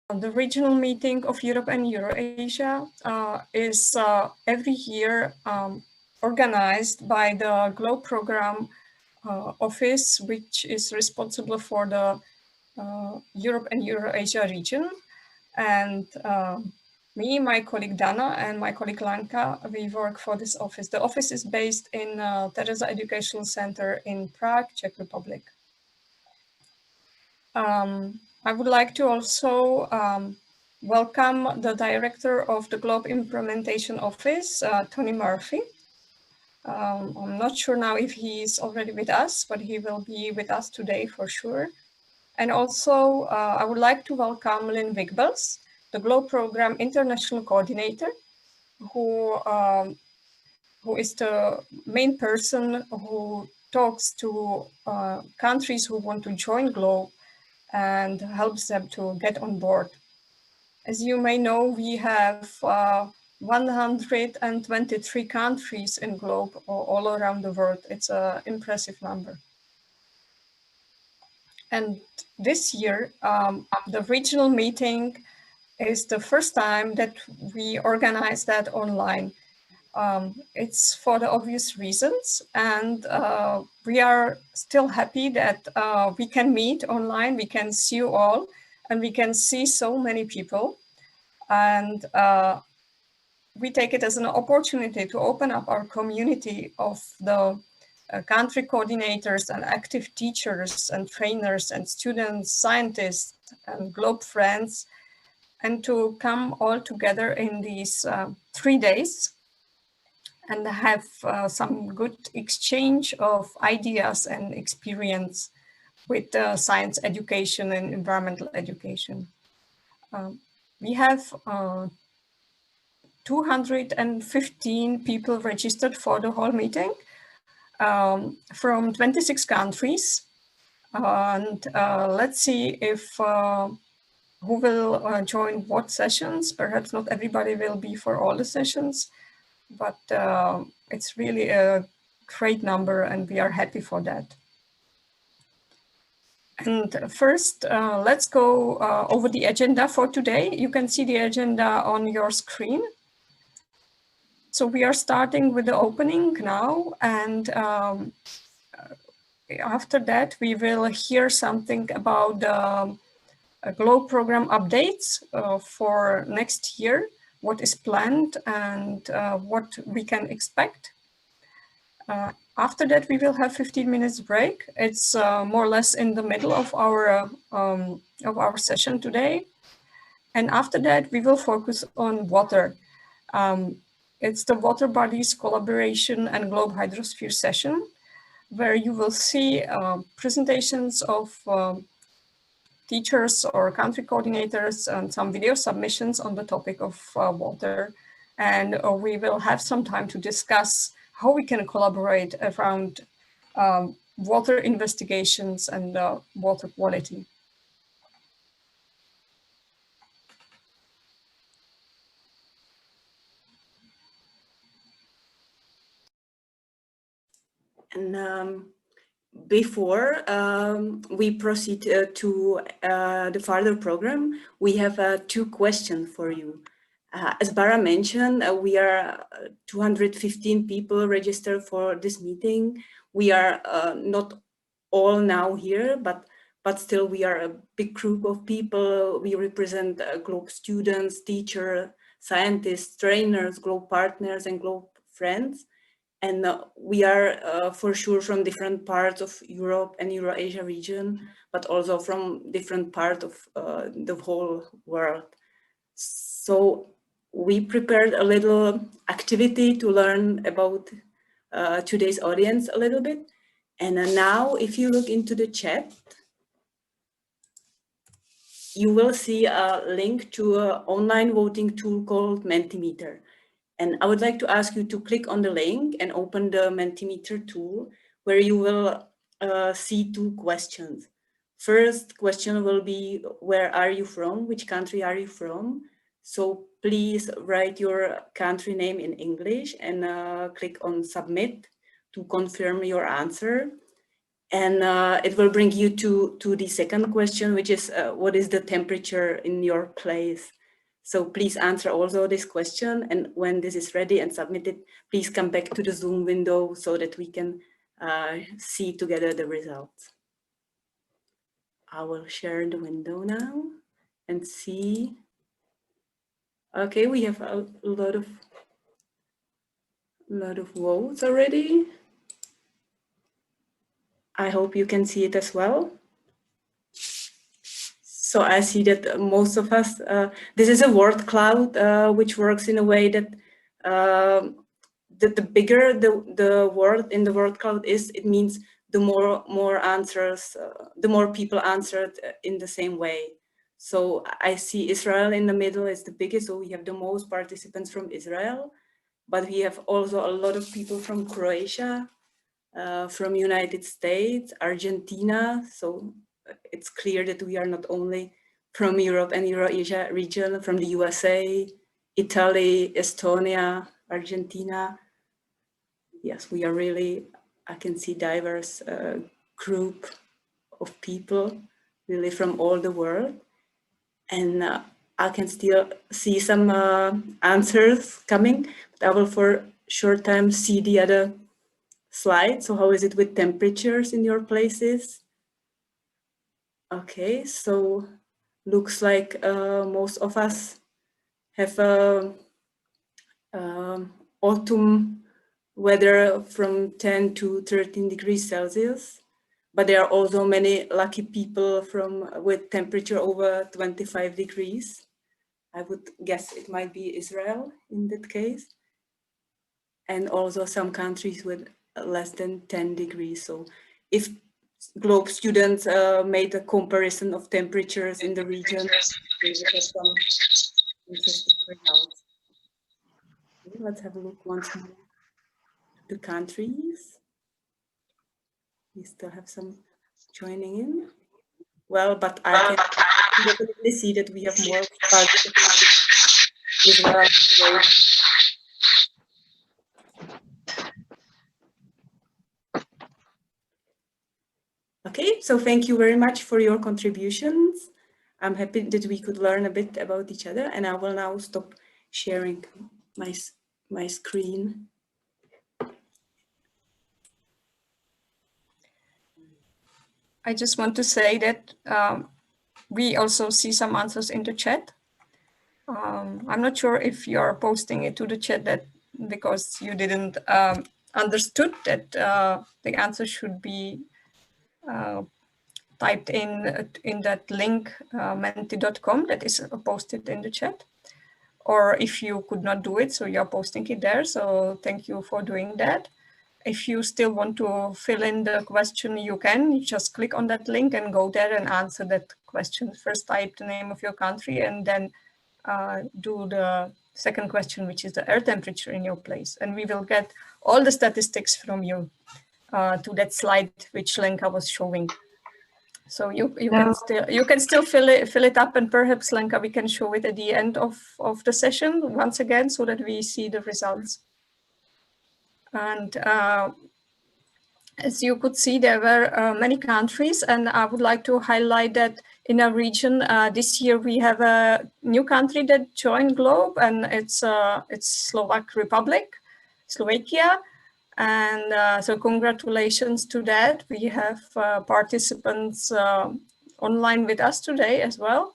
The regional meeting of Europe and Eurasia is every year organized by the GLOBE program office, which is responsible for the Europe and Eurasia region. And me, my colleague Dana, and my colleague Lanka, we work for this office. The office is based in Tereza Educational Center in Prague, Czech Republic. I would like to also welcome the director of the GLOBE Implementation Office, Tony Murphy. I'm not sure now if he is already with us, but he will be with us today for sure. And also, I would like to welcome Lynn Wigbels, the GLOBE Program International Coordinator, who is the main person who talks to countries who want to join GLOBE and helps them to get on board. As you may know, we have 123 countries in GLOBE all around the world. It's an impressive number. And this year, the regional meeting is the first time that we organize that online. It's for the obvious reasons, and we are still happy that we can meet online, we can see you all, and we can see so many people. And we take it as an opportunity to open up our community of the country coordinators and active teachers and trainers and students, scientists and GLOBE friends, and to come all together in these 3 days and have some good exchange of ideas and experience with science education and environmental education. We have 215 people registered for the whole meeting from 26 countries. And let's see if who will join what sessions. Perhaps not everybody will be for all the sessions, but it's really a great number and we are happy for that. And first, let's go over the agenda for today. You can see the agenda on your screen. So we are starting with the opening now, and after that we will hear something about the GLOBE program updates for next year, what is planned and what we can expect. After that, we will have 15 minutes break. It's more or less in the middle of our session today. And after that, we will focus on water. It's the Water Bodies Collaboration and GLOBE Hydrosphere session, where you will see presentations of teachers or country coordinators and some video submissions on the topic of water. And we will have some time to discuss how we can collaborate around water investigations and water quality. And before we proceed to the further program, we have 2 questions for you. As Bara mentioned, we are 215 people registered for this meeting. We are not all now here, but still we are a big group of people. We represent GLOBE students, teachers, scientists, trainers, GLOBE partners, and GLOBE friends. And we are for sure from different parts of Europe and Eurasia region, but also from different parts of the whole world. So we prepared a little activity to learn about today's audience a little bit. And now if you look into the chat, you will see a link to an online voting tool called Mentimeter. And I would like to ask you to click on the link and open the Mentimeter tool, where you will see 2 questions. First question will be, where are you from? Which country are you from? So please write your country name in English and click on submit to confirm your answer. And it will bring you to the second question, which is what is the temperature in your place? So please answer also this question, and when this is ready and submitted, please come back to the Zoom window so that we can see together the results. I will share the window now and see. Okay, we have a lot of votes already. I hope you can see it as well. So I see that most of us, this is a word cloud, which works in a way that the bigger the word in the word cloud is, it means the more answers, the more people answered in the same way. So I see Israel in the middle is the biggest, so we have the most participants from Israel, but we have also a lot of people from Croatia, from United States, Argentina. So it's clear that we are not only from Europe and Eurasia region, from the USA, Italy, Estonia, Argentina. Yes, we are really, I can see diverse group of people really from all the world. And I can still see some answers coming, but I will for short time see the other slide. So how is it with temperatures in your places? Okay, so looks like most of us have autumn weather from 10 to 13 degrees Celsius, but there are also many lucky people with temperature over 25 degrees. I would guess it might be Israel in that case, and also some countries with less than 10 degrees. So if Globe students made a comparison of temperatures in the region, we will have some interesting results. Okay, let's have a look once more at the countries. We still have some joining in. Well, but I can definitely see that we have more participants as well. Okay, so thank you very much for your contributions. I'm happy that we could learn a bit about each other, and I will now stop sharing my screen. I just want to say that we also see some answers in the chat. I'm not sure if you're posting it to the chat that because you didn't understood that the answer should be typed in that link menti.com that is posted in the chat, or if you could not do it, so you're posting it there. So thank you for doing that. If you still want to fill in the question, you can. You just click on that link and go there and answer that question. First type the name of your country and then do the second question, which is the air temperature in your place. And we will get all the statistics from you to that slide which Lenka was showing. So you can still fill it up, and perhaps Lenka, we can show it at the end of the session once again so that we see the results. And as you could see, there were many countries, and I would like to highlight that in our region this year we have a new country that joined Globe, and it's Slovakia. And so congratulations to that. We have participants online with us today as well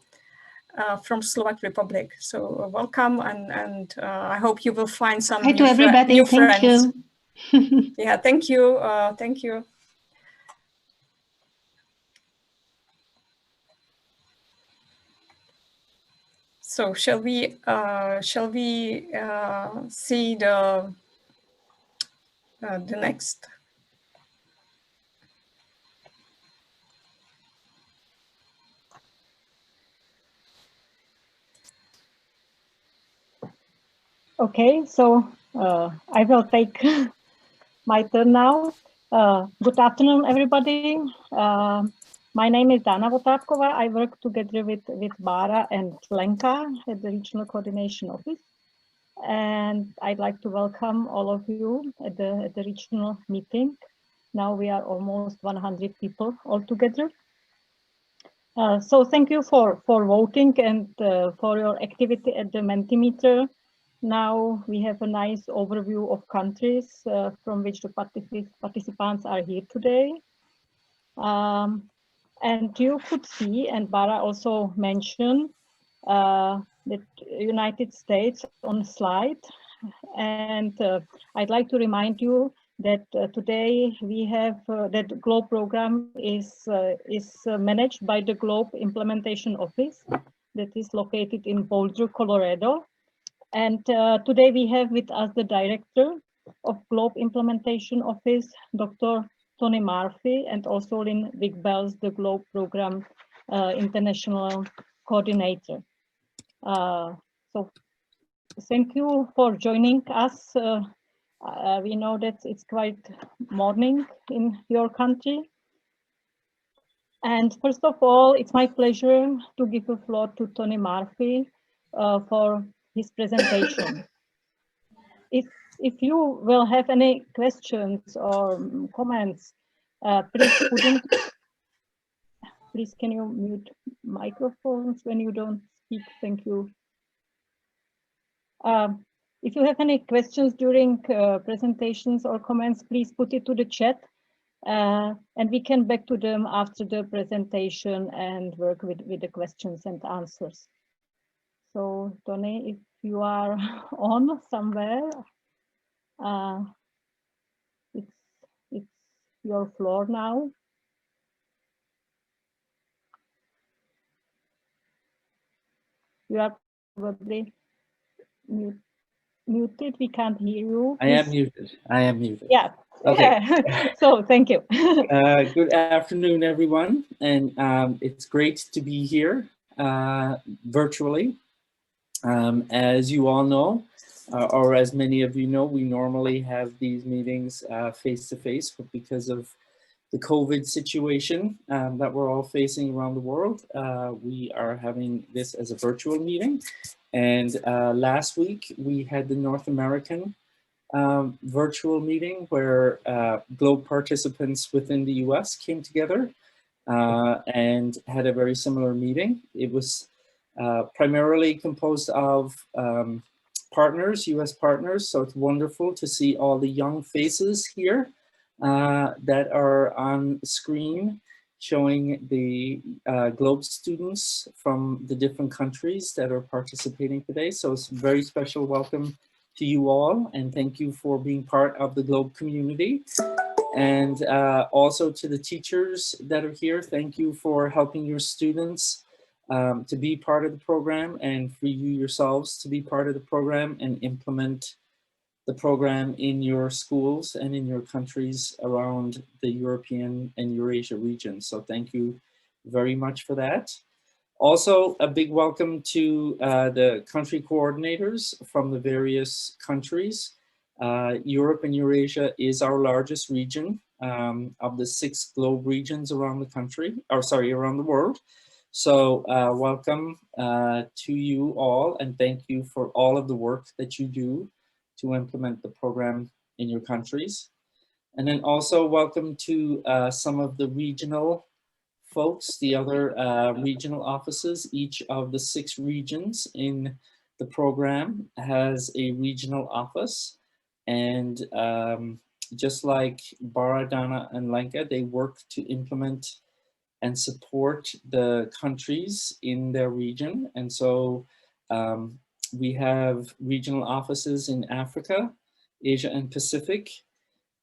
from Slovak Republic. So welcome, and I hope you will find some new friends. Thank you. Yeah, thank you. Thank you. So shall we see the next? Okay, so I will take my turn now. Good afternoon, everybody. My name is Dana Votápková. I work together with Bára and Lenka at the Regional Coordination Office. And I'd like to welcome all of you at the regional meeting. Now we are almost 100 people altogether. So thank you for voting and for your activity at the Mentimeter. Now we have a nice overview of countries from which the participants are here today. And you could see, and Bara also mentioned, the United States on the slide. And I'd like to remind you that today we have that GLOBE program is managed by the GLOBE Implementation Office that is located in Boulder, Colorado. And today we have with us the director of GLOBE Implementation Office, Dr. Tony Murphy, and also Lynn Wigbels, the GLOBE program international coordinator. So thank you for joining us. We know that it's quite morning in your country. And first of all, it's my pleasure to give the floor to Tony Murphy for his presentation. If you will have any questions or comments, please put them. Please, can you mute microphones when you don't speak? Thank you. If you have any questions during presentations or comments, please put it to the chat and we can back to them after the presentation and work with the questions and answers. So Tony, if you are on somewhere, it's your floor now. You are probably muted. We can't hear you. I am muted. I am muted. Yeah. Okay. So thank you. Good afternoon, everyone, and it's great to be here virtually. As you all know, or as many of you know, we normally have these meetings face-to-face, but because of the COVID situation that we're all facing around the world, we are having this as a virtual meeting. And last week, we had the North American virtual meeting where GLOBE participants within the US came together and had a very similar meeting. It was primarily composed of partners, US partners, so it's wonderful to see all the young faces here that are on screen showing the GLOBE students from the different countries that are participating today. So it's a very special welcome to you all, and thank you for being part of the GLOBE community. And also to the teachers that are here, thank you for helping your students to be part of the program, and for you yourselves to be part of the program and implement the program in your schools and in your countries around the European and Eurasia region. So thank you very much for that. Also, a big welcome to the country coordinators from the various countries. Europe and Eurasia is our largest region of the 6 GLOBE regions around the country, or sorry, around the world. So welcome to you all, and thank you for all of the work that you do to implement the program in your countries. And then also welcome to some of the regional folks, the other regional offices. Each of the 6 regions in the program has a regional office. And just like Bara, Dana, and Lenka, they work to implement and support the countries in their region. And so we have regional offices in Africa, Asia and Pacific,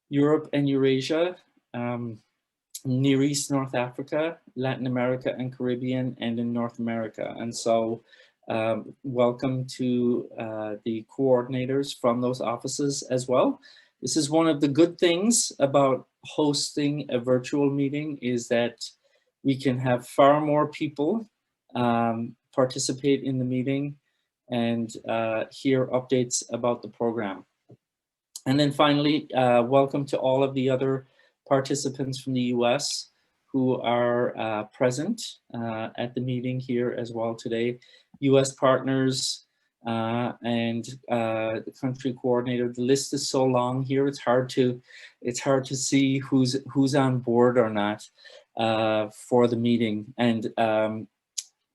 Europe and Eurasia, Near East, North Africa, Latin America and Caribbean, and in North America. And so welcome to the coordinators from those offices as well. This is one of the good things about hosting a virtual meeting, is that we can have far more people participate in the meeting and hear updates about the program. And then finally, welcome to all of the other participants from the US who are present at the meeting here as well today. US partners, and the country coordinator. The list is so long here; it's hard to see who's on board or not for the meeting. And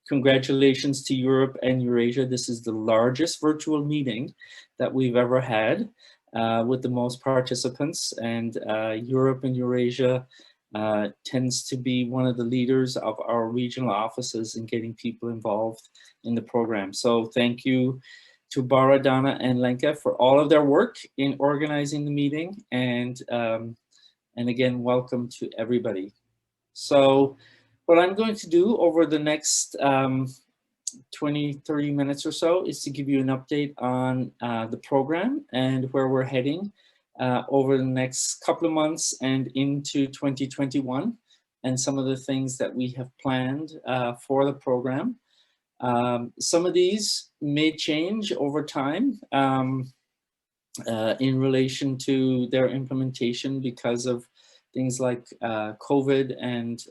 congratulations to Europe and Eurasia. This is the largest virtual meeting that we've ever had with the most participants, and Europe and Eurasia tends to be one of the leaders of our regional offices in getting people involved in the program. So thank you to Bara, Dana, and Lenka for all of their work in organizing the meeting, and again, welcome to everybody. So what I'm going to do over the next 20-30 minutes or so is to give you an update on the program and where we're heading over the next couple of months and into 2021, and some of the things that we have planned for the program. Some of these may change over time in relation to their implementation because of things like COVID and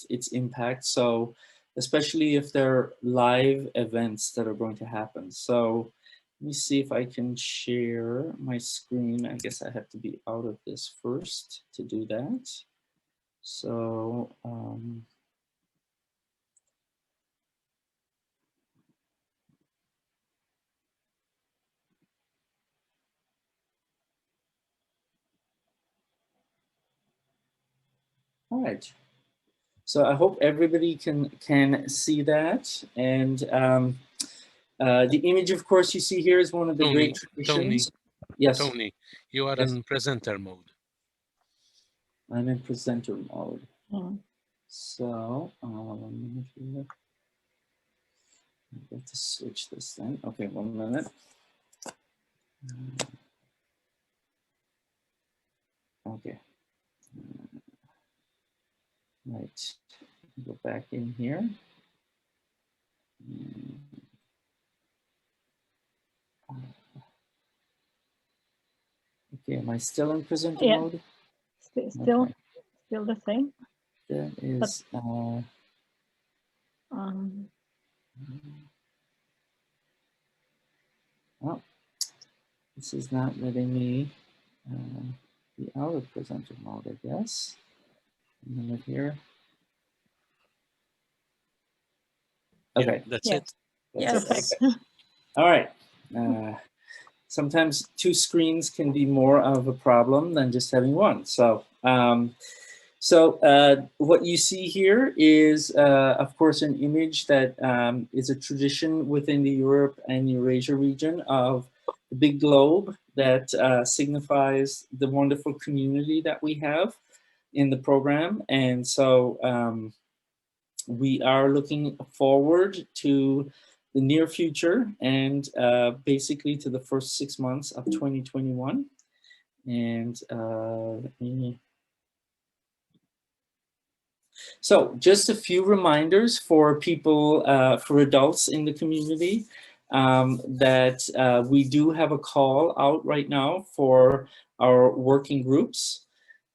its impact. So especially if they're live events that are going to happen. So let me see if I can share my screen. I guess I have to be out of this first to do that. So all right. So I hope everybody can see that. And the image, of course, you see here is one of the great traditions. Yes. Tony, you are in presenter mode. I'm in presenter mode. Mm. So 1 minute here. I have to switch this thing. Okay, 1 minute. Okay. Right. Go back in here. Okay, am I still in presenter mode? Still the same. That is. Well, this is not letting me be out of presenter mode, I guess. A minute here. Okay. Yeah, that's it. Yes. Perfect. All right. Sometimes two screens can be more of a problem than just having one. So, what you see here is, of course, an image that is a tradition within the Europe and Eurasia region of the big globe that signifies the wonderful community that we have in the program. And so we are looking forward to the near future and basically to the first 6 months of 2021. And so just a few reminders for people, for adults in the community, that we do have a call out right now for our working groups.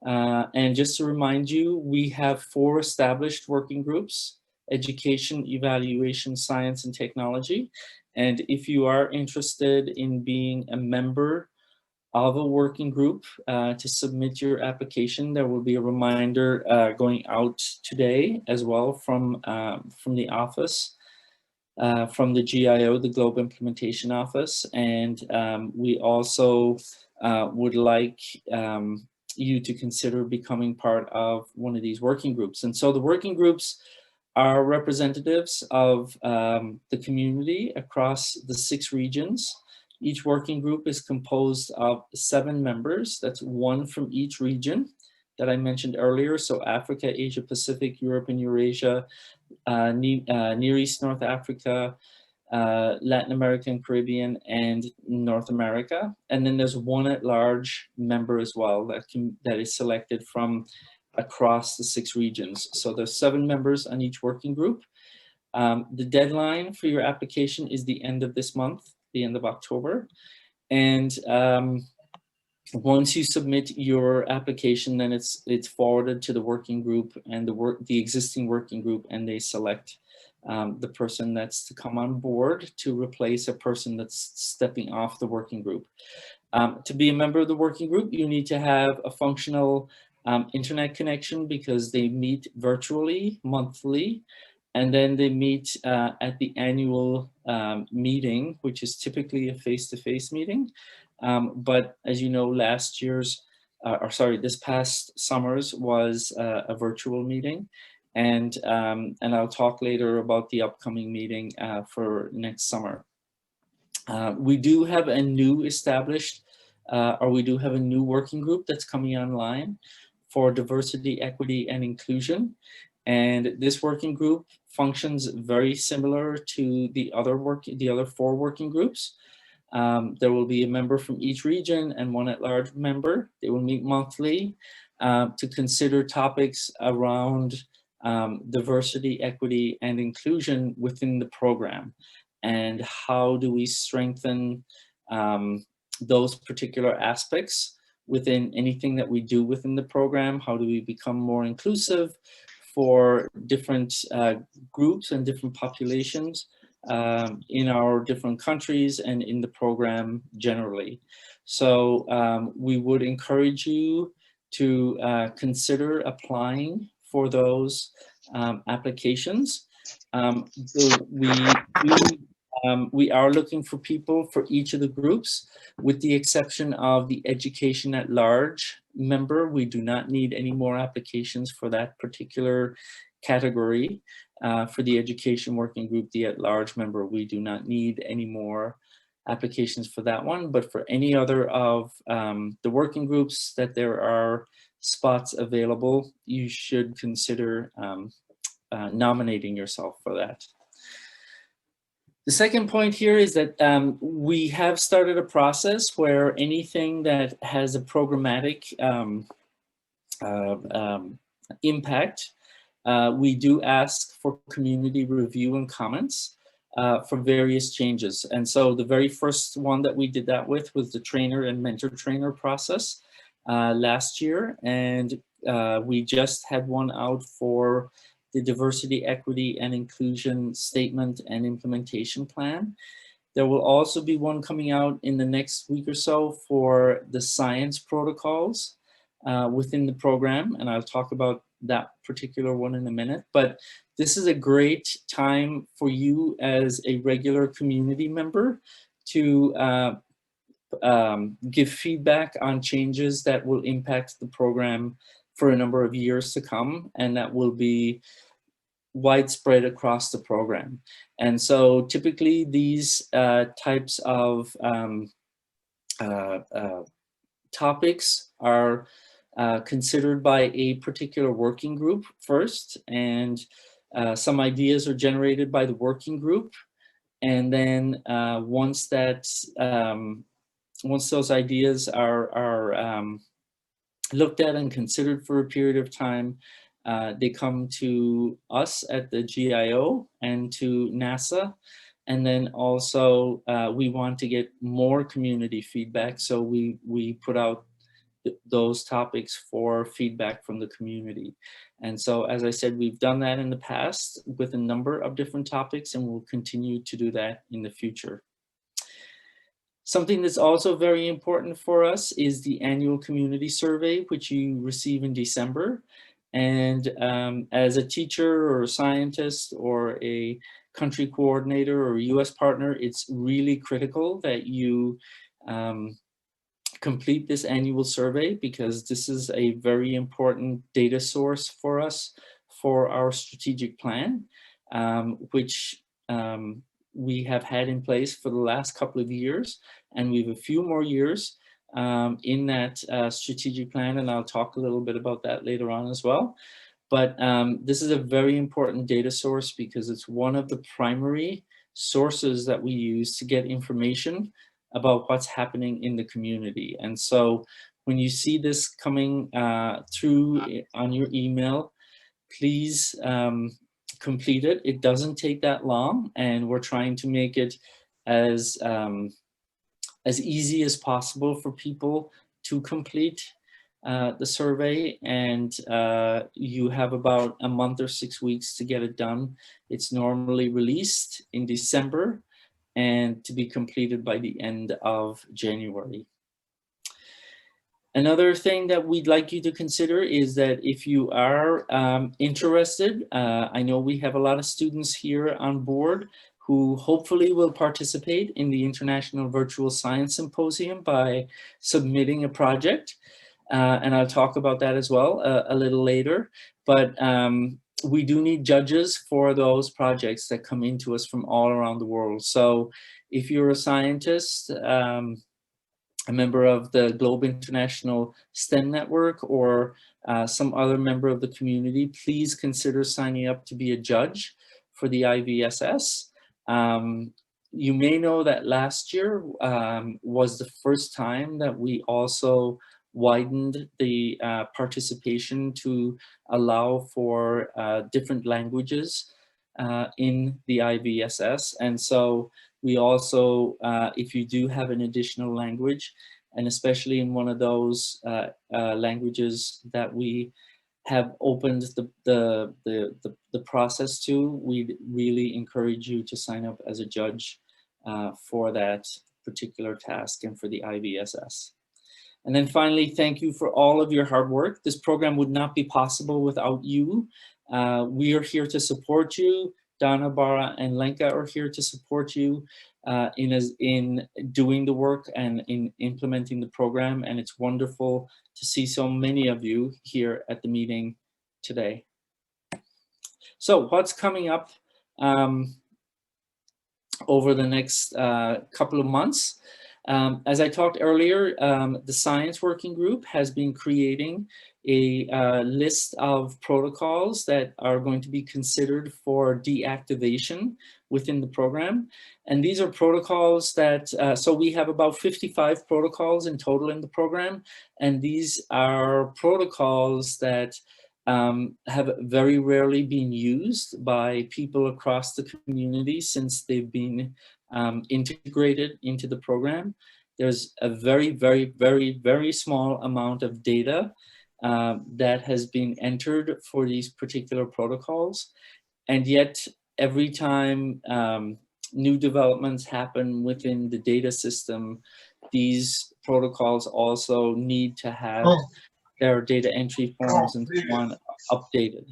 And just to remind you, we have 4 established working groups: education, evaluation, science, and technology. And if you are interested in being a member of a working group to submit your application, there will be a reminder going out today as well from the office, from the GIO, the Global Implementation Office. And we also would like you to consider becoming part of one of these working groups. And so the working groups are representatives of the community across the 6 regions. Each working group is composed of 7 members. That's 1 from each region that I mentioned earlier. So Africa, Asia Pacific, Europe and Eurasia, Near East, North Africa, Latin America and Caribbean, and North America. And then there's 1 at-large member as well that is selected from across the 6 regions. So there's 7 members on each working group. The deadline for your application is the end of this month, the end of October. And once you submit your application, then it's forwarded to the working group and the existing working group, and they select the person that's to come on board to replace a person that's stepping off the working group. To be a member of the working group, you need to have a functional internet connection, because they meet virtually monthly, and then they meet at the annual meeting, which is typically a face-to-face meeting. But as you know, this past summer's was a virtual meeting. And I'll talk later about the upcoming meeting for next summer. We do have a new established, we do have a new working group that's coming online for diversity, equity, and inclusion. And this working group functions very similar to the other 4 working groups. There will be a member from each region and one at-large member. They will meet monthly to consider topics around diversity, equity, and inclusion within the program. And how do we strengthen those particular aspects within anything that we do within the program? How do we become more inclusive for different groups and different populations in our different countries and in the program generally? So we would encourage you to consider applying for those applications. We are looking for people for each of the groups, with the exception of the education at large member. We do not need any more applications for that particular category. For the education working group, the at large member, we do not need any more applications for that one. But for any other of the working groups that there are spots available, you should consider nominating yourself for that. The second point here is that we have started a process where anything that has a programmatic impact, we do ask for community review and comments for various changes. And so the very first one that we did that with was the trainer and mentor trainer process last year. And we just had one out for the diversity, equity, and inclusion statement and implementation plan. There will also be one coming out in the next week or so for the science protocols within the program, and I'll talk about that particular one in a minute. But this is a great time for you as a regular community member to give feedback on changes that will impact the program for a number of years to come, and that will be widespread across the program. And so typically these types of topics are considered by a particular working group first, and some ideas are generated by the working group. And then once those ideas are looked at and considered for a period of time, they come to us at the GIO and to NASA. And then also we want to get more community feedback. So we put out those topics for feedback from the community. And so, as I said, we've done that in the past with a number of different topics, and we'll continue to do that in the future. Something that's also very important for us is the annual community survey, which you receive in December. And as a teacher or a scientist or a country coordinator or a US partner, it's really critical that you complete this annual survey, because this is a very important data source for us for our strategic plan, which we have had in place for the last couple of years, and we have a few more years in that strategic plan, and I'll talk a little bit about that later on as well. But this is a very important data source because it's one of the primary sources that we use to get information about what's happening in the community. And so when you see this coming through on your email, please complete it. It doesn't take that long, and we're trying to make it as easy as possible for people to complete the survey, and you have about a month or 6 weeks to get it done. It's normally released in December and to be completed by the end of January. Another thing that we'd like you to consider is that if you are interested, I know we have a lot of students here on board who hopefully will participate in the International Virtual Science Symposium by submitting a project. And I'll talk about that as well a little later. But we do need judges for those projects that come into us from all around the world. So if you're a scientist, a member of the Globe International STEM Network, or some other member of the community, please consider signing up to be a judge for the IVSS. You may know that last year was the first time that we also widened the participation to allow for different languages in the IVSS. And so we also, if you do have an additional language, and especially in one of those languages that we have opened the process to, we really encourage you to sign up as a judge for that particular task and for the IVSS. And then finally, thank you for all of your hard work. This program would not be possible without you. We are here to support you. Dana, Bara, and Lenka are here to support you in doing the work and in implementing the program. And it's wonderful to see so many of you here at the meeting today. So what's coming up over the next couple of months? As I talked earlier, the Science Working Group has been creating a list of protocols that are going to be considered for deactivation within the program. And these are protocols that, so we have about 55 protocols in total in the program. And these are protocols that have very rarely been used by people across the community since they've been integrated into the program. There's a very, very, very, very small amount of data that has been entered for these particular protocols. And yet every time new developments happen within the data system, these protocols also need to have their data entry forms and so on updated.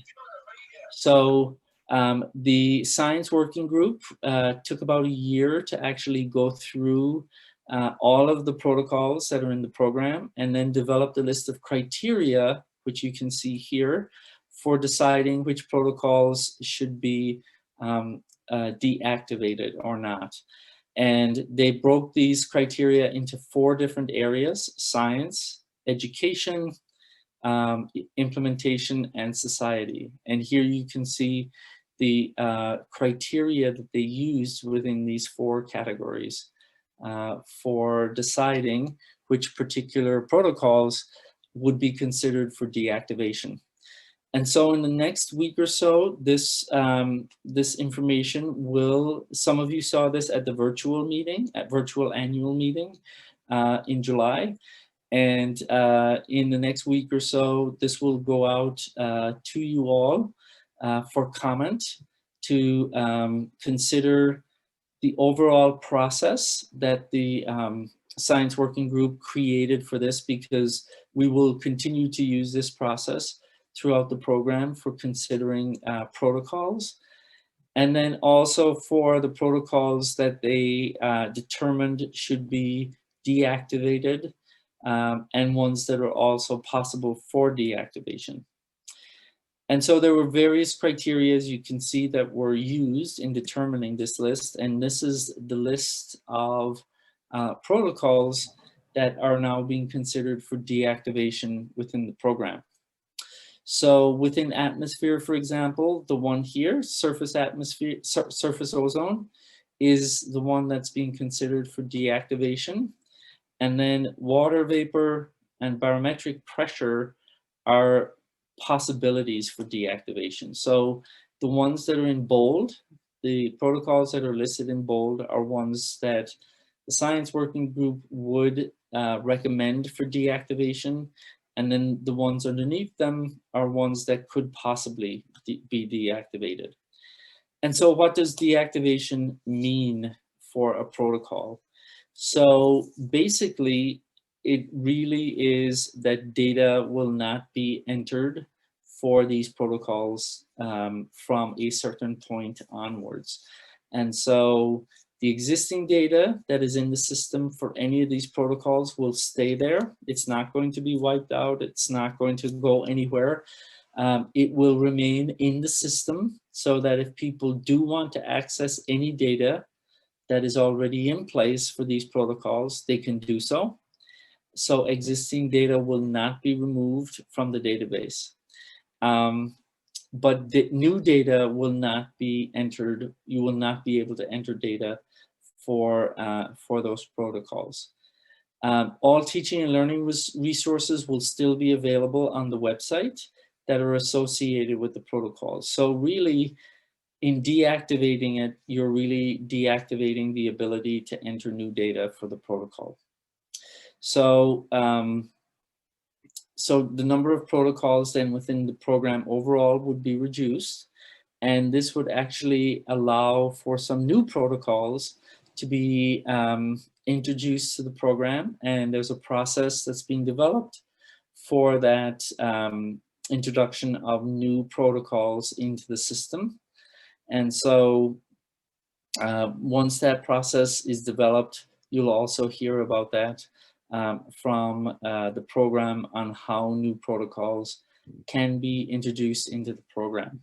So the Science Working Group took about a year to actually go through all of the protocols that are in the program, and then developed a list of criteria, which you can see here, for deciding which protocols should be deactivated or not. And they broke these criteria into 4 different areas: science, education, implementation, and society. And here you can see the criteria that they used within these 4 categories for deciding which particular protocols would be considered for deactivation. And so in the next week or so, this information will, some of you saw this at the virtual meeting, at virtual annual meeting in July. And in the next week or so, this will go out to you all for comment, to consider the overall process that the Science Working Group created for this, because we will continue to use this process throughout the program for considering protocols. And then also for the protocols that they determined should be deactivated, and ones that are also possible for deactivation. And so there were various criteria, as you can see, that were used in determining this list. And this is the list of protocols that are now being considered for deactivation within the program. So within atmosphere, for example, the one here, surface atmosphere, surface ozone, is the one that's being considered for deactivation. And then water vapor and barometric pressure are possibilities for deactivation. So the ones that are in bold, the protocols that are listed in bold, are ones that the Science Working Group would recommend for deactivation, and then the ones underneath them are ones that could possibly be deactivated. And so what does deactivation mean for a protocol? So basically, it really is that data will not be entered for these protocols from a certain point onwards. And so the existing data that is in the system for any of these protocols will stay there. It's not going to be wiped out. It's not going to go anywhere. It will remain in the system so that if people do want to access any data that is already in place for these protocols, they can do so. So existing data will not be removed from the database. But the new data will not be entered. You will not be able to enter data for those protocols. All teaching and learning resources will still be available on the website that are associated with the protocols. So really, in deactivating it, you're really deactivating the ability to enter new data for the protocol. So, so the number of protocols then within the program overall would be reduced, and this would actually allow for some new protocols to be introduced to the program, and there's a process that's being developed for that introduction of new protocols into the system. And so once that process is developed, you'll also hear about that from the program on how new protocols can be introduced into the program.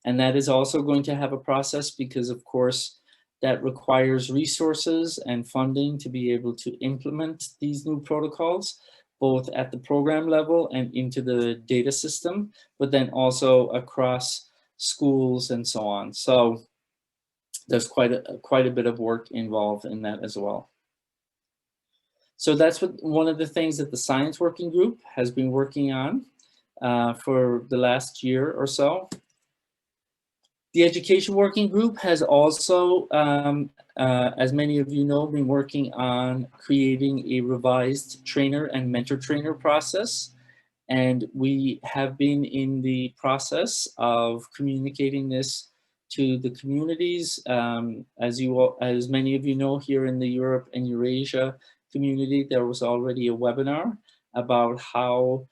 And that is also going to have a process because, of course, that requires resources and funding to be able to implement these new protocols, both at the program level and into the data system, but then also across schools and so on. So there's quite a bit of work involved in that as well. So that's one of the things that the Science Working Group has been working on for the last year or so. The Education Working Group has also, as many of you know, been working on creating a revised trainer and mentor trainer process. And we have been in the process of communicating this to the communities. As many of you know, here in the Europe and Eurasia community, there was already a webinar about how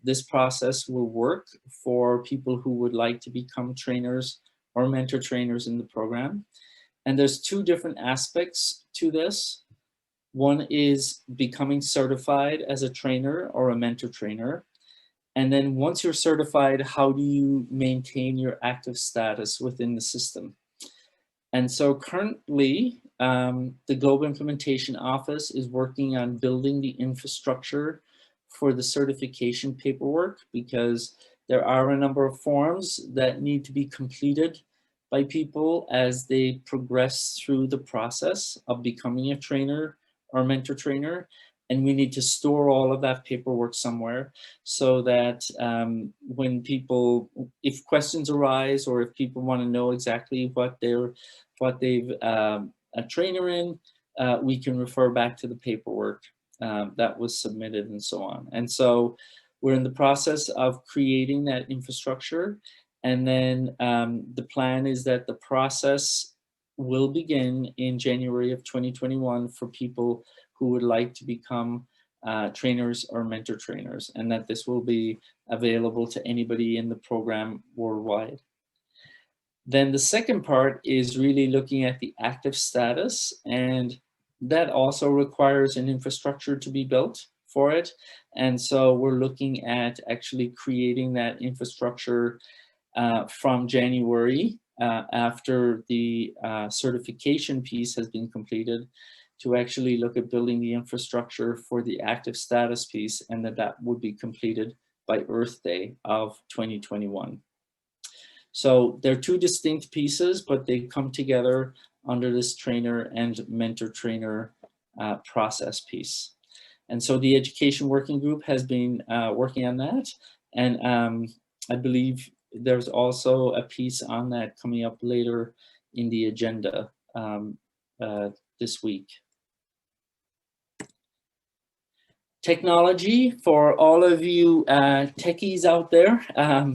this process will work for people who would like to become trainers or mentor trainers in the program. And there's two different aspects to this. One is becoming certified as a trainer or a mentor trainer. And then once you're certified, how do you maintain your active status within the system? And so currently, the Global Implementation Office is working on building the infrastructure for the certification paperwork, because there are a number of forms that need to be completed by people as they progress through the process of becoming a trainer or mentor trainer. And we need to store all of that paperwork somewhere so that when people, if questions arise or if people want to know exactly what they've a trainer in, we can refer back to the paperwork that was submitted and so on. And so we're in the process of creating that infrastructure. And then the plan is that the process will begin in January of 2021 for people who would like to become trainers or mentor trainers, and that this will be available to anybody in the program worldwide. Then the second part is really looking at the active status, and that also requires an infrastructure to be built for it. And so we're looking at actually creating that infrastructure from January after the certification piece has been completed, to actually look at building the infrastructure for the active status piece, and that would be completed by Earth Day of 2021. So they're two distinct pieces, but they come together under this trainer and mentor trainer process piece. And so the Education Working Group has been working on that. And I believe there's also a piece on that coming up later in the agenda this week. Technology, for all of you techies out there,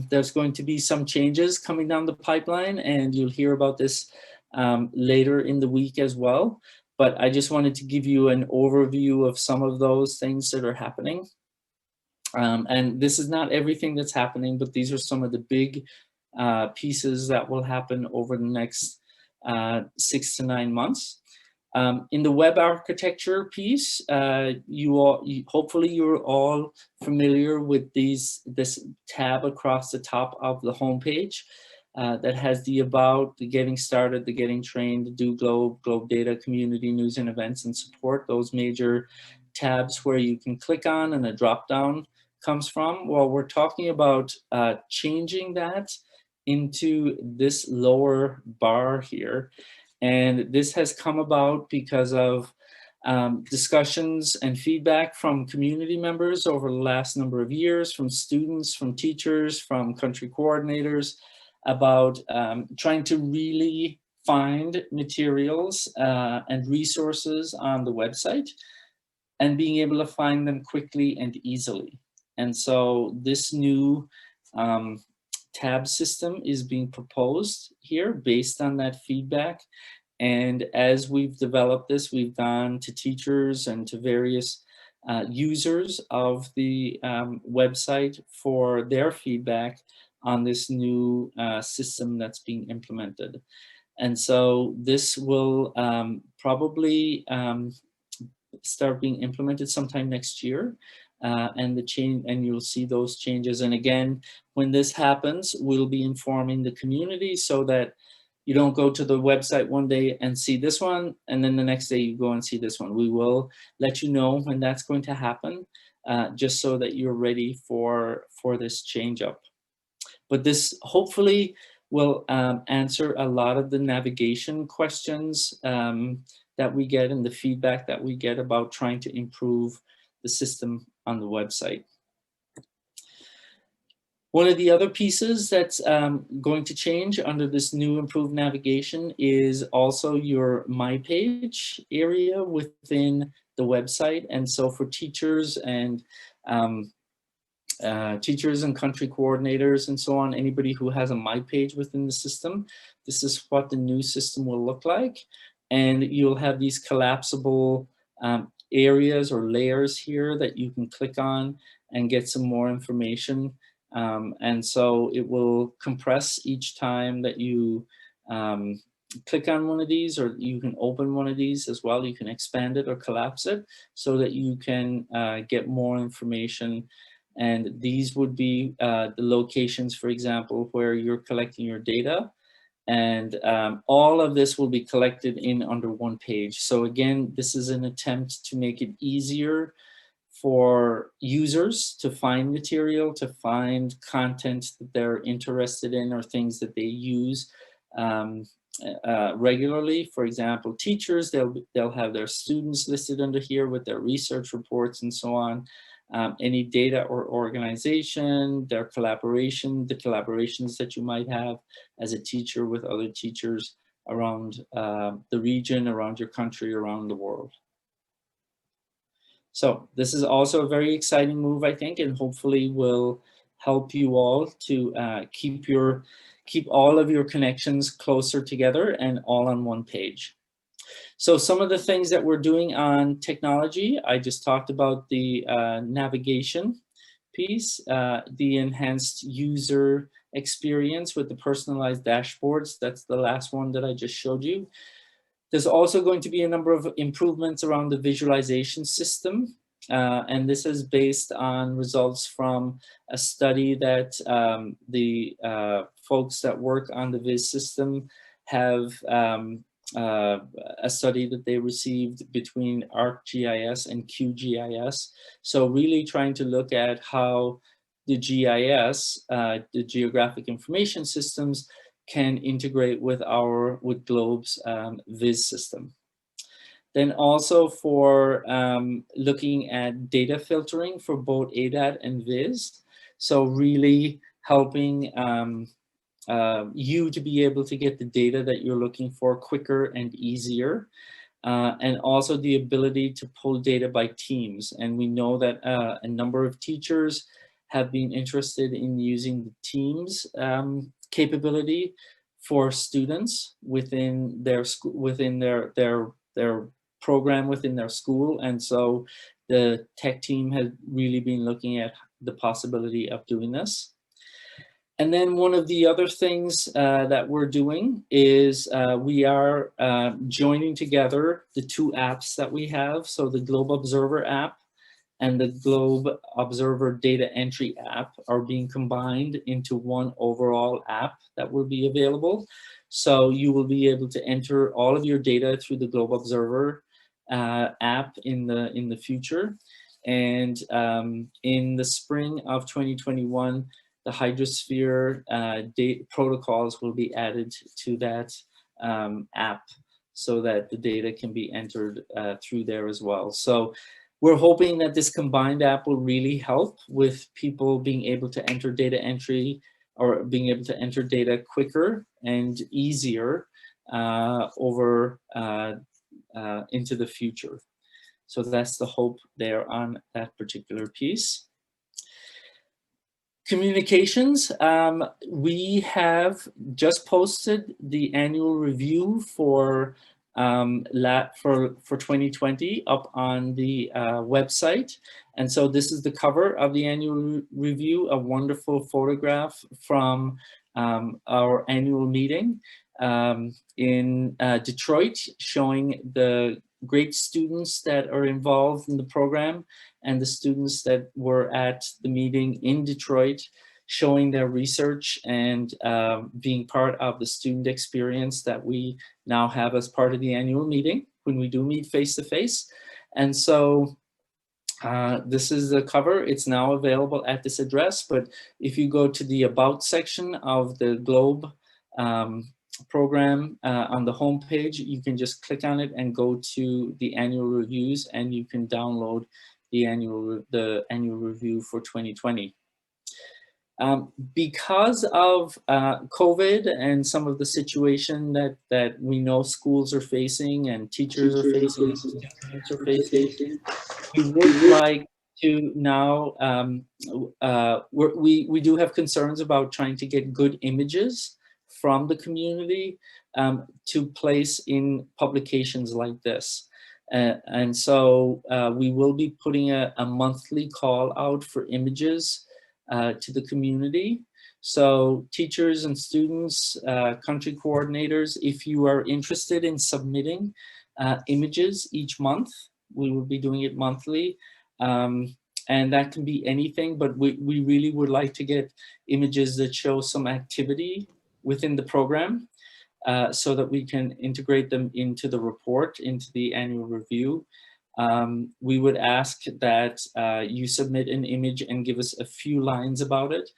there's going to be some changes coming down the pipeline, and you'll hear about this later in the week as well. But I just wanted to give you an overview of some of those things that are happening. And this is not everything that's happening, but these are some of the big pieces that will happen over the next 6 to 9 months. In the web architecture piece, hopefully you're all familiar with this tab across the top of the homepage that has the about, the getting started, the getting trained, the do globe data, community news and events and support, those major tabs where you can click on and a drop down comes from. Well, we're talking about changing that into this lower bar here. And this has come about because of discussions and feedback from community members over the last number of years, from students, from teachers, from country coordinators, about trying to really find materials and resources on the website and being able to find them quickly and easily. And so this new tab system is being proposed here based on that feedback. And as we've developed this, we've gone to teachers and to various users of the website for their feedback on this new system that's being implemented. And so this will probably start being implemented sometime next year. And you'll see those changes. And again, when this happens, we'll be informing the community so that you don't go to the website one day and see this one, and then the next day you go and see this one. We will let you know when that's going to happen, just so that you're ready for this change up. But this hopefully will answer a lot of the navigation questions that we get and the feedback that we get about trying to improve the system on the website. One of the other pieces that's going to change under this new improved navigation is also your My Page area within the website. And so for teachers and country coordinators and so on, anybody who has a My Page within the system, this is what the new system will look like. And you'll have these collapsible areas or layers here that you can click on and get some more information. And so it will compress each time that you click on one of these, or you can open one of these as well. You can expand it or collapse it so that you can get more information. And these would be the locations, for example, where you're collecting your data. And all of this will be collected in under one page. So again, this is an attempt to make it easier for users to find material, to find content that they're interested in or things that they use regularly. For example, teachers, they'll have their students listed under here with their research reports and so on. Any data or organization, their collaboration, the collaborations that you might have as a teacher with other teachers around the region, around your country, around the world. So this is also a very exciting move, I think, and hopefully will help you all to keep all of your connections closer together and all on one page. So some of the things that we're doing on technology, I just talked about the navigation piece, the enhanced user experience with the personalized dashboards. That's the last one that I just showed you. There's also going to be a number of improvements around the visualization system. And this is based on results from a study that the folks that work on the Viz system have a study that they received between ArcGIS and QGIS. So really trying to look at how the GIS, the Geographic Information Systems, can integrate with Globe's Viz system. Then also for looking at data filtering for both ADAT and Viz. So really helping you to be able to get the data that you're looking for quicker and easier. and also the ability to pull data by teams. And we know that a number of teachers have been interested in using the Teams capability for students within their school, within their program within their school. And so the tech team has really been looking at the possibility of doing this. And then one of the other things that we're doing is we are joining together the two apps that we have. So the Globe Observer app and the Globe Observer data entry app are being combined into one overall app that will be available. So you will be able to enter all of your data through the Globe Observer app in the future. And in the spring of 2021, the Hydrosphere data protocols will be added to that app so that the data can be entered through there as well. So we're hoping that this combined app will really help with people being able to enter data entry or being able to enter data quicker and easier over into the future. So that's the hope there on that particular piece. Communications, we have just posted the annual review for 2020 up on the website. And so this is the cover of the annual review, a wonderful photograph from our annual meeting in Detroit, showing the great students that are involved in the program and the students that were at the meeting in Detroit, showing their research and being part of the student experience that we now have as part of the annual meeting when we do meet face-to-face. And so this is the cover. It's now available at this address, but if you go to the About section of the Globe program on the home page, you can just click on it and go to the annual reviews, and you can download the annual review for 2020. Because of COVID and some of the situation that we know schools are facing and teachers are facing, and students are facing, we would like to now, we do have concerns about trying to get good images from the community to place in publications like this. And so we will be putting a monthly call out for images to the community. So teachers and students, country coordinators, if you are interested in submitting images each month, we will be doing it monthly. And that can be anything, but we really would like to get images that show some activity within the program so that we can integrate them into the report, into the annual review. We would ask that you submit an image and give us a few lines about it,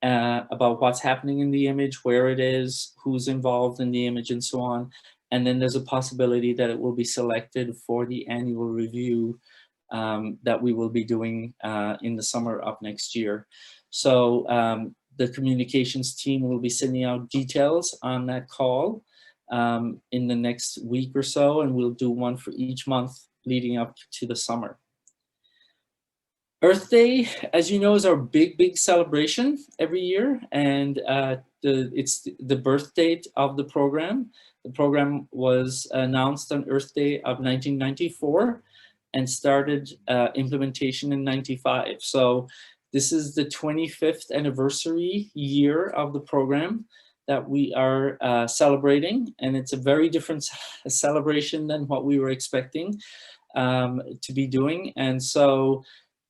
about what's happening in the image, where it is, who's involved in the image, and so on. And then there's a possibility that it will be selected for the annual review that we will be doing in the summer of next year. So the communications team will be sending out details on that call in the next week or so, and we'll do one for each month leading up to the summer. Earth Day, as you know, is our big celebration every year, and it's the birth date of the program. The program was announced on Earth Day of 1994 and started implementation in 95. So this is the 25th anniversary year of the program that we are celebrating, and it's a very different celebration than what we were expecting to be doing. And so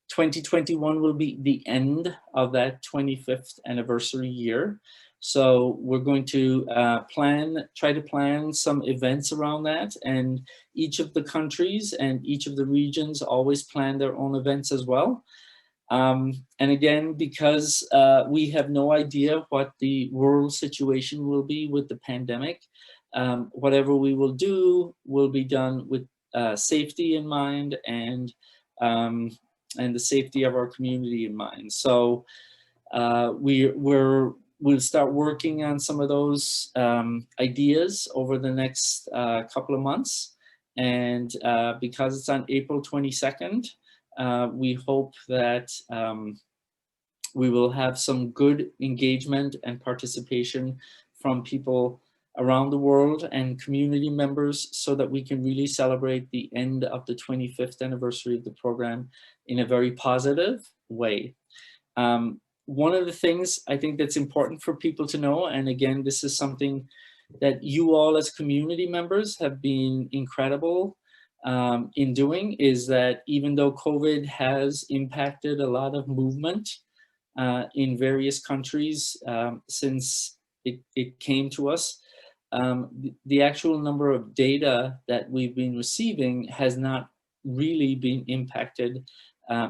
2021 will be the end of that 25th anniversary year. So we're going to try to plan some events around that, and each of the countries and each of the regions always plan their own events as well. And again, because we have no idea what the world situation will be with the pandemic, whatever we will do will be done with safety in mind and the safety of our community in mind. So we'll start working on some of those ideas over the next couple of months, And because it's on April 22nd, we hope that we will have some good engagement and participation from people around the world and community members, so that we can really celebrate the end of the 25th anniversary of the program in a very positive way. One of the things I think that's important for people to know, and again, this is something that you all as community members have been incredible in doing, is that even though COVID has impacted a lot of movement in various countries since it came to us, the actual number of data that we've been receiving has not really been impacted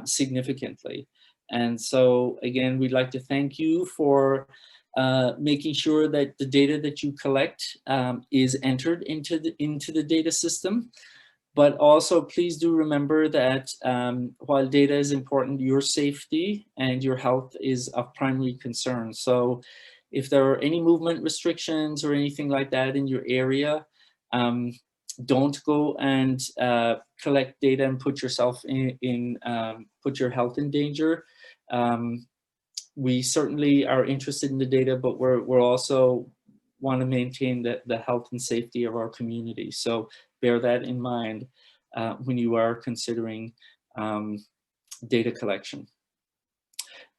significantly. And so again, we'd like to thank you for making sure that the data that you collect is entered into the data system. But also please do remember that while data is important, your safety and your health is of primary concern. So if there are any movement restrictions or anything like that in your area, don't go and collect data and put yourself put your health in danger. We certainly are interested in the data, but we're also want to maintain the health and safety of our community. So bear that in mind when you are considering data collection.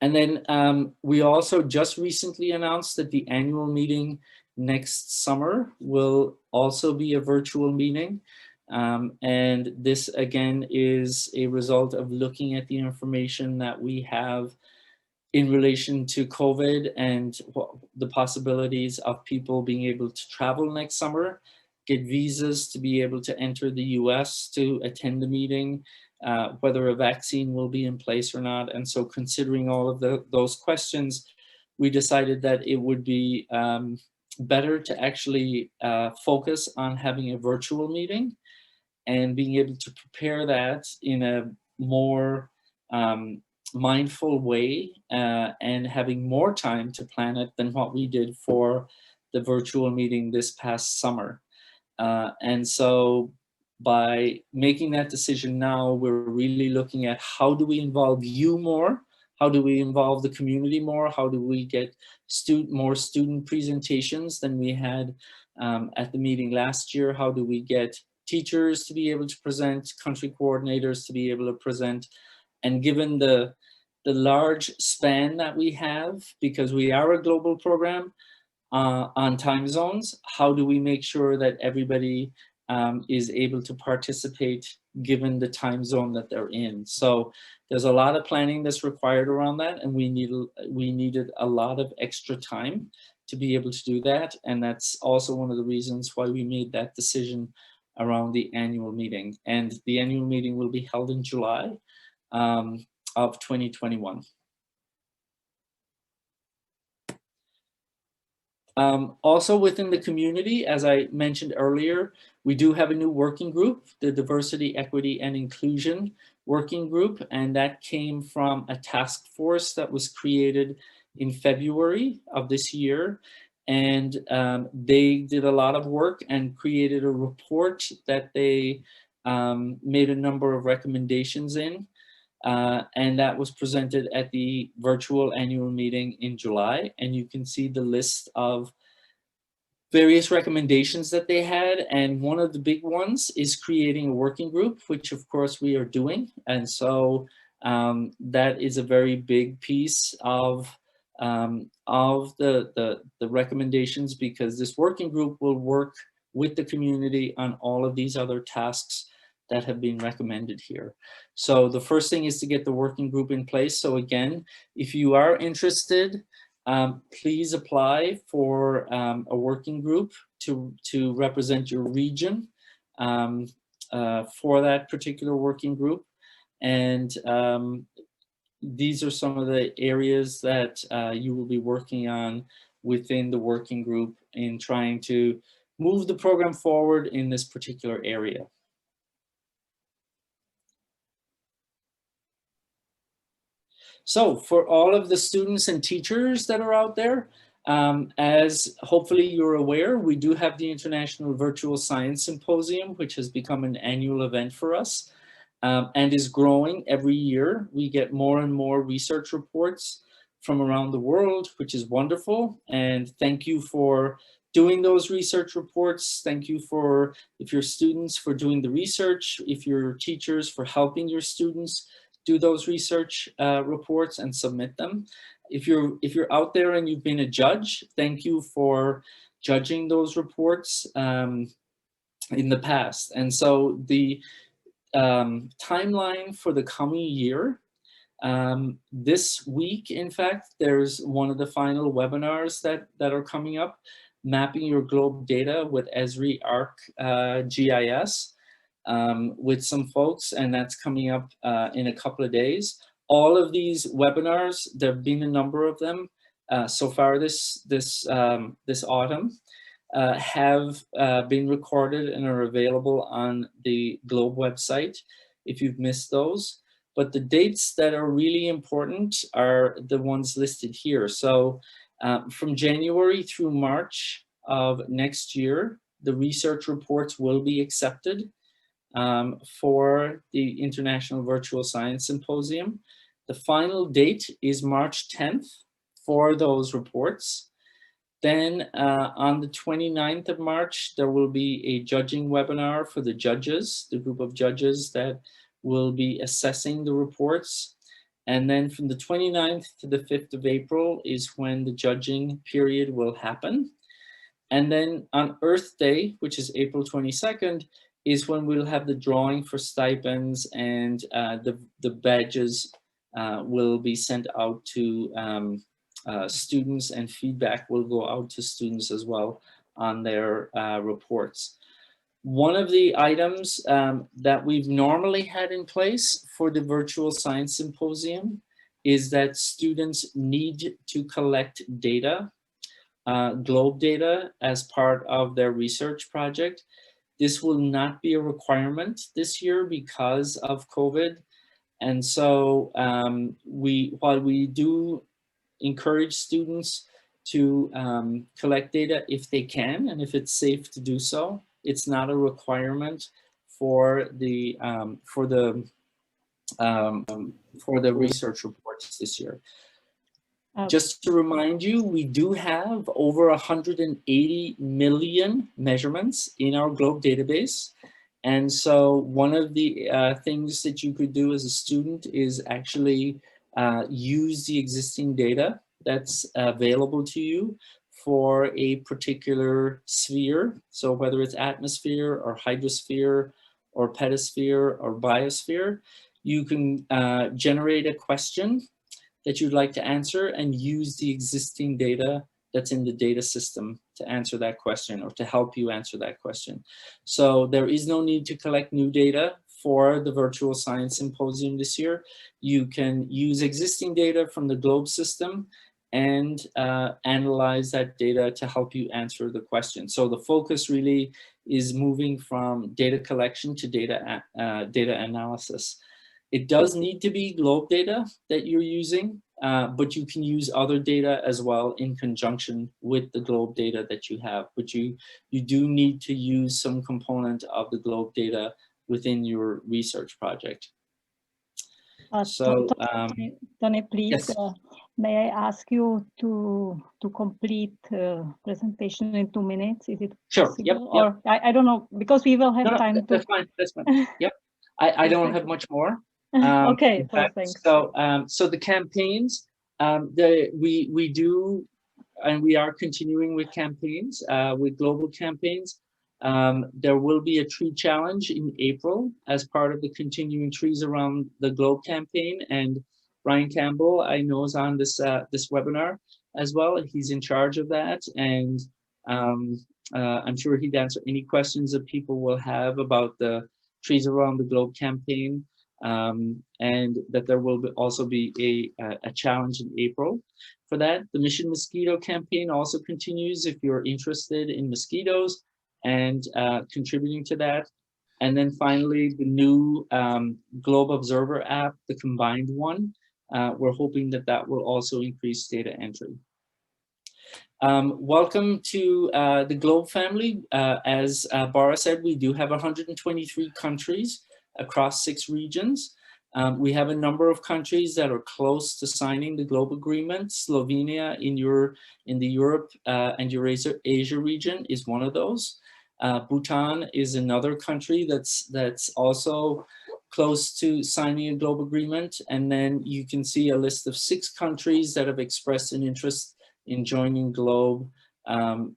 And then we also just recently announced that the annual meeting next summer will also be a virtual meeting. And this again is a result of looking at the information that we have in relation to COVID and the possibilities of people being able to travel next summer, get visas to be able to enter the US to attend the meeting, whether a vaccine will be in place or not. And so considering all of those questions, we decided that it would be better to actually focus on having a virtual meeting and being able to prepare that in a more mindful way and having more time to plan it than what we did for the virtual meeting this past summer. And so by making that decision now, we're really looking at how do we involve you more? How do we involve the community more? How do we get more student presentations than we had at the meeting last year? How do we get teachers to be able to present, country coordinators to be able to present? And given the large span that we have, because we are a global program on time zones, how do we make sure that everybody is able to participate given the time zone that they're in? So there's a lot of planning that's required around that, and we needed a lot of extra time to be able to do that. And that's also one of the reasons why we made that decision around the annual meeting. And the annual meeting will be held in July of 2021. Also within the community, as I mentioned earlier, we do have a new working group, the Diversity, Equity, and Inclusion Working Group, and that came from a task force that was created in February of this year. And they did a lot of work and created a report that they made a number of recommendations in. And that was presented at the virtual annual meeting in July. And you can see the list of various recommendations that they had. And one of the big ones is creating a working group, which of course we are doing. And so that is a very big piece of the recommendations, because this working group will work with the community on all of these other tasks that have been recommended here. So the first thing is to get the working group in place. So again, if you are interested, please apply for a working group to represent your region for that particular working group. And these are some of the areas that you will be working on within the working group in trying to move the program forward in this particular area. So for all of the students and teachers that are out there, As hopefully you're aware, we do have the International Virtual Science Symposium, which has become an annual event for us and is growing every year. We get more and more research reports from around the world, which is wonderful. And thank you for doing those research reports. Thank you for, if you're students, for doing the research, if you're teachers, for helping your students do those research reports and submit them. If you're out there and you've been a judge, thank you for judging those reports in the past. And so the timeline for the coming year, this week, in fact, there's one of the final webinars that are coming up, Mapping Your Globe Data with Esri Arc GIS with some folks, and that's coming up in a couple of days. All of these webinars, there have been a number of them so far this autumn, have been recorded and are available on the Globe website if you've missed those. But the dates that are really important are the ones listed here. So from January through March of next year, the research reports will be accepted for the International Virtual Science Symposium. The final date is March 10th for those reports. Then on the 29th of March, there will be a judging webinar for the judges, the group of judges that will be assessing the reports. And then from the 29th to the 5th of April is when the judging period will happen. And then on Earth Day, which is April 22nd, is when we'll have the drawing for stipends, and the badges will be sent out to students, and feedback will go out to students as well on their reports. One of the items that we've normally had in place for the Virtual Science Symposium is that students need to collect data, globe data, as part of their research project. This will not be a requirement this year because of COVID. And so while we do encourage students to collect data if they can, and if it's safe to do so, it's not a requirement for the research reports this year. Just to remind you, we do have over 180 million measurements in our Globe database. And so one of the things that you could do as a student is actually use the existing data that's available to you for a particular sphere. So whether it's atmosphere or hydrosphere or pedosphere or biosphere, you can generate a question that you'd like to answer and use the existing data that's in the data system to answer that question, or to help you answer that question. So there is no need to collect new data for the Virtual Science Symposium this year. You can use existing data from the Globe system and analyze that data to help you answer the question. So the focus really is moving from data collection to data analysis. It does need to be Globe data that you're using, but you can use other data as well in conjunction with the Globe data that you have. But you do need to use some component of the Globe data within your research project. Tony, please, yes. May I ask you to complete presentation in 2 minutes? Is it sure? possible? Yep. Or I don't know, because we will have time to. That's fine. That's fine. Yep. I don't have much more. Okay, well, thanks. So, so the campaigns, we do, and we are continuing with campaigns, with global campaigns. There will be a tree challenge in April as part of the Continuing Trees Around the Globe campaign, and Ryan Campbell, I know, is on this this webinar as well. He's in charge of that, and I'm sure he'd answer any questions that people will have about the Trees Around the Globe campaign, and that there will also be a challenge in April for that. The Mission Mosquito campaign also continues if you're interested in mosquitoes and contributing to that. And then finally, the new Globe Observer app, the combined one, we're hoping that that will also increase data entry. Welcome to the Globe family. As Bara said, we do have 123 countries across 6 regions. We have a number of countries that are close to signing the Globe Agreement. Slovenia in the Europe and Eurasia Asia region is one of those. Bhutan is another country that's also close to signing a Globe Agreement. And then you can see a list of 6 countries that have expressed an interest in joining Globe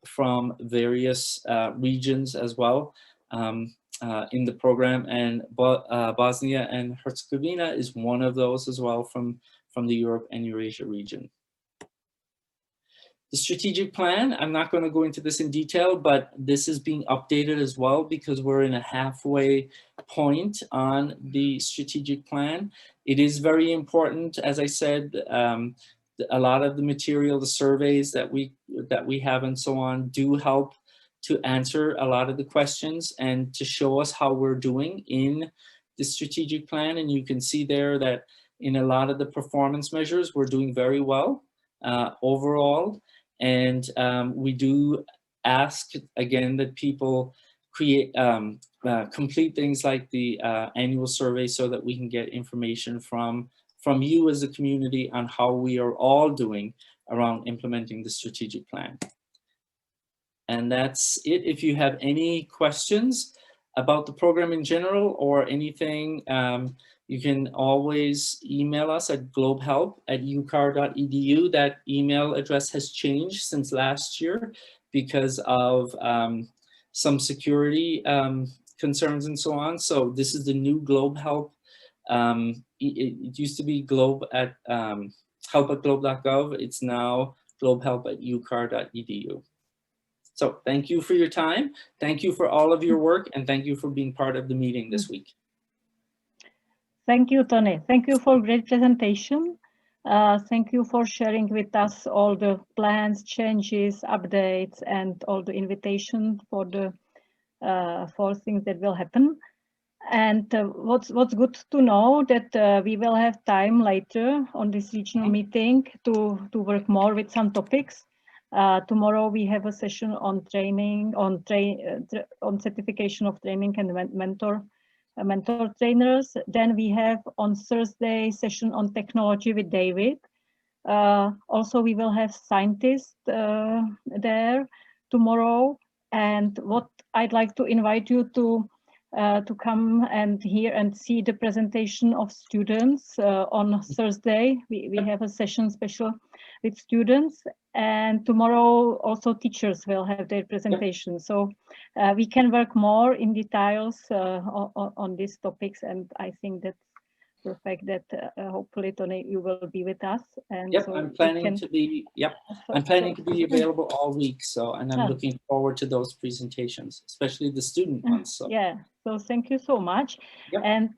from various regions as well in the program, and Bosnia and Herzegovina is one of those as well from the Europe and Eurasia region. The strategic plan, I'm not going to go into this in detail, but this is being updated as well because we're in a halfway point on the strategic plan. It is very important, as I said, a lot of the material, the surveys that we have and so on do help to answer a lot of the questions and to show us how we're doing in the strategic plan. And you can see there that in a lot of the performance measures, we're doing very well overall. And we do ask again that people create, complete things like the annual survey so that we can get information from you as a community on how we are all doing around implementing the strategic plan. And that's it. If you have any questions about the program in general or anything, you can always email us at globehelp@ucar.edu. That email address has changed since last year because of some security concerns and so on. So this is the new Globe Help. It used to be globe at help@globe.gov. It's now globehelp@ucar.edu. So thank you for your time. Thank you for all of your work, and thank you for being part of the meeting this week. Thank you, Tony. Thank you for great presentation. Thank you for sharing with us all the plans, changes, updates, and all the invitations for the for things that will happen. And what's good to know that we will have time later on this regional meeting to work more with some topics. Tomorrow we have a session on training, on certification of training and mentor trainers. Then we have on Thursday session on technology with David. Also we will have scientists there tomorrow. And what I'd like to invite you to come and hear and see the presentation of students on Thursday. We have a session special with students, and tomorrow also teachers will have their presentation. So we can work more in details on these topics, and I think that's perfect that hopefully, Tony, you will be with us. And yep, so I'm planning to be, I'm planning to be available all week. So, and I'm looking forward to those presentations, especially the student ones. So. Yeah, so thank you so much. Yep. And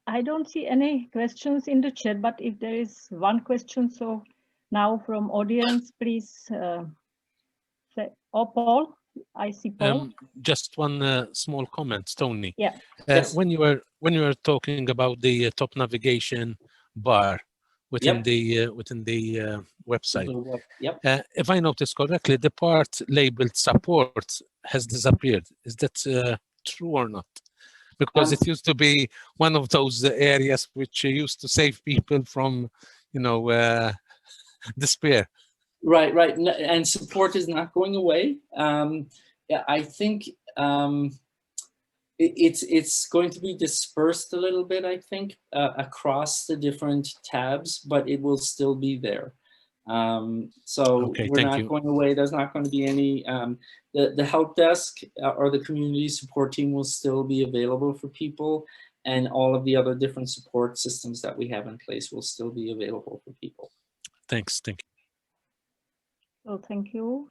I don't see any questions in the chat, but if there is one question, so now from audience, please say, oh, Paul. I see Paul. Just one small comment, Tony. Yeah. Yes. When you were talking about the top navigation bar within the website, if I notice correctly, the part labeled support has disappeared. Is that true or not? Because it used to be one of those areas which used to save people from, despair. Right. And support is not going away. Yeah, I think it's going to be dispersed a little bit, I think, across the different tabs, but it will still be there. So we're not going away. There's not going to be any, the help desk or the community support team will still be available for people, and all of the other different support systems that we have in place will still be available for people. Thanks. Thank you. Well, thank you.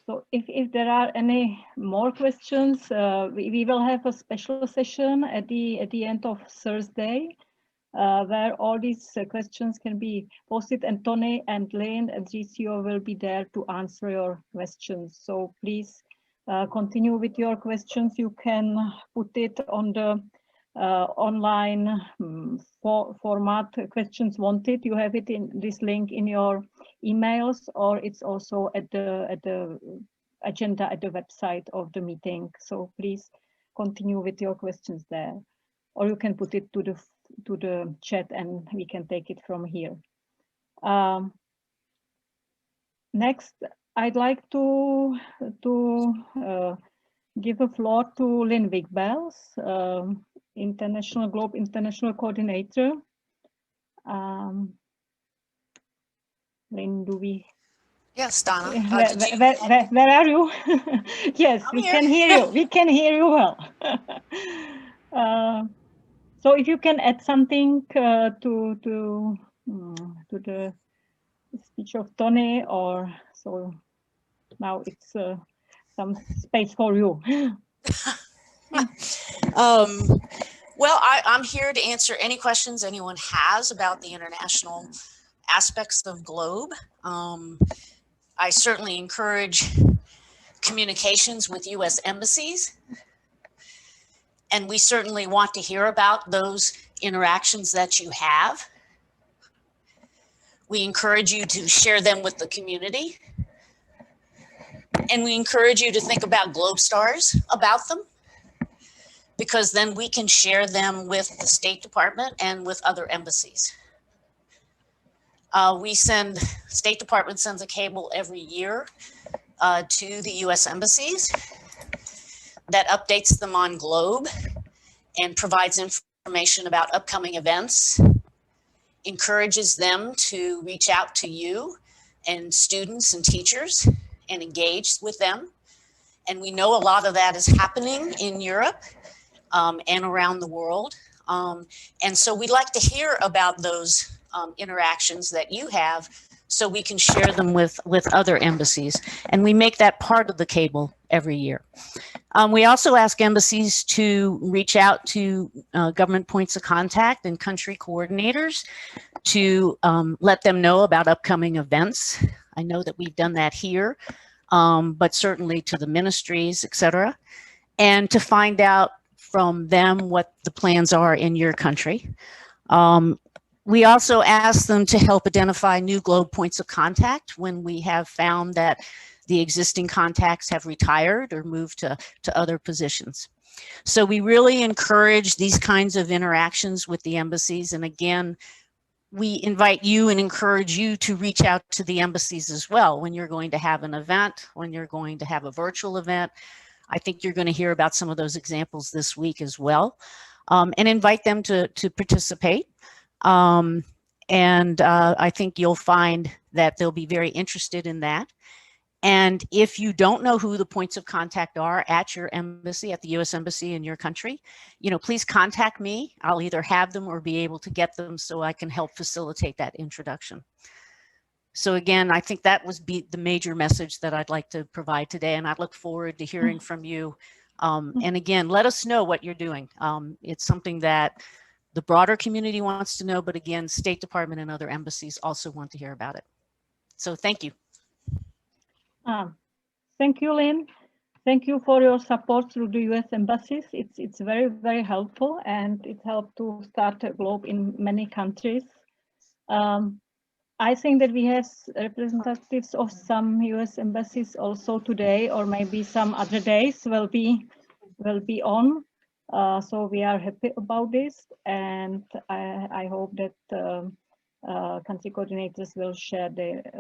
So if there are any more questions, we will have a special session at the end of Thursday, where all these questions can be posted, and Tony and Lynn and GCO will be there to answer your questions. So please continue with your questions. You can put it on the online format, questions wanted. You have it in this link in your emails, or it's also at the agenda at the website of the meeting. So please continue with your questions there, or you can put it to the chat and we can take it from here. Next, I'd like to give a floor to Lynn Wigbels, International Coordinator. Lynn, do we? Yes, Dana. Where are you? Yes, I'm we here. can hear you. We can hear you well. So if you can add something to the speech of Tony, or so now it's some space for you. Well, I'm here to answer any questions anyone has about the international aspects of GLOBE. I certainly encourage communications with U.S. embassies, and we certainly want to hear about those interactions that you have. We encourage you to share them with the community, and we encourage you to think about GLOBE stars about them, because then we can share them with the State Department and with other embassies. State Department sends a cable every year to the US embassies that updates them on GLOBE and provides information about upcoming events, encourages them to reach out to you and students and teachers and engage with them. And we know a lot of that is happening in Europe and around the world. And so we'd like to hear about those interactions that you have so we can share them with other embassies. And we make that part of the cable every year. We also ask embassies to reach out to government points of contact and country coordinators to let them know about upcoming events. I know that we've done that here, but certainly to the ministries, etc., and to find out from them what the plans are in your country. We also ask them to help identify new GLOBE points of contact when we have found that the existing contacts have retired or moved to other positions. So we really encourage these kinds of interactions with the embassies. And again, we invite you and encourage you to reach out to the embassies as well when you're going to have an event, when you're going to have a virtual event. I think you're going to hear about some of those examples this week as well, and invite them to participate. I think you'll find that they'll be very interested in that. And if you don't know who the points of contact are at your embassy, at the US Embassy in your country, please contact me. I'll either have them or be able to get them so I can help facilitate that introduction. So again, I think that was the major message that I'd like to provide today, and I look forward to hearing from you. And again, let us know what you're doing. It's something that the broader community wants to know, but again, State Department and other embassies also want to hear about it. So thank you. Thank you, Lynn. Thank you for your support through the US embassies. It's very, very helpful, and it helped to start a GLOBE in many countries. I think that we have representatives of some US embassies also today, or maybe some other days will be on. So we are happy about this, and I hope that country coordinators will share their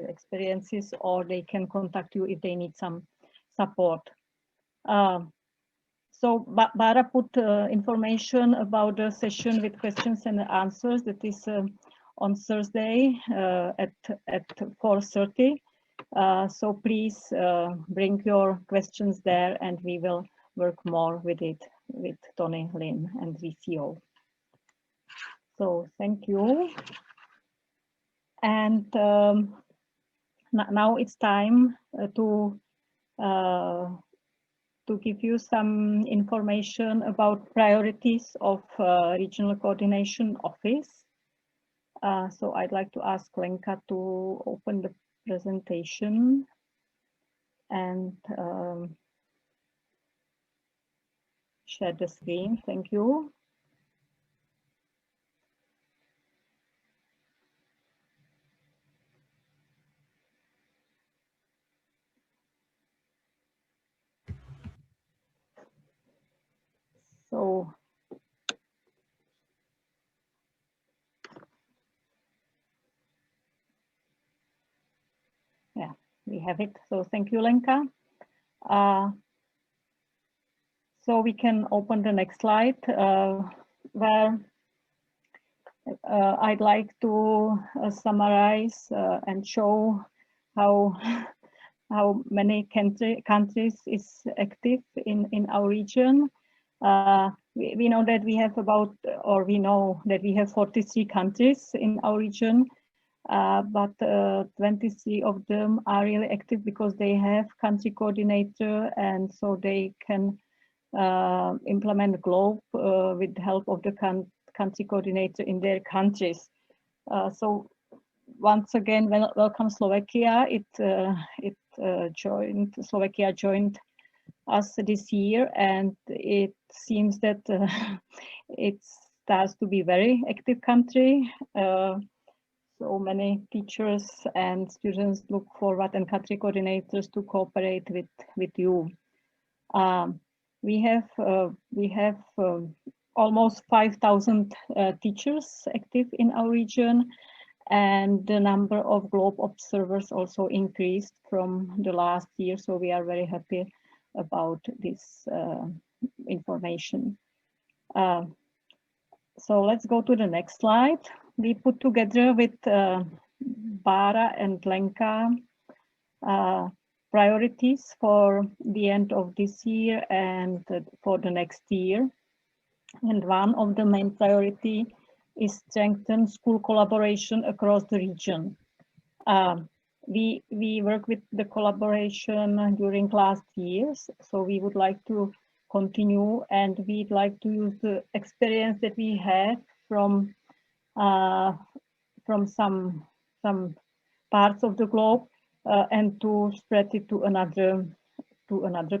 experiences, or they can contact you if they need some support. So Bara put information about the session with questions and answers that is on Thursday at 4:30. So please bring your questions there, and we will work more with it with Tony, Lynn, and VCO. So thank you. And now it's time to give you some information about priorities of Regional Coordination Office. So I'd like to ask Lenka to open the presentation and share the screen. Thank you. So yeah, we have it. So thank you, Lenka. So we can open the next slide where I'd like to summarize and show how many countries is active in our region. We know that we have about, or we know that we have 43 countries in our region, but 23 of them are really active because they have country coordinator, and so they can implement GLOBE with the help of the country coordinator in their countries. So once again, welcome Slovakia. Slovakia joined us this year, and it seems that it starts to be a very active country. So many teachers and students look forward, and country coordinators to cooperate with you. We have almost 5,000 teachers active in our region, and the number of GLOBE observers also increased from the last year. So we are very happy about this information. So let's go to the next slide. We put together with Bara and Lenka priorities for the end of this year and for the next year. And one of the main priority is strengthen school collaboration across the region. We work with the collaboration during last years, so we would like to continue, and we'd like to use the experience that we have from some parts of the globe and to spread it to another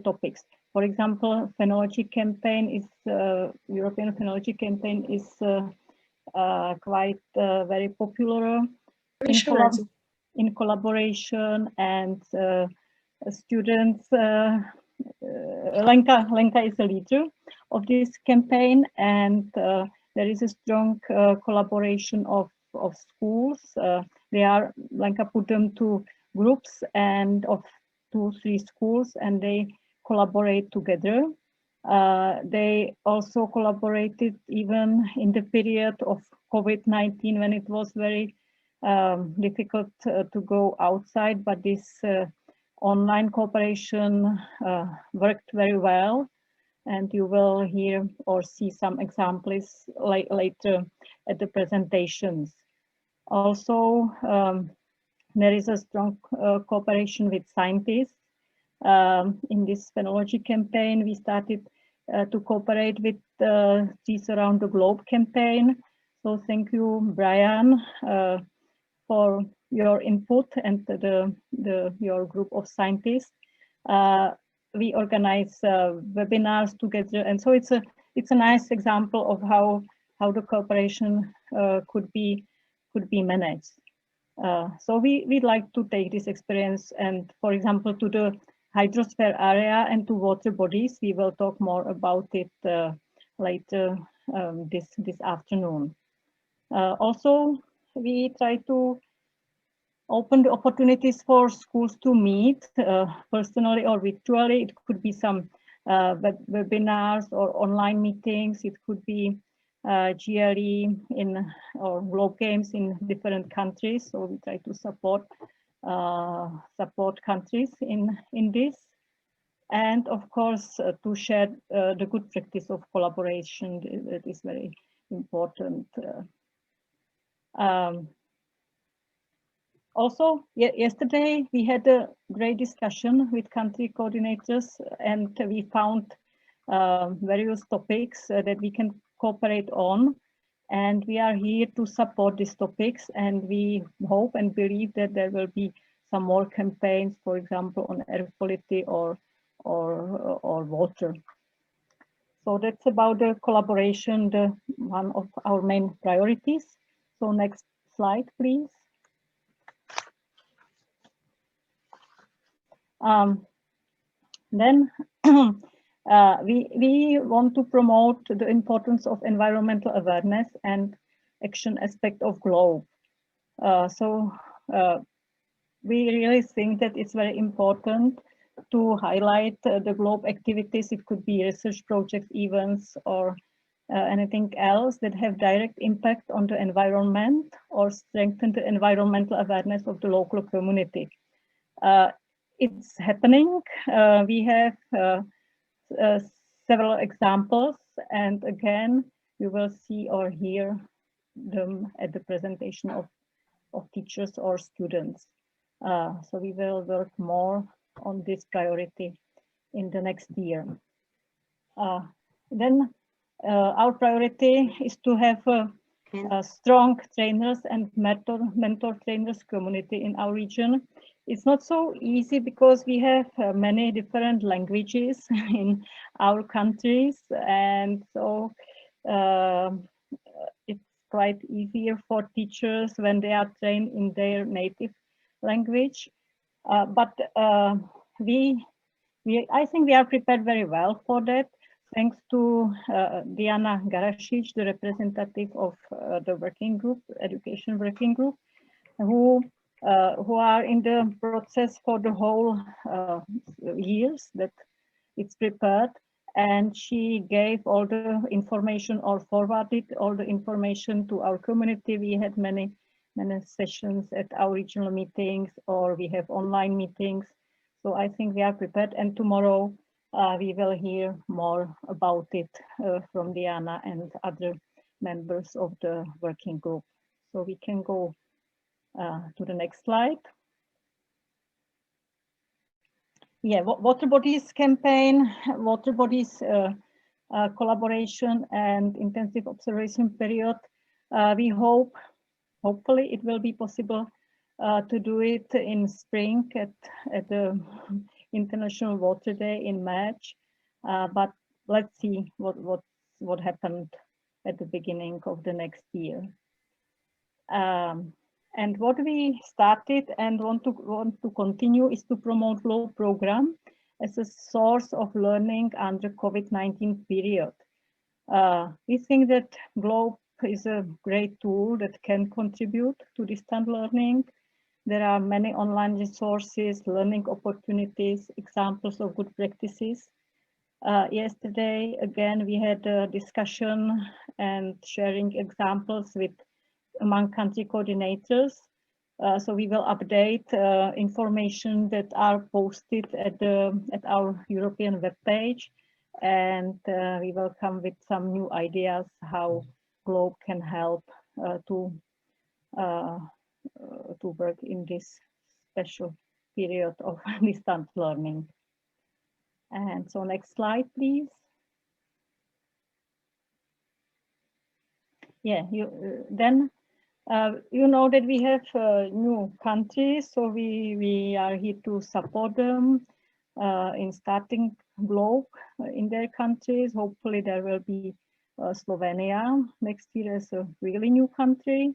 topics. For example, phenology campaign is European phenology campaign is quite very popular in collaboration, and students. Lenka is the leader of this campaign, and there is a strong collaboration of schools. Lenka put them to groups and of 2-3 schools, and they collaborate together. They also collaborated even in the period of COVID-19 when it was very difficult to go outside, but this online cooperation worked very well, and you will hear or see some examples later at the presentations. Also, there is a strong cooperation with scientists. In this phenology campaign, we started to cooperate with Trees Around the Globe campaign. So thank you, Brian, for your input and your group of scientists. We organize webinars together, and so it's a nice example of how the cooperation could be managed. So we'd like to take this experience and, for example, to the hydrosphere area and to water bodies. We will talk more about it later this afternoon. Also, we try to open the opportunities for schools to meet personally or virtually. It could be some webinars or online meetings. It could be GLE or Globe Games in different countries. So we try to support countries in this, and of course to share the good practice of collaboration. That is very important. Also, yesterday we had a great discussion with country coordinators, and we found various topics that we can cooperate on, and we are here to support these topics, and we hope and believe that there will be some more campaigns, for example, on air quality or water. So that's about the collaboration, one of our main priorities. So next slide, please. Then we want to promote the importance of environmental awareness and action aspect of GLOBE. We really think that it's very important to highlight the GLOBE activities. It could be research projects, events, or anything else that have direct impact on the environment or strengthen the environmental awareness of the local community. It's happening. We have several examples, and again, you will see or hear them at the presentation of teachers or students. So we will work more on this priority in the next year. Then our priority is to have a strong trainers and mentor trainers community in our region. It's not so easy because we have many different languages in our countries, and so it's quite easier for teachers when they are trained in their native language. But I think we are prepared very well for that, thanks to Diana Garasic, the representative of the working group, education working group, who are in the process for the whole years that it's prepared. And she gave all the information or forwarded all the information to our community. We had many sessions at our regional meetings, or we have online meetings. So I think we are prepared, and tomorrow we will hear more about it from Diana and other members of the working group. So we can go to the next slide. Yeah, water bodies campaign, water bodies collaboration and intensive observation period. We hopefully it will be possible to do it in spring at the International Water Day in March, but let's see what happened at the beginning of the next year. And what we started and want to continue is to promote GLOBE program as a source of learning under COVID-19 period. We think that GLOBE is a great tool that can contribute to distant learning. There are many online resources, learning opportunities, examples of good practices. Yesterday, again, we had a discussion and sharing examples among country coordinators. So we will update information that are posted at our European webpage, and we will come with some new ideas how GLOBE can help to work in this special period of distance learning. And so next slide, please. Yeah, you know that we have new countries, so we are here to support them in starting GLOBE in their countries. Hopefully there will be Slovenia next year as a really new country.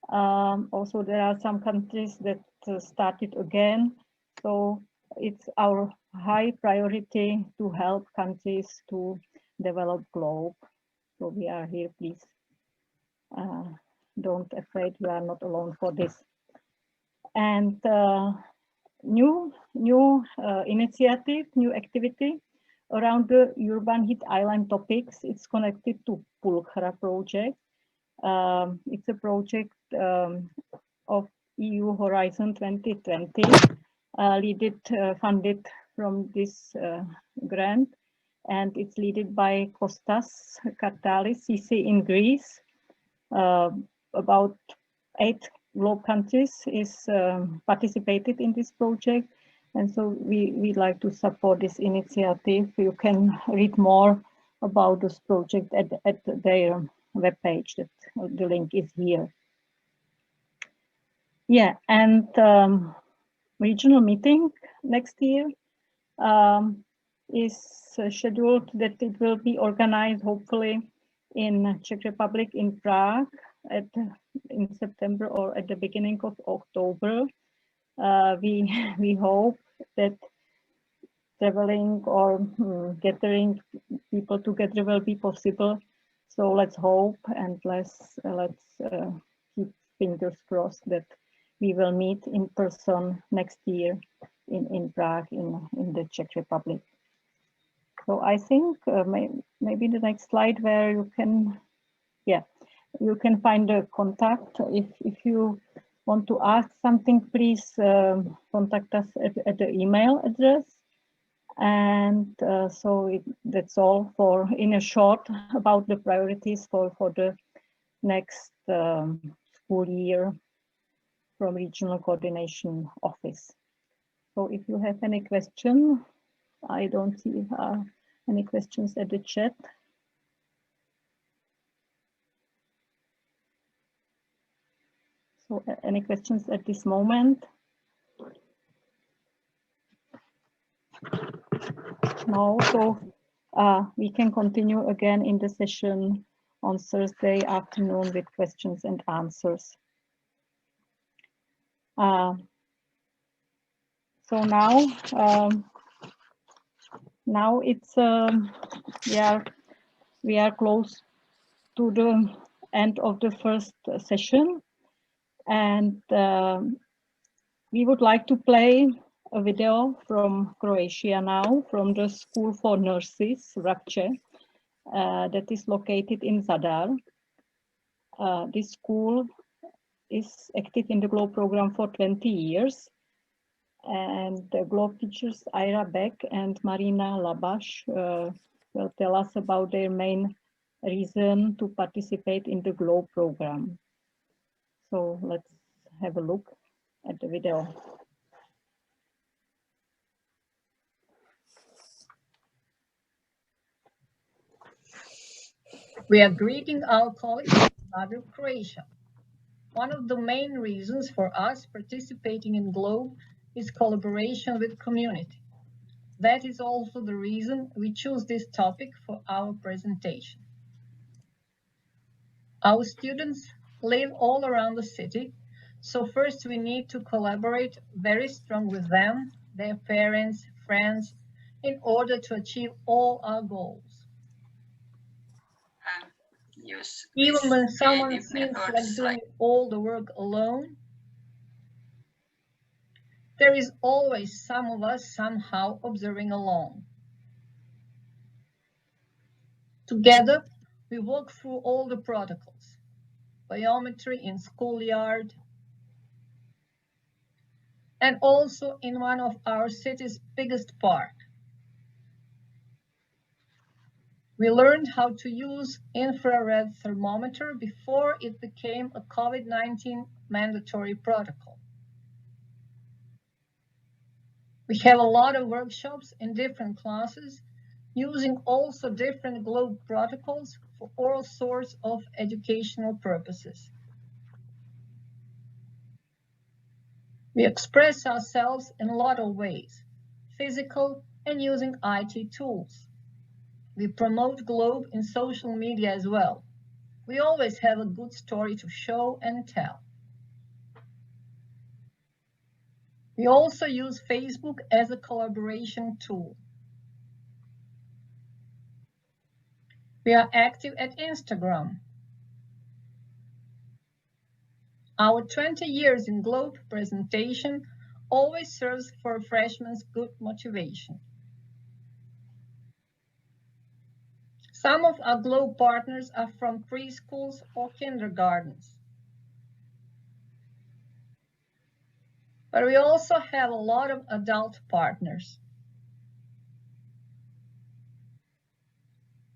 Also, there are some countries that started again. So it's our high priority to help countries to develop GLOBE. So we are here, please. Don't afraid, you are not alone for this. And new initiative, new activity around the urban heat island topics. It's connected to Pulchra project. It's a project of EU Horizon 2020, funded from this grant, and it's led by Kostas Kartalis, CC in Greece. About 8 GLOBE countries is participated in this project, and so we'd like to support this initiative. You can read more about this project at their webpage. That the link is here. Yeah, and regional meeting next year. is scheduled that it will be organized hopefully in Czech Republic, in Prague, in September or at the beginning of October. We hope that traveling or gathering people together will be possible. So let's hope and let's keep fingers crossed that we will meet in person next year in Prague, in the Czech Republic. So I think maybe the next slide where you can, you can find the contact. If you want to ask something, please contact us at the email address. And that's all for in a short about the priorities for the next school year from Regional Coordination Office. So if you have any question, I don't see any questions at the chat. So any questions at this moment? No, so we can continue again in the session on Thursday afternoon with questions and answers. So now it's we are close to the end of the first session, and we would like to play a video from Croatia now, from the School for Nurses, Rapče, that is located in Zadar. This school is active in the GLOBE program for 20 years. And the GLOBE teachers Ira Beck and Marina Labaš will tell us about their main reason to participate in the GLOBE program. So let's have a look at the video. We are greeting our colleagues from Croatia. One of the main reasons for us participating in GLOBE is collaboration with community. That is also the reason we choose this topic for our presentation. Our students live all around the city, so first we need to collaborate very strong with them, their parents, friends, in order to achieve all our goals. Even when someone feels like doing all the work alone, there is always some of us somehow observing along. Together, we walk through all the protocols, biometry in schoolyard, and also in one of our city's biggest park. We learned how to use infrared thermometer before it became a COVID-19 mandatory protocol. We have a lot of workshops in different classes, using also different GLOBE protocols for all sorts of educational purposes. We express ourselves in a lot of ways, physical and using IT tools. We promote GLOBE in social media as well. We always have a good story to show and tell. We also use Facebook as a collaboration tool. We are active at Instagram. Our 20 years in GLOBE presentation always serves for freshmen's good motivation. Some of our GLOBE partners are from preschools or kindergartens. But we also have a lot of adult partners.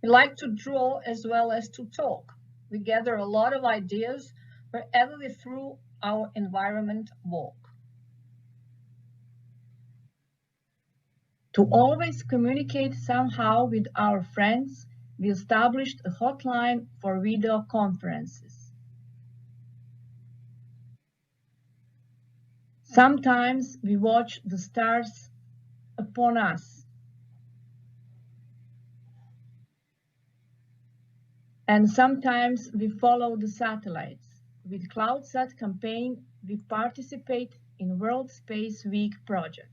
We like to draw as well as to talk. We gather a lot of ideas wherever we through our environment walk. To always communicate somehow with our friends, we established a hotline for video conferences. Sometimes we watch the stars upon us. And sometimes we follow the satellites. With CloudSat campaign, we participate in World Space Week project.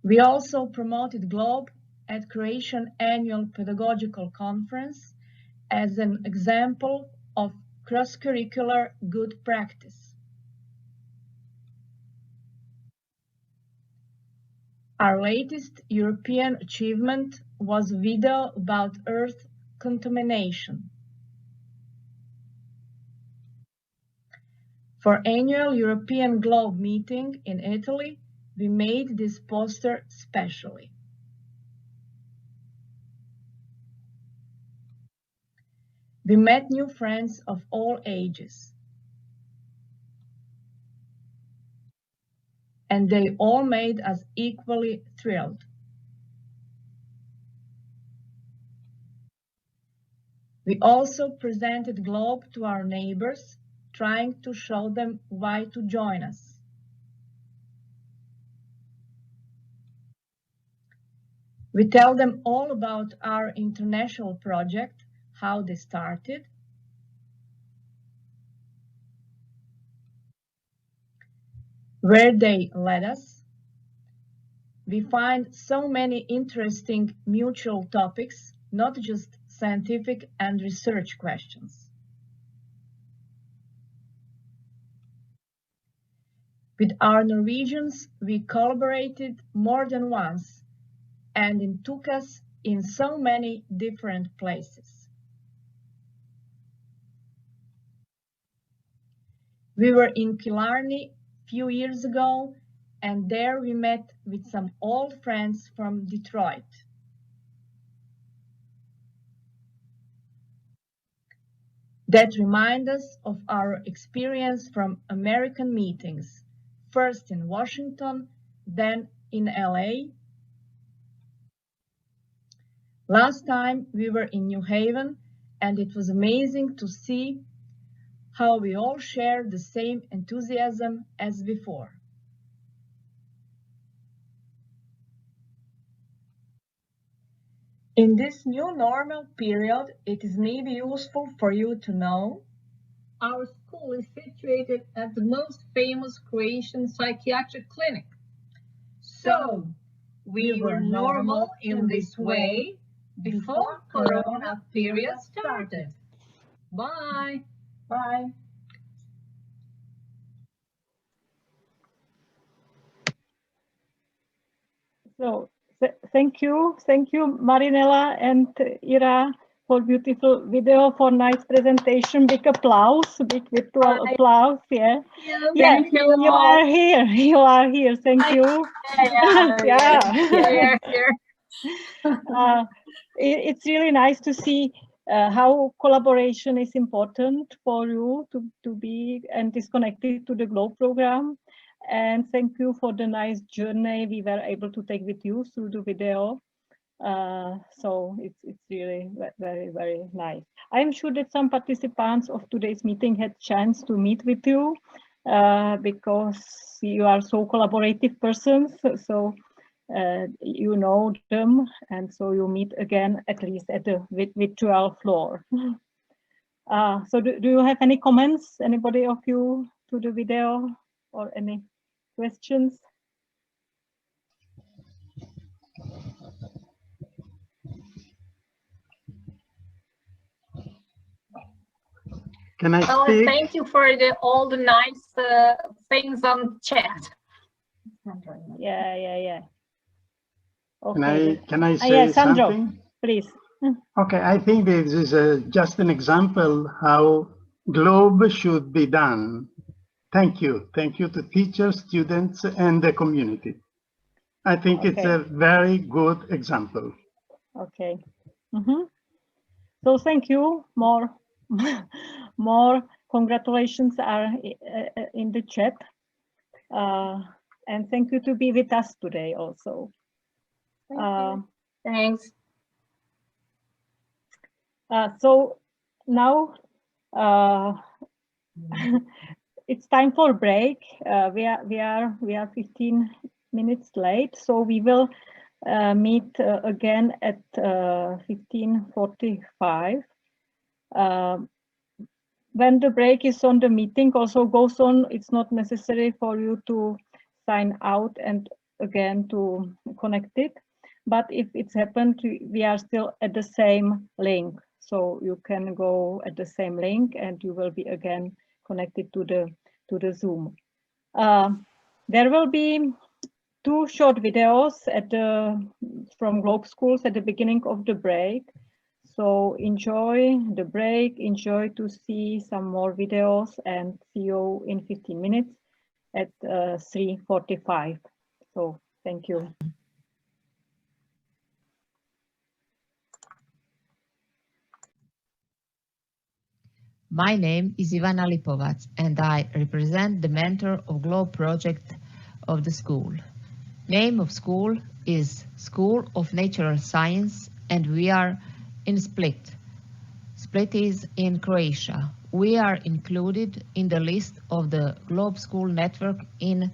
We also promoted GLOBE at Croatian Annual Pedagogical Conference as an example of cross-curricular good practice. Our latest European achievement was a video about Earth contamination. For annual European GLOBE meeting in Italy, we made this poster specially. We met new friends of all ages. And they all made us equally thrilled. We also presented GLOBE to our neighbors, trying to show them why to join us. We tell them all about our international project, how they started, where they led us. We find so many interesting mutual topics, not just scientific and research questions. With our Norwegians, we collaborated more than once, and it took us in so many different places. We were in Killarney a few years ago, and there we met with some old friends from Detroit. That remind us of our experience from American meetings, first in Washington, then in LA. Last time we were in New Haven, and it was amazing to see how we all share the same enthusiasm as before. In this new normal period, it is maybe useful for you to know our school is situated at the most famous Croatian psychiatric clinic. So, we were normal in this way before Corona period started. Bye. Bye. So thank you, Marinella and Ira, for beautiful video, for nice presentation. Big applause, big virtual applause. Yeah, Thank you. You are here. You are here. Thank you. Yeah. It's really nice to see how collaboration is important for you to be and disconnected to the GLOBE program. And thank you for the nice journey we were able to take with you through the video. So it's really very, very nice. I am sure that some participants of today's meeting had chance to meet with you because you are so collaborative persons. So you know them, and so you meet again at least at the virtual floor. So do you have any comments, anybody of you, to the video, or any questions? Can I speak? Thank you for all the nice things on chat. Yeah. Okay. Can I say Sandro, something? Please. Okay, I think this is just an example how GLOBE should be done. Thank you to teachers, students, and the community. I think it's a very good example. Okay. So thank you. More congratulations are in the chat. And thank you to be with us today also. Thanks. So now it's time for break. We are 15 minutes late, so we will meet again at 15:45. When the break is on, the meeting also goes on. It's not necessary for you to sign out and again to connect it. But if it's happened, we are still at the same link. So you can go at the same link and you will be again connected to the Zoom. There will be 2 short videos from Globe Schools at the beginning of the break. So enjoy the break, enjoy to see some more videos, and see you in 15 minutes at 3:45. So thank you. My name is Ivana Lipovac, and I represent the mentor of Globe project of the school. Name of school is School of Natural Science, and we are in Split. Split is in Croatia. We are included in the list of the Globe School Network in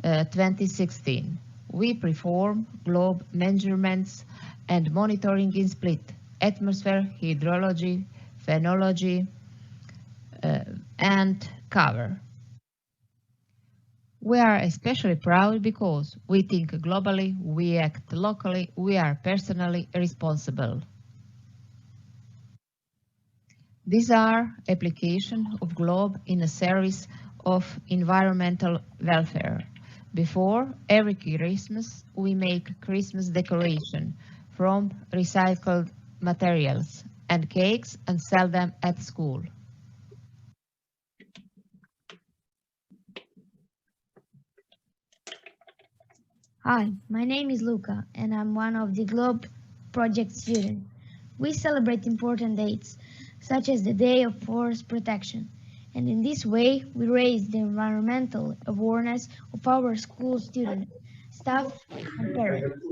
2016. We perform globe measurements and monitoring in Split, atmosphere, hydrology, phenology, and cover. We are especially proud because we think globally, we act locally, we are personally responsible. These are applications of Globe in a service of environmental welfare. Before every Christmas, we make Christmas decoration from recycled materials and cakes and sell them at school. Hi, my name is Luca, and I'm one of the Globe project students. We celebrate important dates, such as the Day of Forest Protection, and in this way, we raise the environmental awareness of our school students, staff, and parents.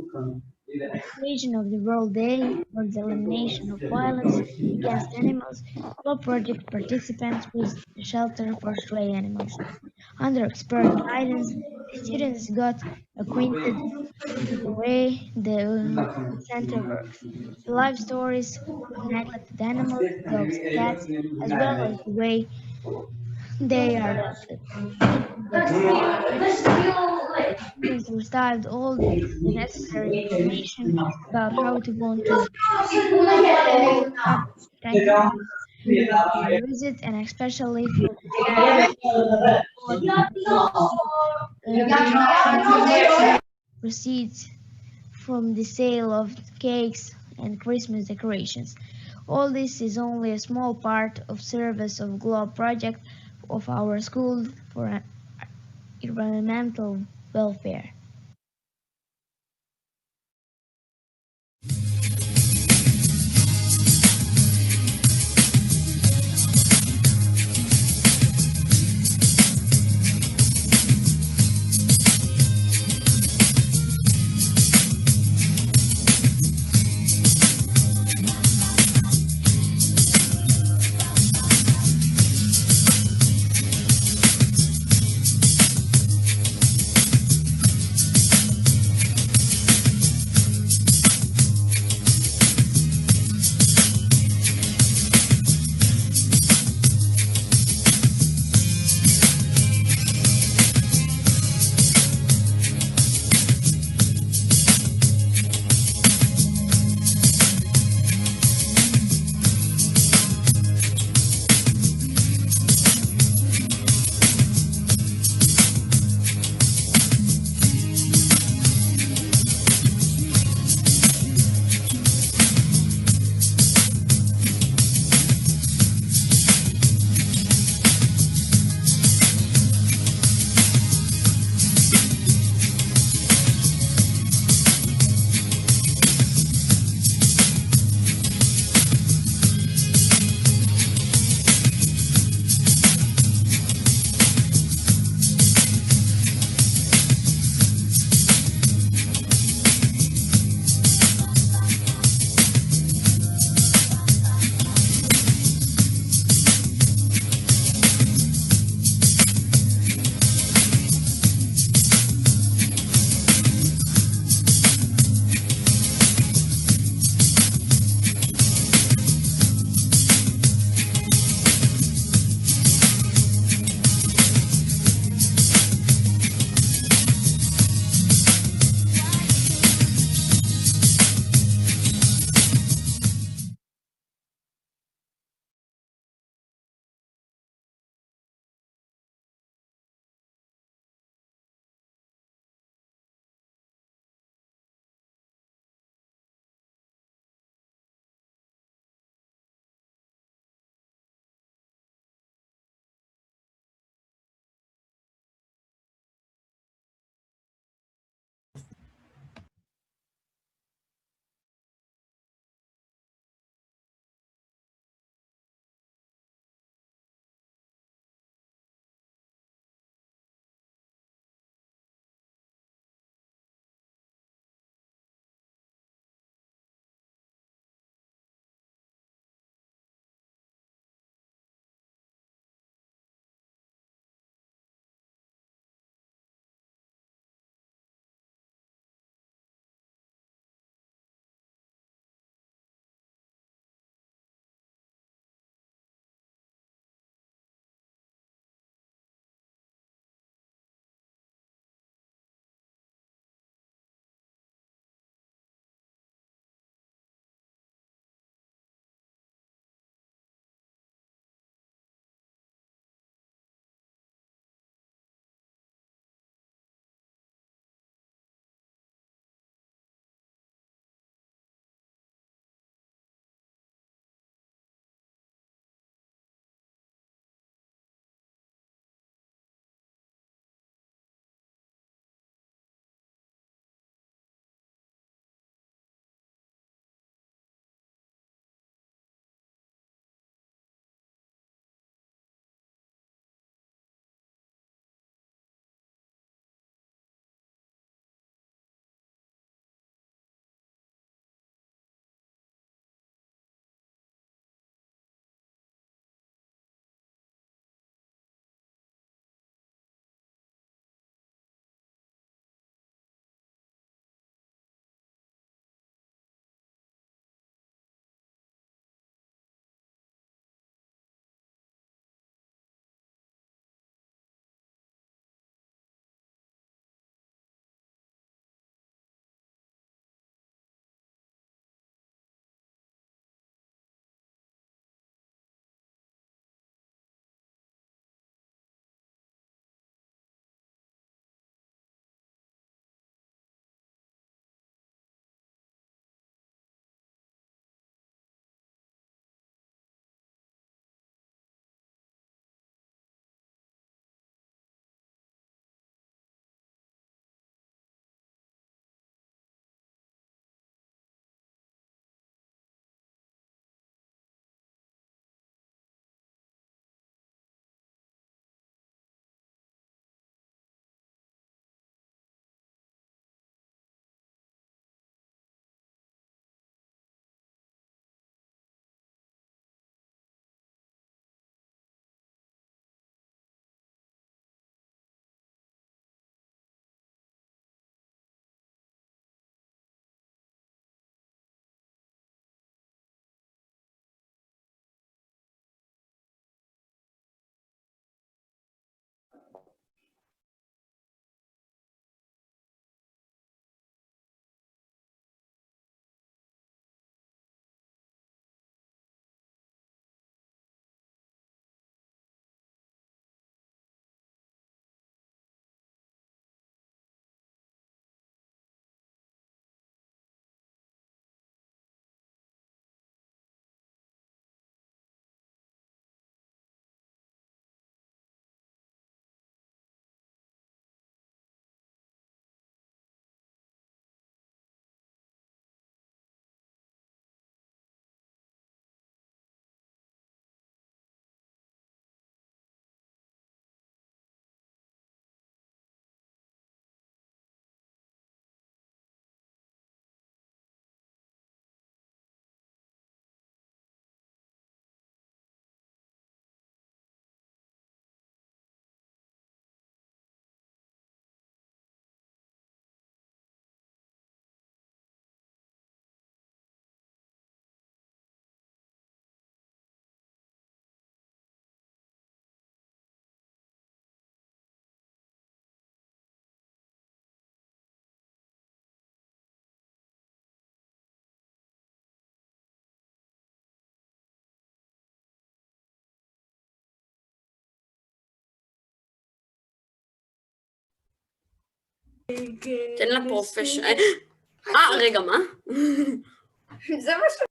The occasion of the World Day for the elimination of violence against animals, Globe project participants visit the shelter for stray animals. Under expert guidance, the students got acquainted with the way the center works, the life stories of neglected animals, dogs and cats, as well as the way they are adopted. In the experience, students received all the necessary information about how to volunteer. Thank you for your visit, and especially for the staff proceeds from the sale of cakes and Christmas decorations. All this is only a small part of service of Globe project of our school for environmental welfare. תן לה פרופשנל. רגע, מה? זה מה ש...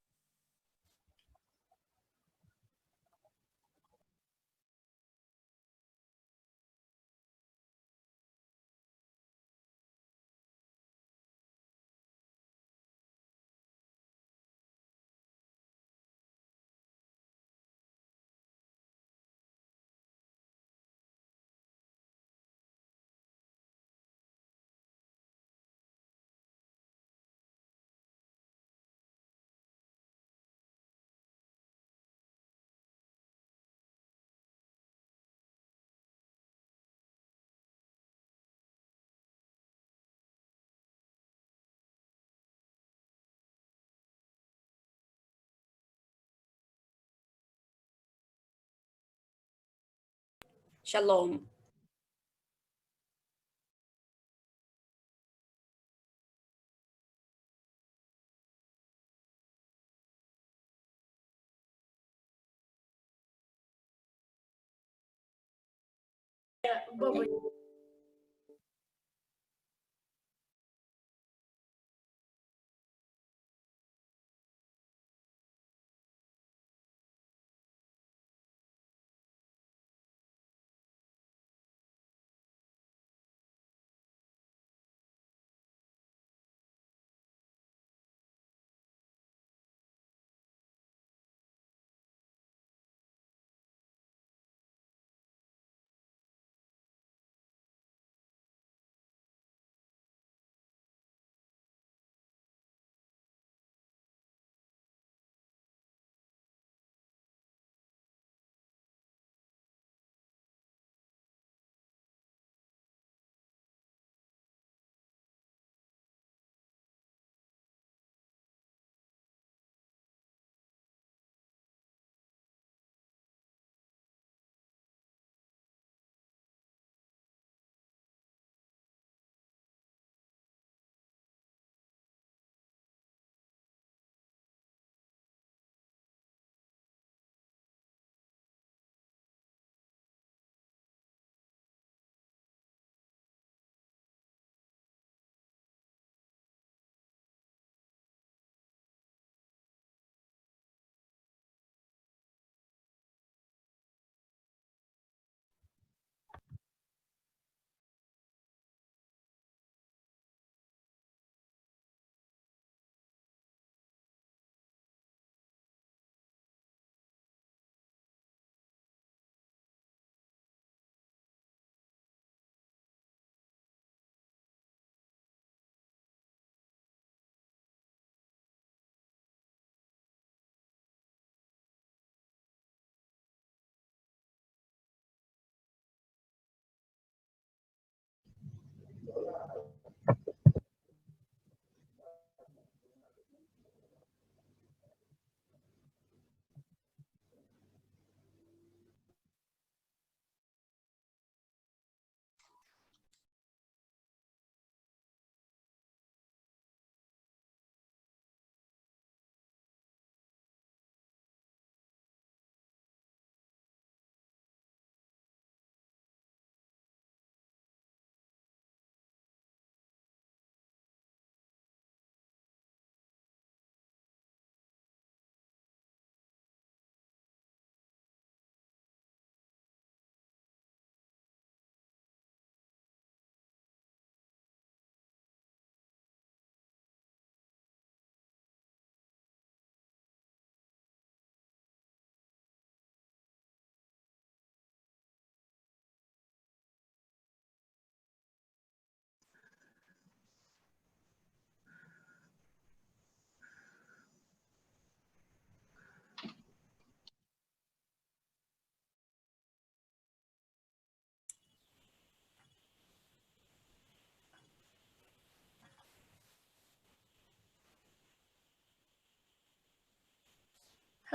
שלום.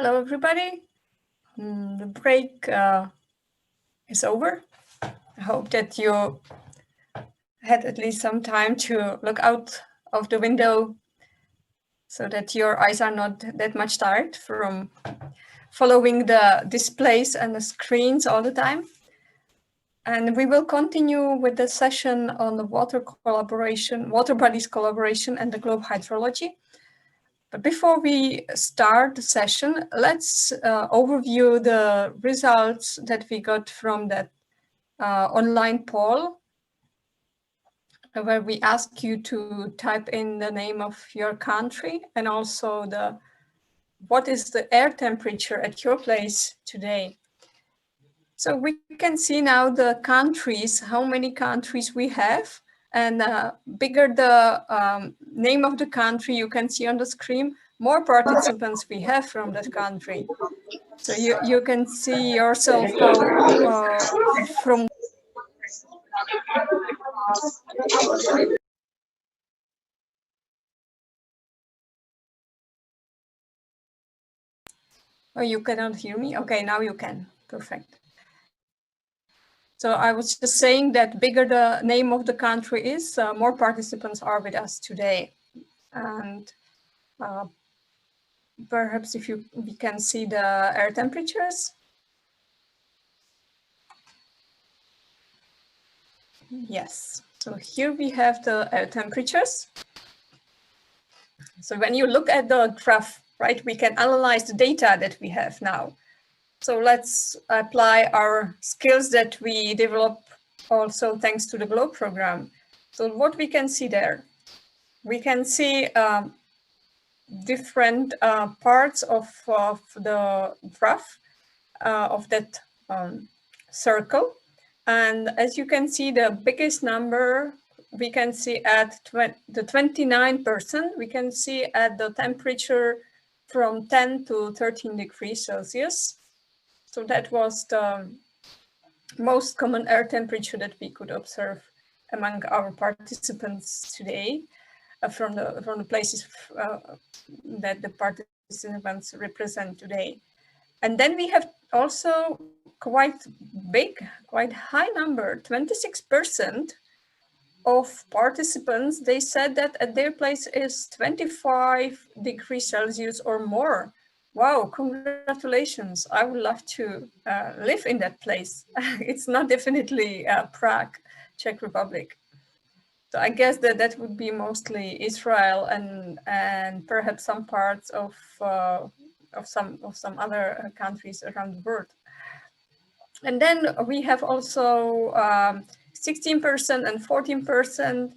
Hello, everybody. The break is over. I hope that you had at least some time to look out of the window so that your eyes are not that much tired from following the displays and the screens all the time. And we will continue with the session on the water bodies collaboration and the globe hydrology. But before we start the session, let's overview the results that we got from that online poll, where we ask you to type in the name of your country and also what is the air temperature at your place today. So we can see now the countries, how many countries we have, and bigger the name of the country you can see on the screen, more participants we have from that country. So you can see yourself how from Oh, you cannot hear me? Okay, now you can. Perfect. So I was just saying that bigger the name of the country is, more participants are with us today. And perhaps if we can see the air temperatures. Yes, so here we have the air temperatures. So when you look at the graph, right, we can analyze the data that we have now. So let's apply our skills that we develop also thanks to the GLOBE program. So what we can see there, we can see different parts of the graph of that circle. And as you can see, the biggest number we can see at the 29%, we can see at the temperature from 10 to 13 degrees Celsius. So that was the most common air temperature that we could observe among our participants today from the places that the participants represent today. And then we have also quite high number, 26% of participants, they said that at their place is 25 degrees Celsius or more. Wow, congratulations. I would love to live in that place. It's not definitely Prague, Czech Republic. So I guess that would be mostly Israel and perhaps some parts of some other countries around the world. And then we have also 16% and 14%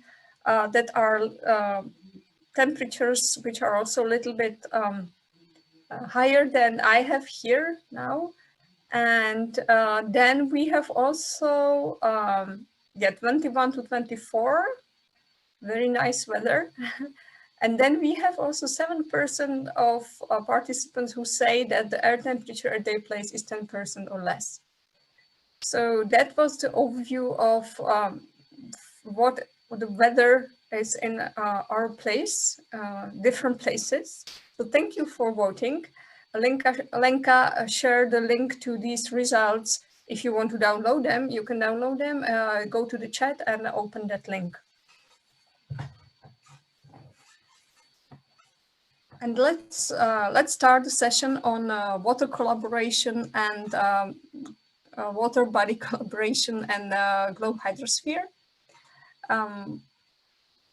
that are temperatures which are also a little bit higher than I have here now. And then we have also 21 to 24, very nice weather. And then we have also 7% of participants who say that the air temperature at their place is 10% or less. So that was the overview of what the weather is in our place, different places. So thank you for voting. Lenka shared the link to these results. If you want to download them, you can download them, go to the chat and open that link. And let's start the session on water collaboration and water body collaboration and globe hydrosphere.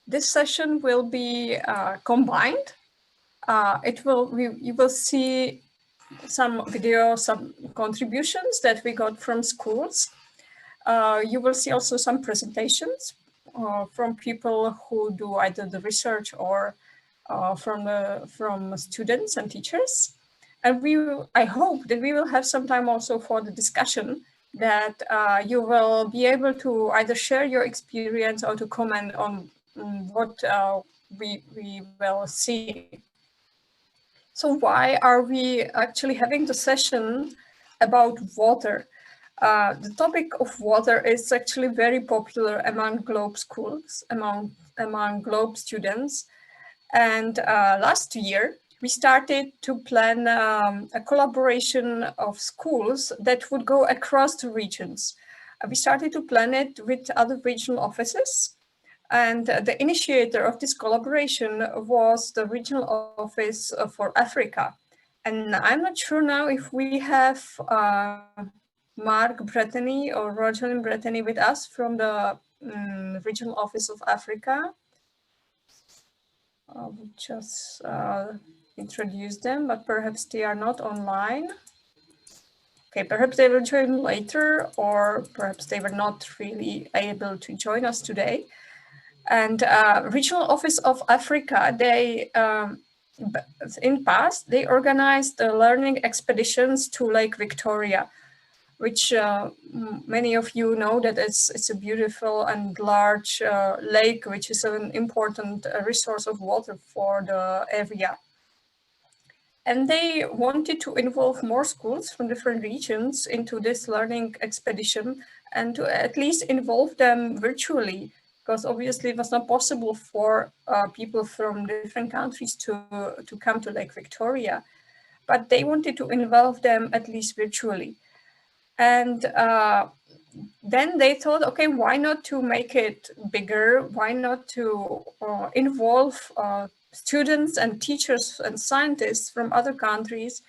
This session will be combined. You will see some video, some contributions that we got from schools. You will see also some presentations from people who do either the research or from students and teachers. And I hope that we will have some time also for the discussion, that you will be able to either share your experience or to comment on what we will see. So why are we actually having the session about water? The topic of water is actually very popular among GLOBE schools, among GLOBE students. And last year, we started to plan a collaboration of schools that would go across the regions. We started to plan it with other regional offices. And the initiator of this collaboration was the regional office for Africa. And I'm not sure now if we have Mark Brittany or Rosalind Brittany with us from the Regional Office of Africa. I will just introduce them, but perhaps they are not online. Okay, perhaps they will join later, or perhaps they were not really able to join us today. And Regional Office of Africa, they, in past, they organized the learning expeditions to Lake Victoria, which many of you know that it's a beautiful and large lake, which is an important resource of water for the area. And they wanted to involve more schools from different regions into this learning expedition and to at least involve them virtually, because obviously it was not possible for people from different countries to come to Lake Victoria. But they wanted to involve them at least virtually. And then they thought, okay, why not to make it bigger? Why not to involve students and teachers and scientists from other countries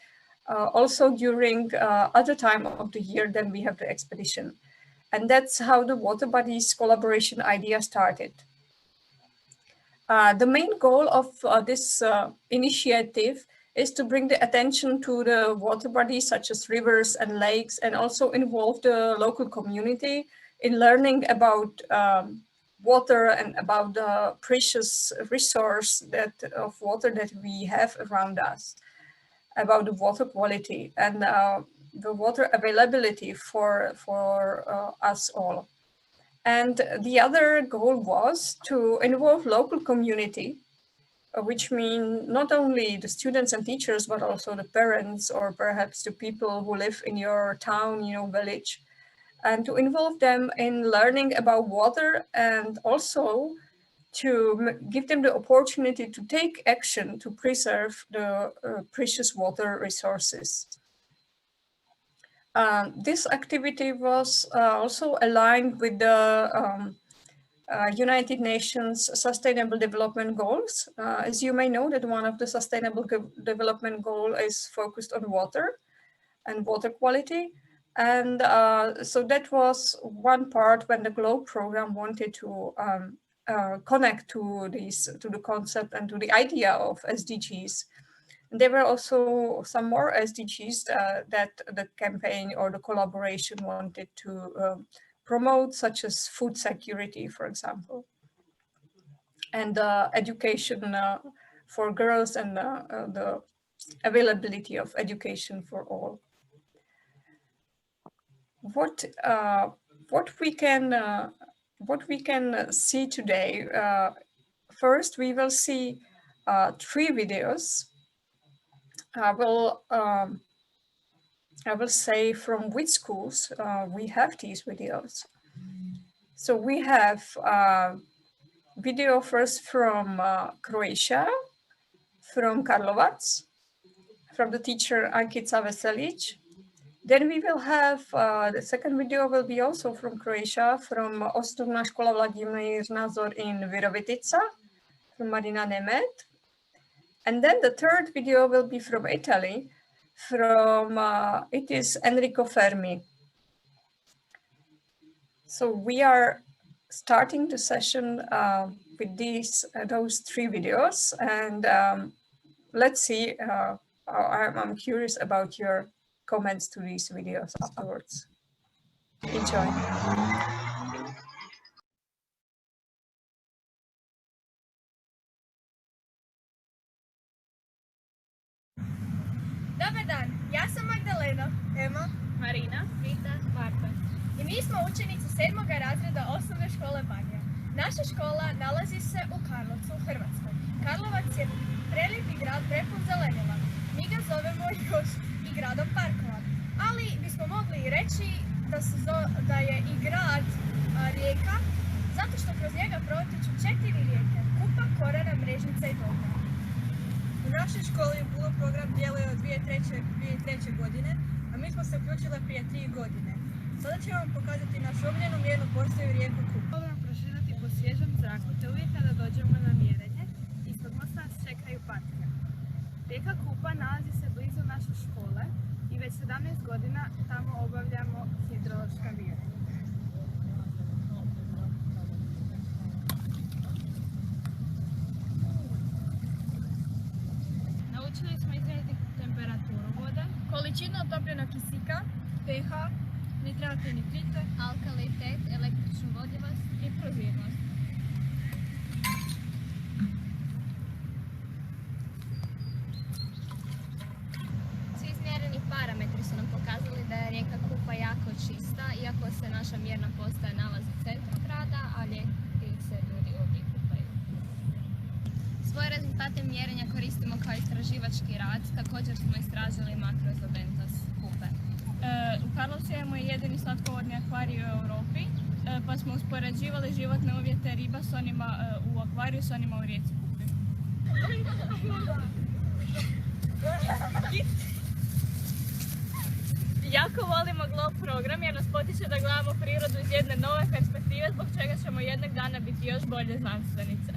also during other time of the year than we have the expedition. And that's how the Water Buddies collaboration idea started. The main goal of this initiative is to bring the attention to the water bodies such as rivers and lakes, and also involve the local community in learning about water and about the precious resource of water that we have around us, about the water quality and the water availability for us all. And the other goal was to involve local community, which means not only the students and teachers, but also the parents or perhaps the people who live in your town, village, and to involve them in learning about water and also to give them the opportunity to take action to preserve the precious water resources. This activity was also aligned with the United Nations Sustainable Development Goals. As you may know, that one of the Sustainable Development Goals is focused on water and water quality. And so that was one part when the GLOBE program wanted to connect to the concept and to the idea of SDGs. And there were also some more SDGs that the campaign or the collaboration wanted to promote, such as food security, for example, and education for girls and the availability of education for all. What we can see today, first we will see 3 videos. I will say from which schools we have these videos. So we have video first from Croatia, from Karlovac, from the teacher Ankica Veselic. Then we will have the second video will be also from Croatia, from Osnovna škola Vladimir Nazor in Virovitica, from Marina Nemet. And then the third video will be from Italy, from it is Enrico Fermi. So we are starting the session with those 3 videos, and let's see. I'm curious about your comments to these videos afterwards. Enjoy. Dobar dan, ja sam Magdalena, Ema, Marina, Rita, Marta. I mi smo učenici 7. razreda osnovne škole Banija. Naša škola nalazi se u Karlovcu, u Hrvatskoj. Karlovac je prelijepi grad prepun zelenila. Mi ga zovemo još i gradom parkova. Ali bismo mogli i reći da je i grad rijeka, zato što kroz njega protječu 4 rijeke. Kupa, Korana, Mrežnica i Dobra. U našoj školi ULO program djeluje od 2003. godine, a mi smo se uključili prije 3 godine. Sada ćemo vam pokazati našu omiljenu mjernu postaju rijeku Kupu. Probam proširati po svježem zraku, te uvijek kada dođemo na mjerenje, ispod mosta nas čekaju patke. Rijeka Kupa nalazi se blizu naše škole i već 17 godina tamo obavljamo hidrološka mjerenja. Naučili smo izmjeriti temperaturu vode, količinu otopljenog kisika, pH, nitrate i nitrite, alkalitet, električnu vodljivost i prozirnost. Svi izmjereni parametri su nam pokazali da je rijeka Kupa jako čista, iako se naša mjerna postaja nalazi u centru grada, a ljeti se ljudi ovdje kupaju. Svoje rezultate mjerenja koristimo kao istraživački rad, također smo istražili makrozobentos Kupe. U Karlovcu imamo jedini slatkovodni akvarij u Europi, pa smo uspoređivali životne uvjete riba s onima u akvariju s onima u rijeci Kupi. Jako volimo GLOB program jer nas potiče da gledamo prirodu iz jedne nove perspektive, zbog čega ćemo jednog dana biti još bolje znanstvenice.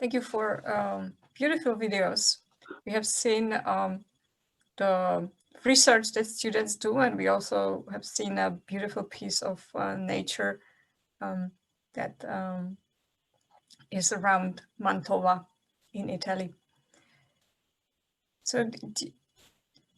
Thank you for beautiful videos. We have seen the research that students do, and we also have seen a beautiful piece of nature that is around Mantova in Italy. So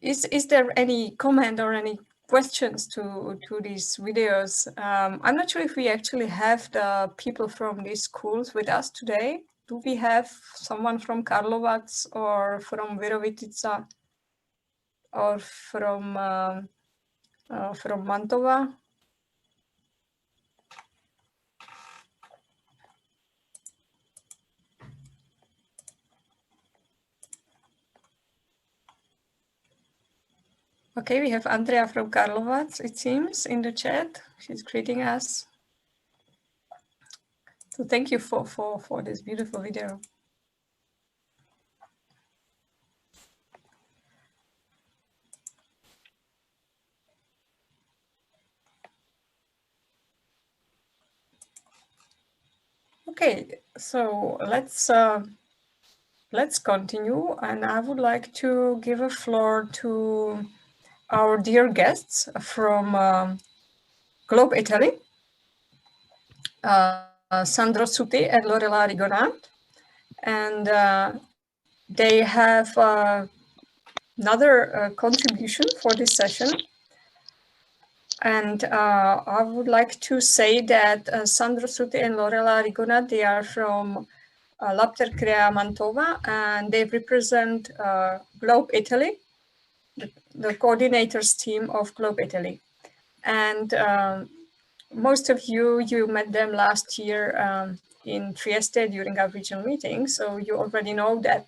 is there any comment or any questions to these videos? I'm not sure if we actually have the people from these schools with us today. Do we have someone from Karlovac or from Virovitica or from Mantova? Okay, we have Andrea from Karlovac, it seems, in the chat. She's greeting us. So thank you for this beautiful video. Okay, so let's continue, and I would like to give a floor to our dear guests from Globe Italy, Sandro Suti and Lorela Rigonat, and they have another contribution for this session. And I would like to say that Sandro Suti and Lorela Rigonat, they are from Lapter Crea Mantova, and they represent Globe Italy, the coordinators team of Globe Italy. And most of you met them last year in Trieste during our regional meeting, so you already know that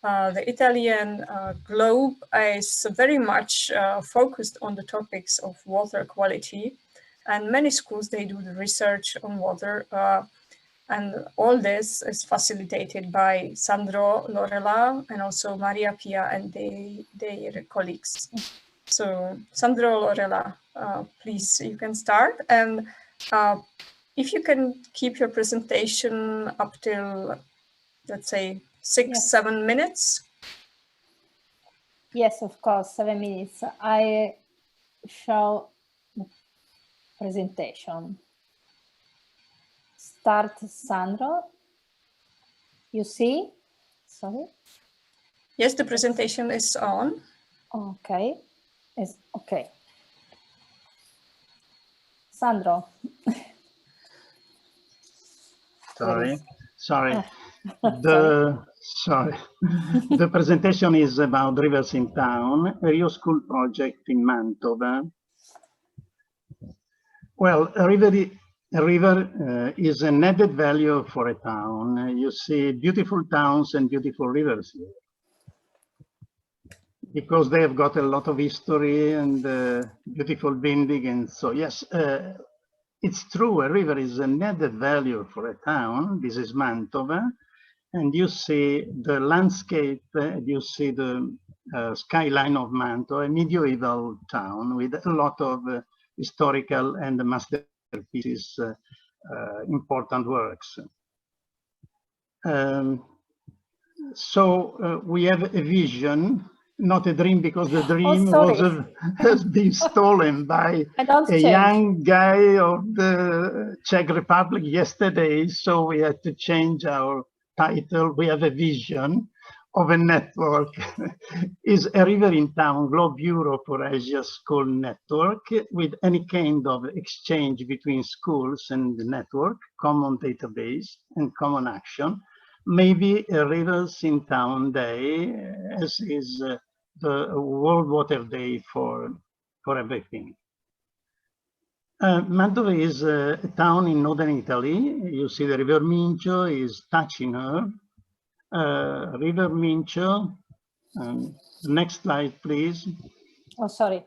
the Italian Globe is very much focused on the topics of water quality, and many schools, they do the research on water, and all this is facilitated by Sandro, Lorela, and also Maria Pia and their colleagues. So Sandro, Lorela, please, you can start. And if you can keep your presentation up till, let's say, 6-7 minutes. Yes, of course, 7 minutes. I show the presentation. Start, Sandro. You see? Sorry? Yes, the presentation is on. Okay. It's okay. Sandro. Sorry. The presentation is about Rivers in Town, a Rio School project in Mantova. Well, a river is an added value for a town. You see beautiful towns and beautiful rivers here, because they have got a lot of history and beautiful building. And so, yes, it's true, a river is an added value for a town. This is Mantova. And you see the landscape, you see the skyline of Mantova, a medieval town with a lot of historical and masterpieces, important works. So we have a vision, not a dream, because the dream has been stolen by a young guy of the Czech Republic yesterday. So we had to change our title. We have a vision of a network. Is a River in Town Globe Europe or Asia School Network with any kind of exchange between schools and the network, common database and common action. Maybe a Rivers in Town Day, as is the World Water Day for everything. Mantova is a town in northern Italy. You see the River Mincio is touching her. River Mincio. Next slide, please. Oh, sorry.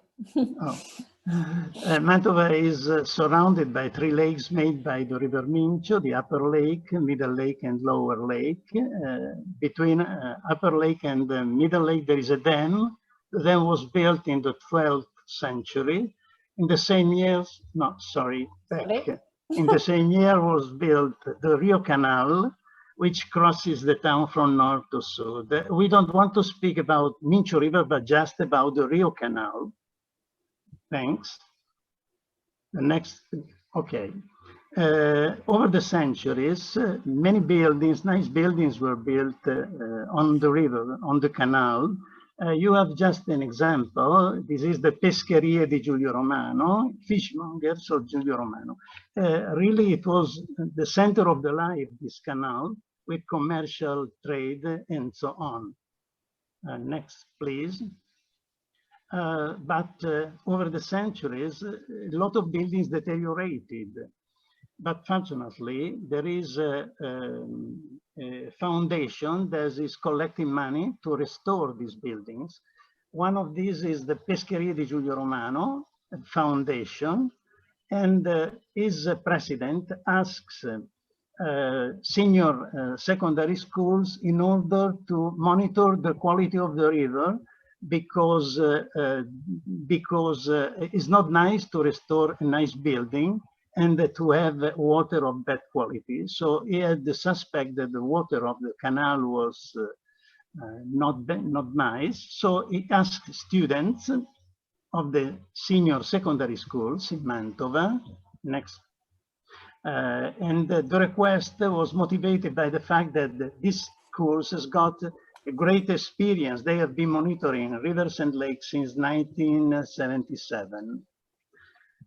Mantova is surrounded by 3 lakes made by the River Mincio, the Upper Lake, Middle Lake, and Lower Lake. Between Upper Lake and the Middle Lake, there is a dam. The dam was built in the 12th century. In the same year, in the same year was built the Rio Canal, which crosses the town from north to south. We don't want to speak about Mincio River, but just about the Rio Canal. Thanks. The next, okay. Over the centuries, many buildings, nice buildings were built on the river, on the canal. You have just an example. This is the Pescherie di Giulio Romano, fishmongers of Giulio Romano. Really, it was the center of the life, this canal, with commercial trade and so on. Next, please. But over the centuries, a lot of buildings deteriorated. But fortunately, there is a foundation that is collecting money to restore these buildings. One of these is the Pescherie di Giulio Romano Foundation, and his president asks senior secondary schools in order to monitor the quality of the river, because it's not nice to restore a nice building and to have water of bad quality. So he had the suspect that the water of the canal was not nice. So he asked students of the senior secondary schools in Mantova, next. And the request was motivated by the fact that these schools has got a great experience. They have been monitoring rivers and lakes since 1977.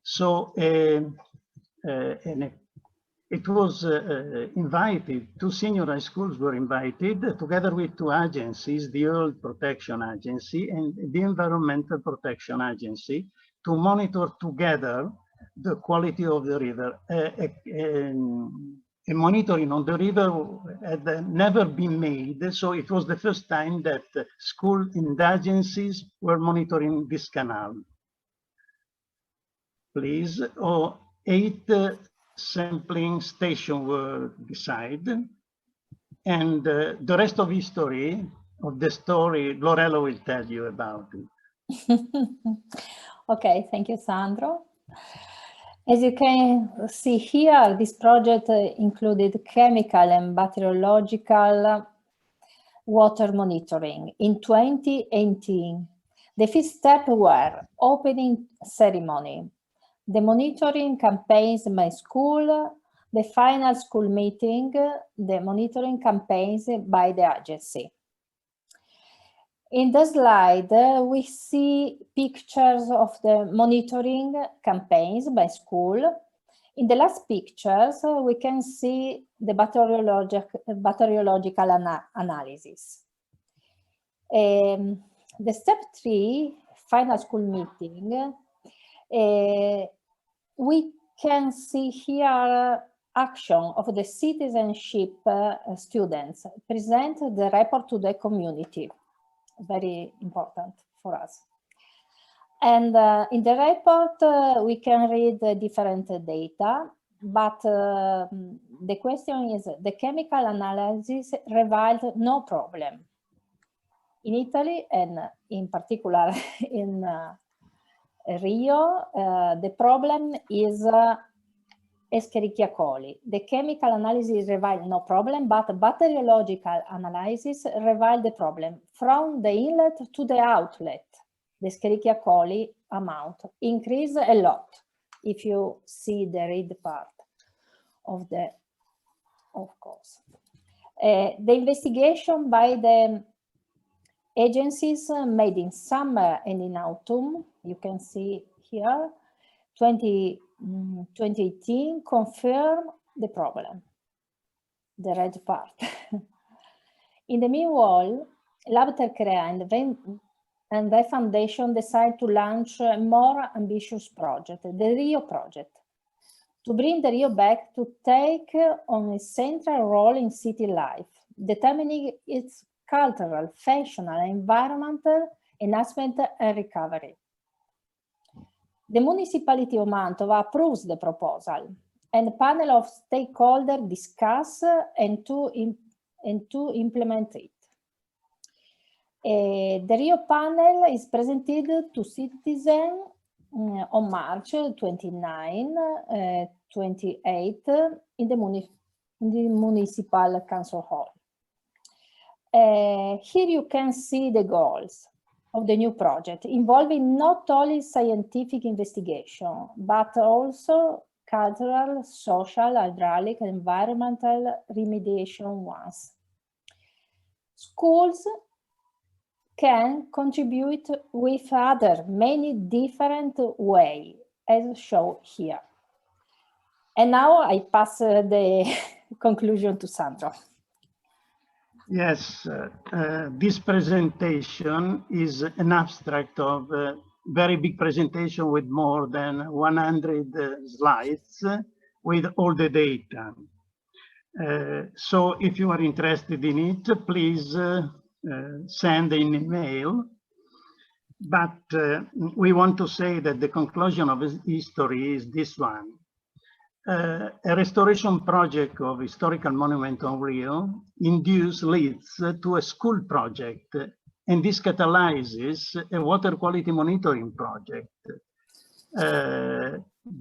So and it was invited, 2 senior high schools were invited together with 2 agencies, the Oil Protection Agency and the Environmental Protection Agency, to monitor together the quality of the river. A monitoring on the river had never been made, so it was the first time that school and agencies were monitoring this canal. Please. 8 sampling stations were decided, and the rest of history of the story, Lorello will tell you about it. Okay, thank you, Sandro. As you can see here, this project included chemical and bacteriological water monitoring. In 2018, the first step were opening ceremony, the monitoring campaigns by school, the final school meeting, the monitoring campaigns by the agency. In the slide, we see pictures of the monitoring campaigns by school. In the last pictures, we can see the bacteriological analysis. The step 3, final school meeting, we can see here action of the citizenship students present the report to the community. Very important for us. And in the report, we can read different data, but the question is, the chemical analysis revealed no problem. In Italy, and in particular in Rio, the problem is Escherichia coli. The chemical analysis revealed no problem, but bacteriological analysis revealed the problem. From the inlet to the outlet, the Escherichia coli amount increased a lot, if you see the red part of the, of course. The investigation by the agencies made in summer and in autumn, you can see here, 2018 confirmed the problem, the red part. In the meanwhile, LabTerCrea and the foundation decided to launch a more ambitious project, the Rio project, to bring the Rio back to take on a central role in city life, determining its cultural, functional, environmental enhancement and recovery. The municipality of Mantova approves the proposal, and a panel of stakeholders discuss and to implement it. The Rio panel is presented to citizens on March 29, 28 in the municipal council hall. Here you can see the goals of the new project, involving not only scientific investigation, but also cultural, social, hydraulic, and environmental remediation ones. Schools can contribute with other many different ways, as shown here. And now I pass the conclusion to Sandro. Yes, this presentation is an abstract of a very big presentation with more than 100 slides with all the data. So if you are interested in it, please send an email. But we want to say that the conclusion of history is this one. A restoration project of historical monument on Rio leads to a school project, and this catalyzes a water quality monitoring project.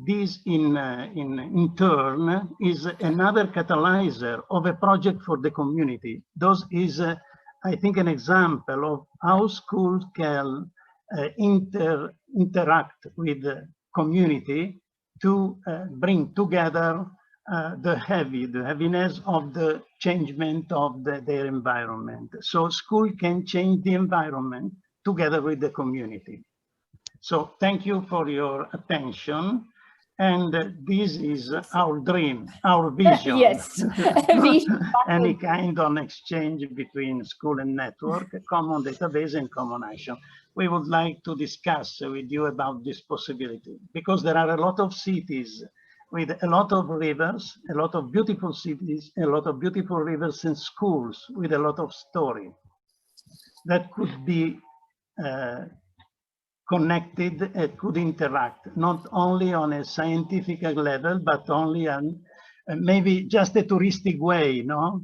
This in turn is another catalyzer of a project for the community. Those is, I think, an example of how schools can interact with the community to bring together the heaviness of the changement of their environment. So school can change the environment together with the community. So thank you for your attention. And this is our dream, our vision. Yes. Any kind of exchange between school and network, a common database and common action. We would like to discuss with you about this possibility, because there are a lot of cities with a lot of rivers, a lot of beautiful cities, a lot of beautiful rivers and schools with a lot of story that could be connected and could interact, not only on a scientific level, but only on maybe just a touristic way, no?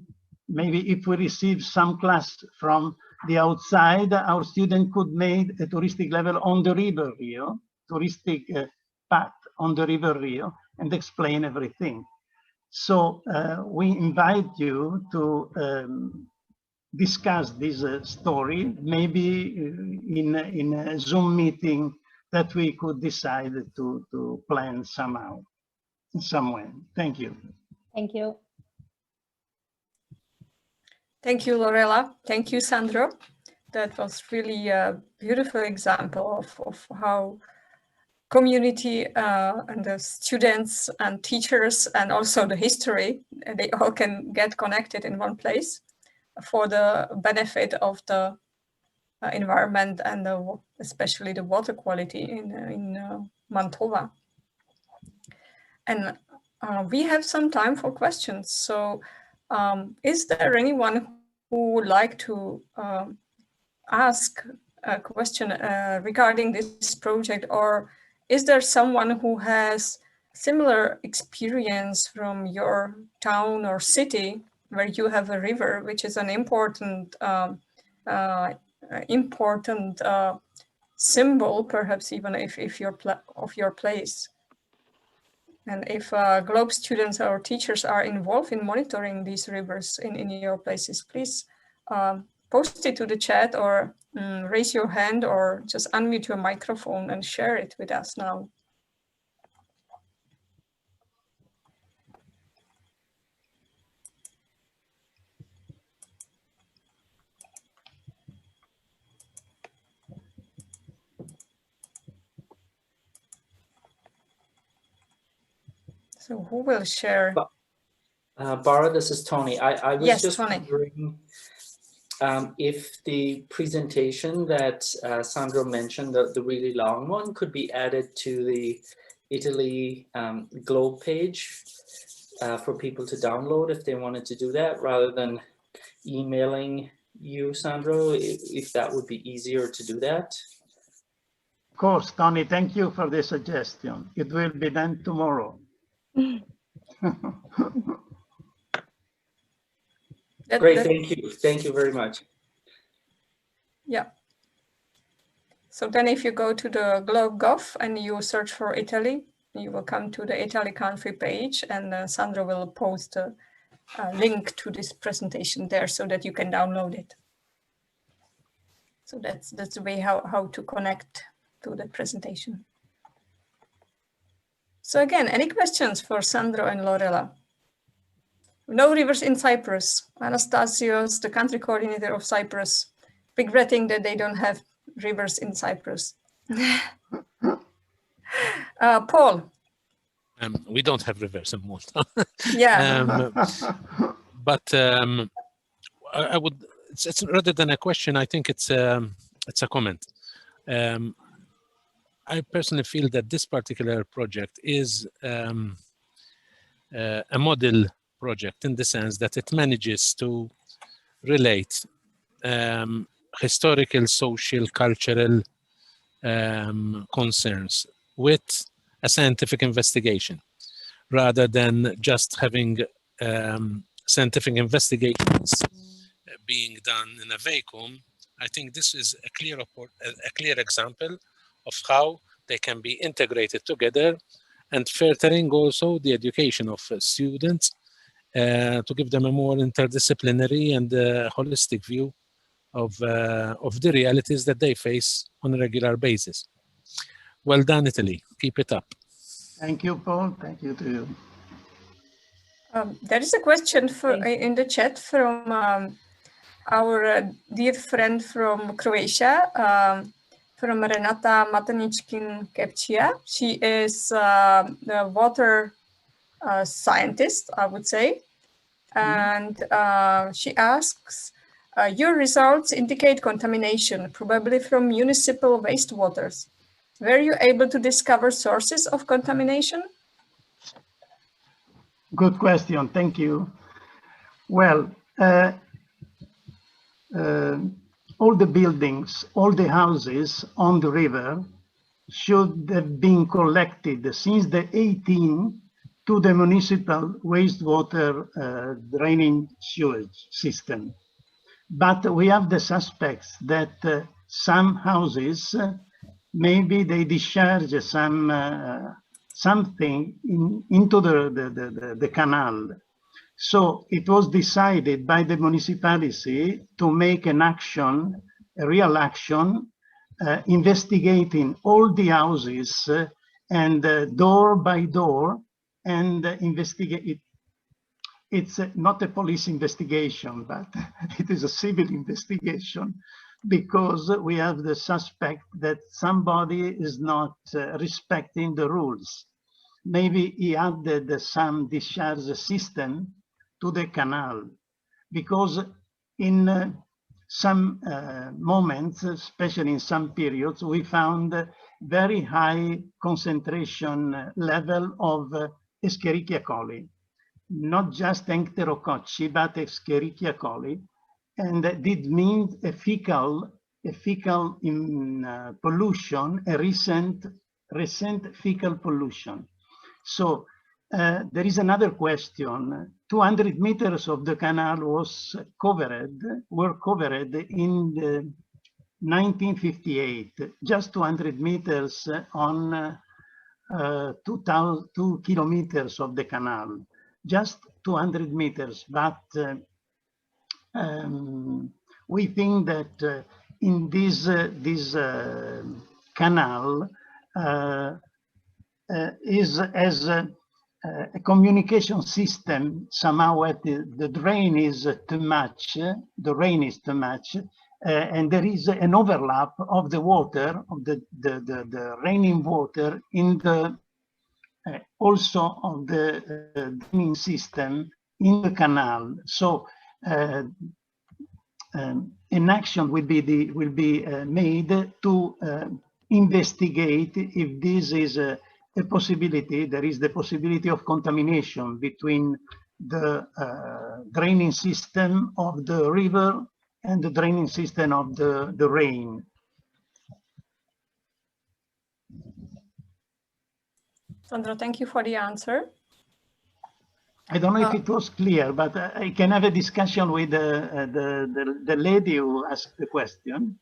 Maybe if we receive some class from the outside, our student could make a touristic level on the River Rio, touristic path on the River Rio, and explain everything. So we invite you to discuss this story, maybe in a Zoom meeting that we could decide to plan somehow, somewhere. Thank you. Thank you. Thank you, Lorella. Thank you, Sandro. That was really a beautiful example of how community and the students and teachers and also the history, they all can get connected in one place for the benefit of the environment and especially the water quality in Mantova. And we have some time for questions. So is there anyone who would like to ask a question regarding this project, or is there someone who has similar experience from your town or city where you have a river, which is an important symbol, perhaps even if you're of your place? And if GLOBE students or teachers are involved in monitoring these rivers in your places, please post it to the chat or raise your hand or just unmute your microphone and share it with us now. So who will share? Bara, this is Tony. I was yes, just Tony. wondering if the presentation that Sandro mentioned, the really long one, could be added to the Italy GLOBE page for people to download if they wanted to do that, rather than emailing you, Sandro, if that would be easier to do that. Of course, Tony, thank you for the suggestion. It will be done tomorrow. Great, thank you. Thank you very much. Yeah. So then if you go to the GLOBE.gov and you search for Italy, you will come to the Italy country page, and Sandro will post a link to this presentation there so that you can download it. So that's the way how to connect to the presentation. So again, any questions for Sandro and Lorela? No rivers in Cyprus. Anastasios, the country coordinator of Cyprus, regretting that they don't have rivers in Cyprus. Paul. We don't have rivers in Malta. Yeah. But I would, it's rather than a question, I think it's a comment. I personally feel that this particular project is a model project in the sense that it manages to relate historical, social, cultural concerns with a scientific investigation, rather than just having scientific investigations being done in a vacuum. I think this is a clear example of how they can be integrated together, and furthering also the education of students to give them a more interdisciplinary and holistic view of the realities that they face on a regular basis. Well done, Italy. Keep it up. Thank you, Paul. Thank you to you. There is a question in the chat from our dear friend from Croatia, from Renata Matanichkin-Kepcia. She is a water scientist, I would say. And she asks, your results indicate contamination, probably from municipal wastewaters. Were you able to discover sources of contamination? Good question. Thank you. Well, all the buildings, all the houses on the river should have been collected since the 18th to the municipal wastewater draining sewage system. But we have the suspects that some houses, maybe they discharge something into the canal. So it was decided by the municipality to make an action, a real action, investigating all the houses and door by door, and investigate it. It's not a police investigation, but it is a civil investigation, because we have the suspect that somebody is not respecting the rules. Maybe he added some discharge system to the canal, because in some moments, especially in some periods, we found very high concentration level of Escherichia coli, not just Enterococci, but Escherichia coli, and did mean a fecal pollution, a recent fecal pollution. So there is another question. 200 meters of the canal were covered in 1958, just 200 meters on 2 kilometers of the canal, just 200 meters. But we think that in this canal is as a communication system. Somehow the drain is too much, the rain is too much, and there is an overlap of the water, of the raining water in the also of the draining system in the canal. So an action will be made to investigate if this is a possibility. There is the possibility of contamination between the draining system of the river and the draining system of the rain. Sandro, thank you for the answer. I don't know if it was clear, but I can have a discussion with the lady who asked the question,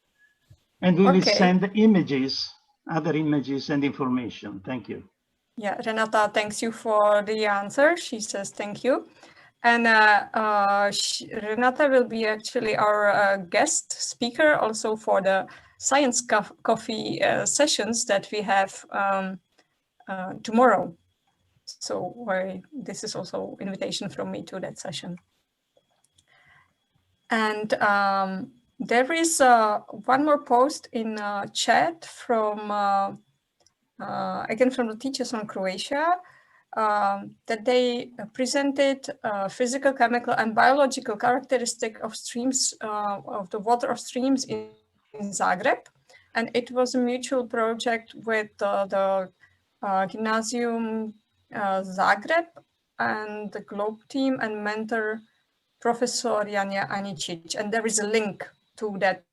and we will send images, other images and information. Thank you. Yeah, Renata, thanks you for the answer. She says thank you. And Renata will be actually our guest speaker also for the science coffee sessions that we have tomorrow. So this is also invitation from me to that session. And there is one more post in chat from, again, from the teachers on Croatia, that they presented physical, chemical, and biological characteristic of streams, of the water of streams in Zagreb. And it was a mutual project with the Gymnasium Zagreb and the Globe team and mentor Professor Janja Anicic. And there is a link to that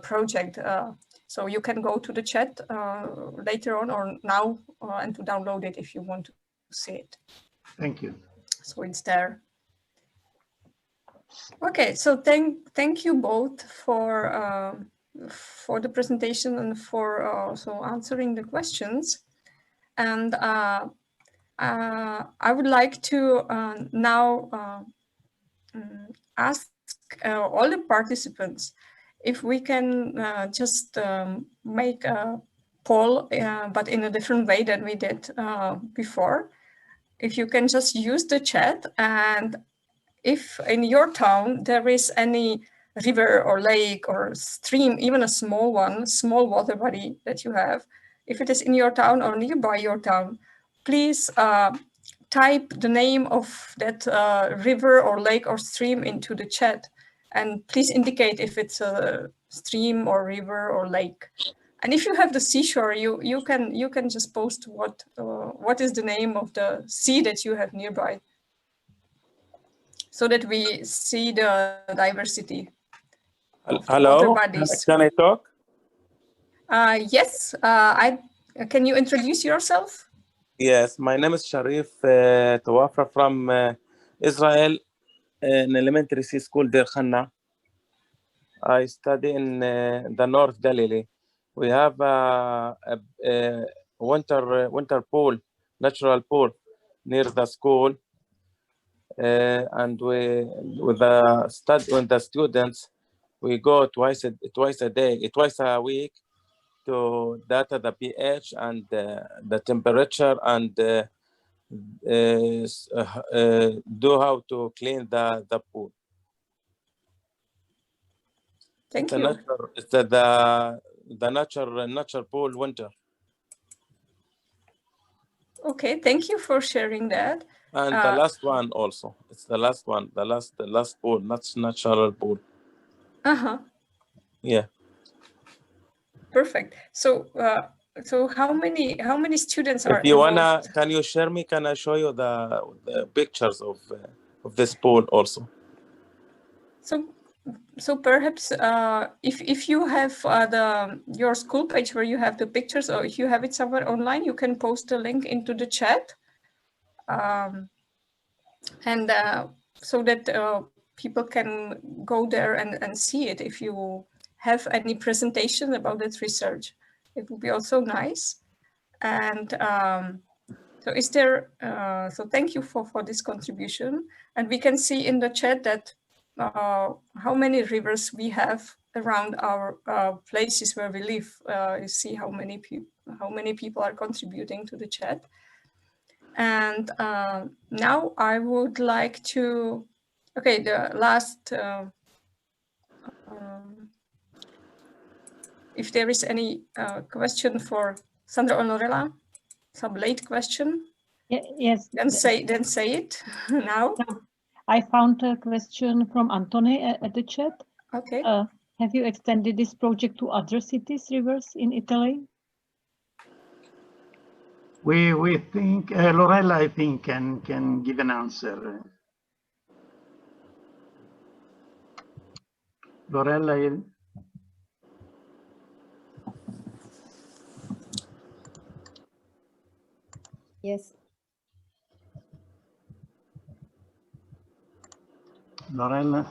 project. So you can go to the chat later on or now and to download it if you want to see it. Thank you. So it's there. Okay, so thank you both for the presentation and for also answering the questions. And I would like to now ask all the participants if we can just make a poll, but in a different way than we did before. If you can just use the chat, and if in your town there is any river or lake or stream, even a small one, small water body that you have, if it is in your town or nearby your town, please type the name of that river or lake or stream into the chat, and please indicate if it's a stream or river or lake. And if you have the seashore, you can just post what is the name of the sea that you have nearby, so that we see the diversity. Hello, can I talk? Yes, can you introduce yourself? Yes, my name is Sharif Tawafa from Israel, in elementary school Deir Khanna. I study in the North Galilee. We have a winter pool, natural pool near the school, and with the students, we go twice a week to data the pH and the temperature and do how to clean the pool. Thank you. It's the natural pool winter. Okay, thank you for sharing that. And the last one also. It's the last one. The last pool, not natural pool. Yeah. Perfect. So so how many students are If you involved? wanna, can you share me? Can I show you the pictures of this pool also? So perhaps if you have your school page where you have the pictures, or if you have it somewhere online, you can post the link into the chat, and so that people can go there and see it. If you have any presentation about that research, it would be also nice. And so is there? So thank you for this contribution, and we can see in the chat that how many rivers we have around our places where we live. You see how many people are contributing to the chat. And now I would like to, okay, the last, if there is any question for Sandra or Lorella, some late question. Yes. Then say it now. I found a question from Antone at the chat. Okay. Have you extended this project to other cities, rivers in Italy? We think Lorella, I think, can give an answer. Lorella. Yes. Lorella.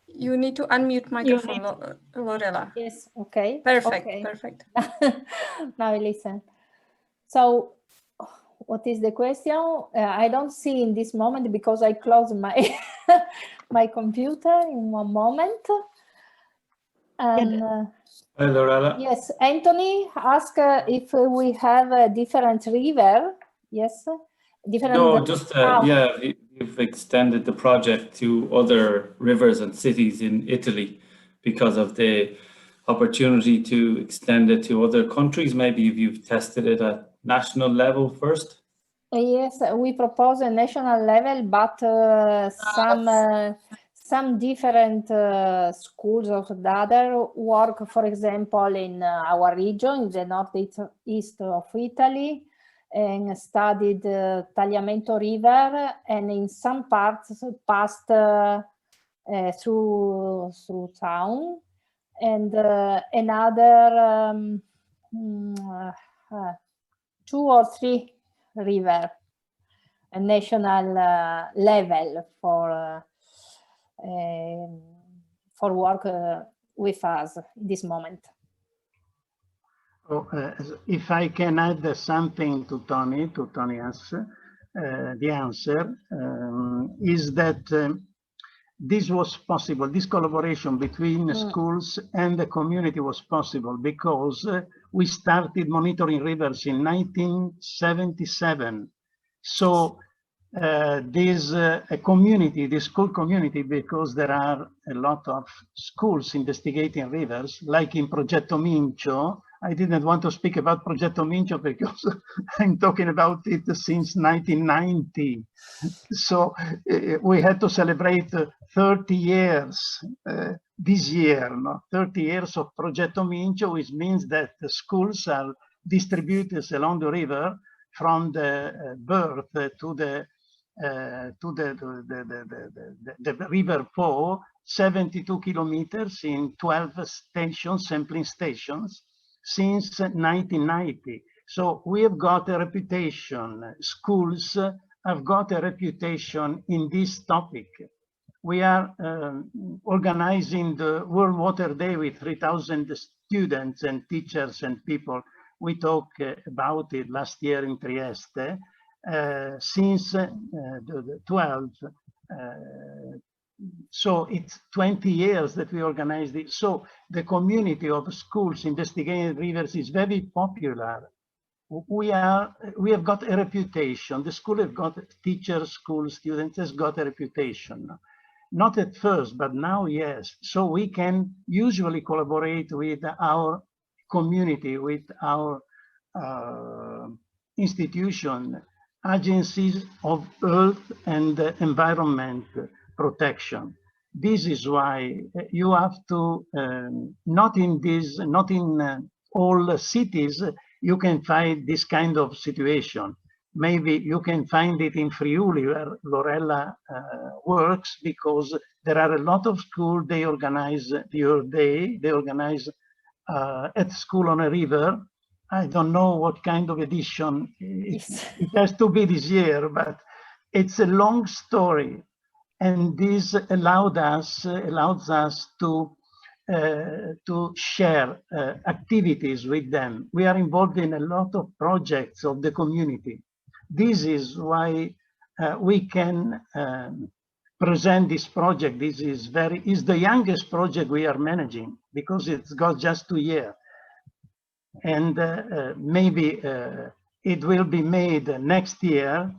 You need to unmute microphone, Lorella. Yes, okay. Perfect, okay. Perfect. Now I listen. So, what is the question? I don't see in this moment because I closed my my computer in one moment. And Hi, Lorella. Yes, Anthony asked if we have a different river. Yes, different. No, just yeah, you've extended the project to other rivers and cities in Italy because of the opportunity to extend it to other countries. Maybe if you've tested it at national level first. Yes, we propose a national level, but some different schools of Dada work, for example, in our region, in the northeast of Italy, and studied Tagliamento River, and in some parts passed through town, and another 2 or 3 river, a national level for work with us in this moment. Oh, if I can add something to Tony's the answer is that this was possible. This collaboration between schools and the community was possible because we started monitoring rivers in 1977. So this community, the school community, because there are a lot of schools investigating rivers, like in Progetto Mincio. I didn't want to speak about Progetto Mincio because I'm talking about it since 1990. So we had to celebrate 30 years this year, no? 30 years of Progetto Mincio, which means that the schools are distributed along the river from the birth to the river Po, 72 kilometers in 12 stations, sampling stations, since 1990. So we have got a reputation, schools have got a reputation in this topic. We are organizing the World Water Day with 3,000 students and teachers and people. We talked about it last year in Trieste. Since the 12, so it's 20 years that we organized it. So the community of schools investigating rivers is very popular. We have got a reputation. The school have got teachers, school students has got a reputation. Not at first, but now yes. So we can usually collaborate with our community, with our institution, agencies of earth and environment protection. This is why you have to, not in all cities, you can find this kind of situation. Maybe you can find it in Friuli where Lorella works, because there are a lot of schools, they organize the Earth Day, they organize at school on a river. I don't know what kind of edition it has to be this year, but it's a long story. And this allows us to share activities with them. We are involved in a lot of projects of the community. This is why we can present this project. This is the youngest project we are managing because it's got just 2 years. And maybe it will be made next year.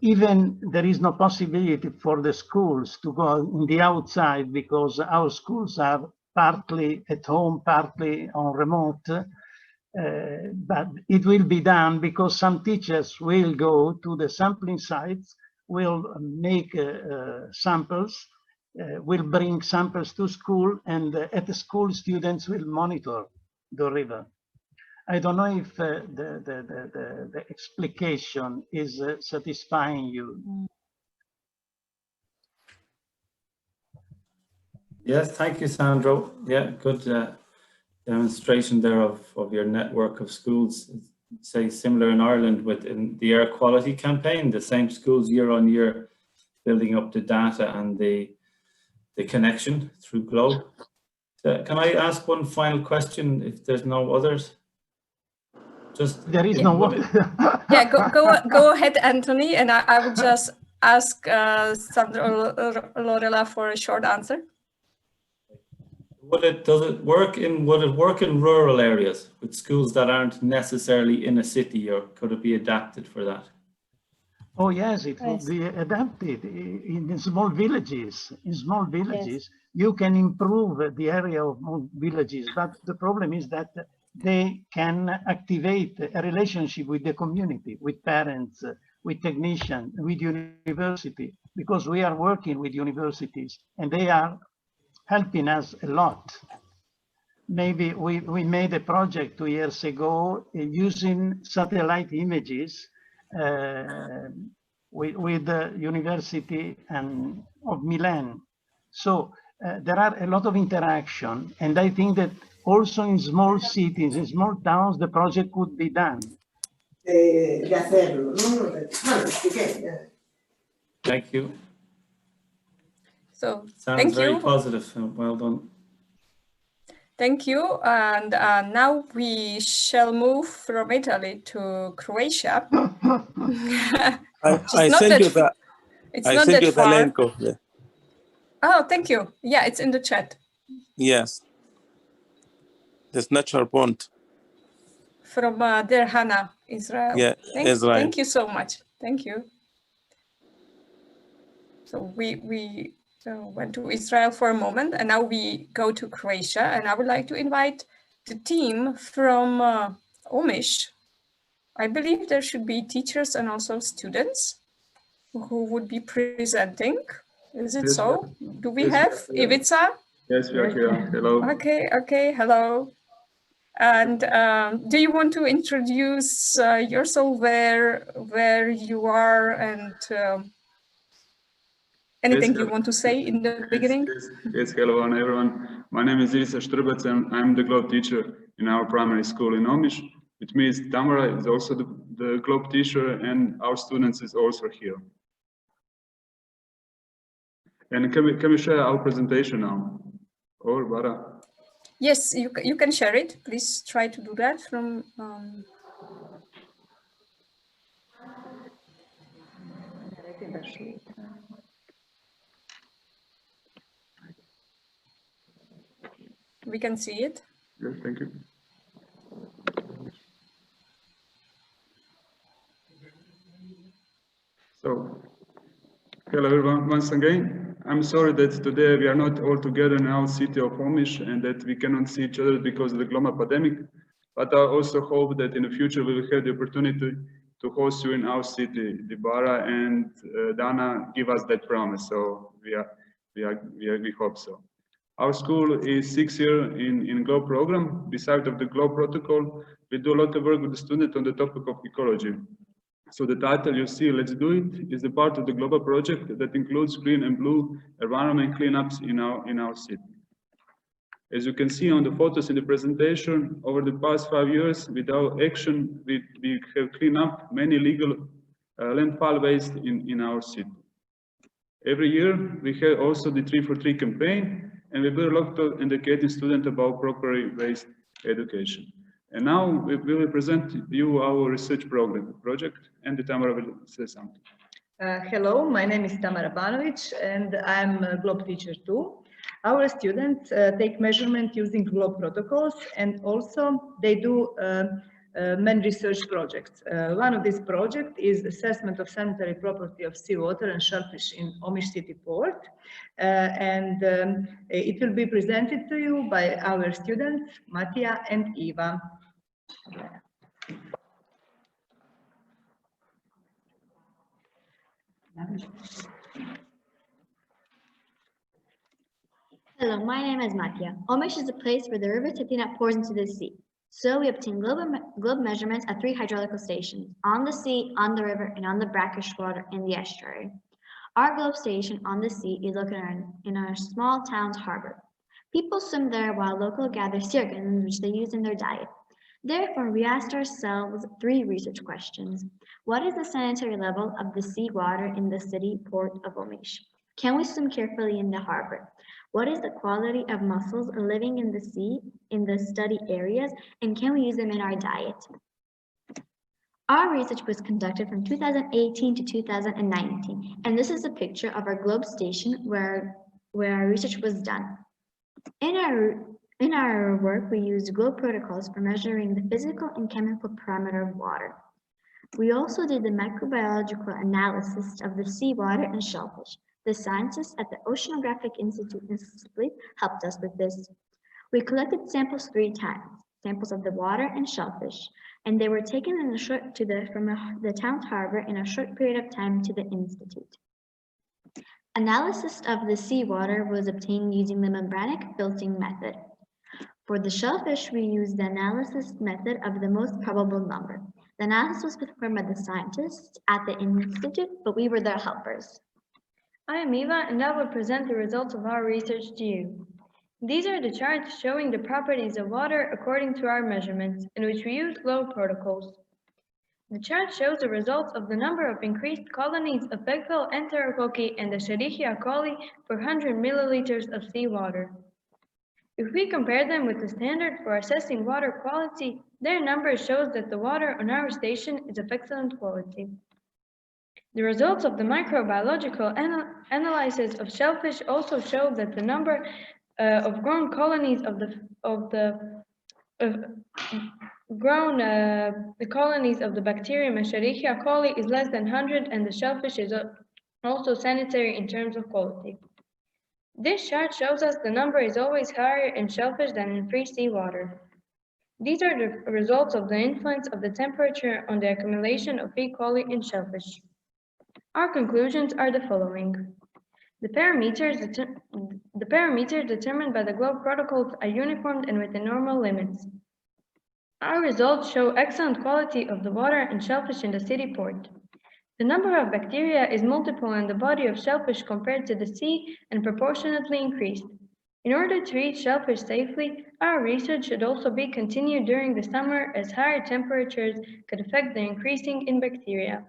Even there is no possibility for the schools to go in the outside because our schools are partly at home, partly on remote. But it will be done because some teachers will go to the sampling sites, will make samples, will bring samples to school, and at the school students will monitor the river. I don't know if the explication is satisfying you. Yes, thank you, Sandro. Yeah, good demonstration there of your network of schools. Say similar in Ireland with the air quality campaign, the same schools year on year building up the data and the connection through GLOBE. Can I ask one final question if there's no others? Just there is no one. Yeah, go ahead, Anthony, and I will just ask Sandro Lorella for a short answer. Does it work in rural areas with schools that aren't necessarily in a city, or could it be adapted for that? Oh yes, it will be adapted in small villages. In small villages, you can improve the area of small villages, but the problem is that they can activate a relationship with the community, with parents, with technicians, with university, because we are working with universities and they are helping us a lot. Maybe we made a project 2 years ago using satellite images with the University of Milan. So there are a lot of interaction, and I think that also in small cities, in small towns, the project could be done. Thank you. So sounds very positive. Well done. Thank you. And now we shall move from Italy to Croatia. I sent you the. I sent you the link of the. Oh, thank you. Yeah, it's in the chat. Yes. This natural pond. From Deir Hana, Israel. Yeah, Israel. Thank you so much. Thank you. So we went to Israel for a moment, and now we go to Croatia. And I would like to invite the team from Omiš. I believe there should be teachers and also students who would be presenting. Is it so? Do we have Ivica? Yes, we are here. Hello. Okay, hello. And do you want to introduce yourself, where you are, and anything you want to say in the beginning? Yes, hello everyone. My name is Ivica Štrbac and I'm the GLOB teacher in our primary school in Omiš. With me is Tamara, is also the GLOB teacher, and our students is also here. And can we share our presentation now? Or Bara? Yes, you can share it. Please try to do that from. We can see it. Yes, thank you. So, hello everyone, once again. I'm sorry that today we are not all together in our city of Omiš and that we cannot see each other because of the global pandemic. But I also hope that in the future we will have the opportunity to host you in our city. Dibara and Dana give us that promise, so we hope so. Our school is 6 years in GLOBE program. Besides of the GLOBE protocol, we do a lot of work with the student on the topic of ecology. So the title you see, Let's Do It, is the part of the global project that includes green and blue environment cleanups in our city. As you can see on the photos in the presentation, over the past 5 years, with our action, we have cleaned up many illegal landfill waste in our city. Every year, we have also the 3 for 3 campaign, and we do a lot of educating students about proper waste education. And now we will present you our research project, and Tamara will say something. Hello, my name is Tamara Banovic, and I'm a GLOBE teacher too. Our students take measurement using GLOBE protocols, and also they do many research projects. One of these projects is assessment of sanitary property of seawater and shellfish in Omiš City Port. It will be presented to you by our students, Matija and Iva. Hello, my name is Matija. Omiš is a place where the river Cetina pours into the sea. So we obtain globe measurements at 3 hydraulical stations, on the sea, on the river, and on the brackish water in the estuary. Our globe station on the sea is located in our small town's harbor. People swim there while locals gather sea organs which they use in their diet. Therefore, we asked ourselves 3 research questions. What is the sanitary level of the seawater in the city port of Omiš? Can we swim carefully in the harbor? What is the quality of mussels living in the sea in the study areas, and can we use them in our diet? Our research was conducted from 2018 to 2019, and this is a picture of our globe station where our research was done. In our work, we used GLOBE protocols for measuring the physical and chemical parameter of water. We also did the microbiological analysis of the seawater and shellfish. The scientists at the Oceanographic Institute in Split helped us with this. We collected samples 3 times, samples of the water and shellfish, and they were taken in from the town's harbor in a short period of time to the institute. Analysis of the seawater was obtained using the membranic filtering method. For the shellfish, we used the analysis method of the most probable number. The analysis was performed by the scientists at the institute, but we were their helpers. I am Eva, and I will present the results of our research to you. These are the charts showing the properties of water according to our measurements, in which we use GLOBE protocols. The chart shows the results of the number of increased colonies of Beckville enterococci and the Escherichia coli per 100 milliliters of seawater. If we compare them with the standard for assessing water quality, their number shows that the water on our station is of excellent quality. The results of the microbiological analysis of shellfish also show that the number of grown colonies of the bacterium Escherichia coli is less than 100, and the shellfish is also sanitary in terms of quality. This chart shows us the number is always higher in shellfish than in free seawater. These are the results of the influence of the temperature on the accumulation of E. coli in shellfish. Our conclusions are the following. The parameters determined by the GLOBE protocols are uniform and within normal limits. Our results show excellent quality of the water and shellfish in the city port. The number of bacteria is multiple in the body of shellfish compared to the sea and proportionately increased. In order to eat shellfish safely, our research should also be continued during the summer as higher temperatures could affect the increasing in bacteria.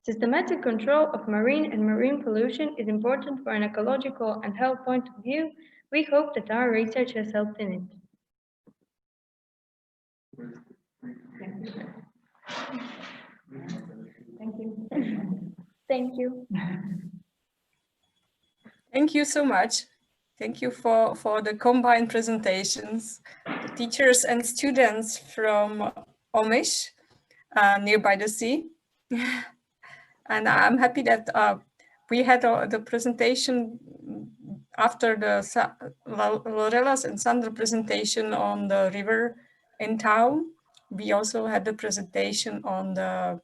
Systematic control of marine and marine pollution is important for an ecological and health point of view. We hope that our research has helped in it. Thank you. Thank you. Thank you so much. Thank you for the combined presentations. The teachers and students from Omish, nearby the sea. And I'm happy that we had the presentation after the Lorella's and Sandra presentation on the river in town. We also had the presentation on the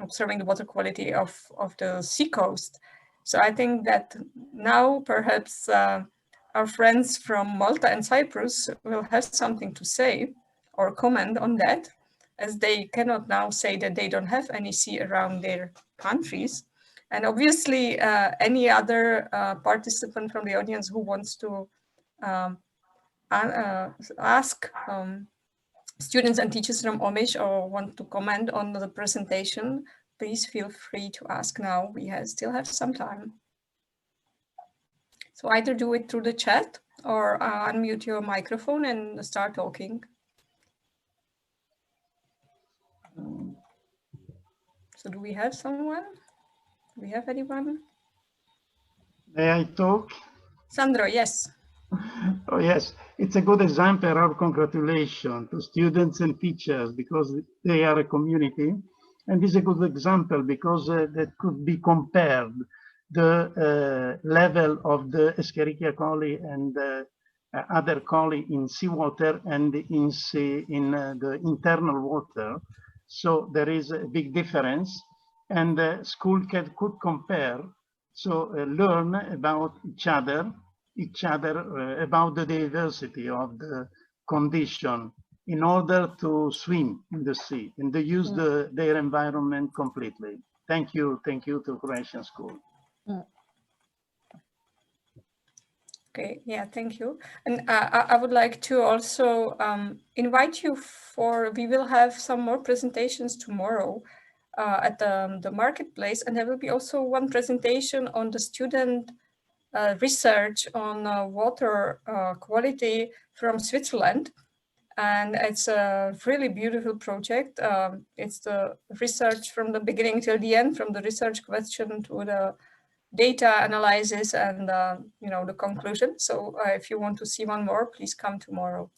observing the water quality of the seacoast. So I think that now perhaps our friends from Malta and Cyprus will have something to say or comment on that, as they cannot now say that they don't have any sea around their countries. And obviously any other participant from the audience who wants to ask students and teachers from Omish or want to comment on the presentation, please feel free to ask now. We still have some time. So either do it through the chat or unmute your microphone and start talking. So do we have someone? Do we have anyone? May I talk? Sandro, yes. Oh, yes. It's a good example of congratulations to students and teachers because they are a community. And it's a good example because that could be compared the level of the Escherichia coli and other coli in seawater and in the internal water. So there is a big difference, and school could compare, so learn about each other about the diversity of the condition in order to swim in the sea and to use their environment completely. Thank you to Croatian School. Okay, yeah, thank you. And I would like to also invite you we will have some more presentations tomorrow at the marketplace, and there will be also one presentation on the student research on water quality from Switzerland. And it's a really beautiful project. It's the research from the beginning till the end, from the research question to the data analysis and you know, the conclusion. So if you want to see one more, please come tomorrow.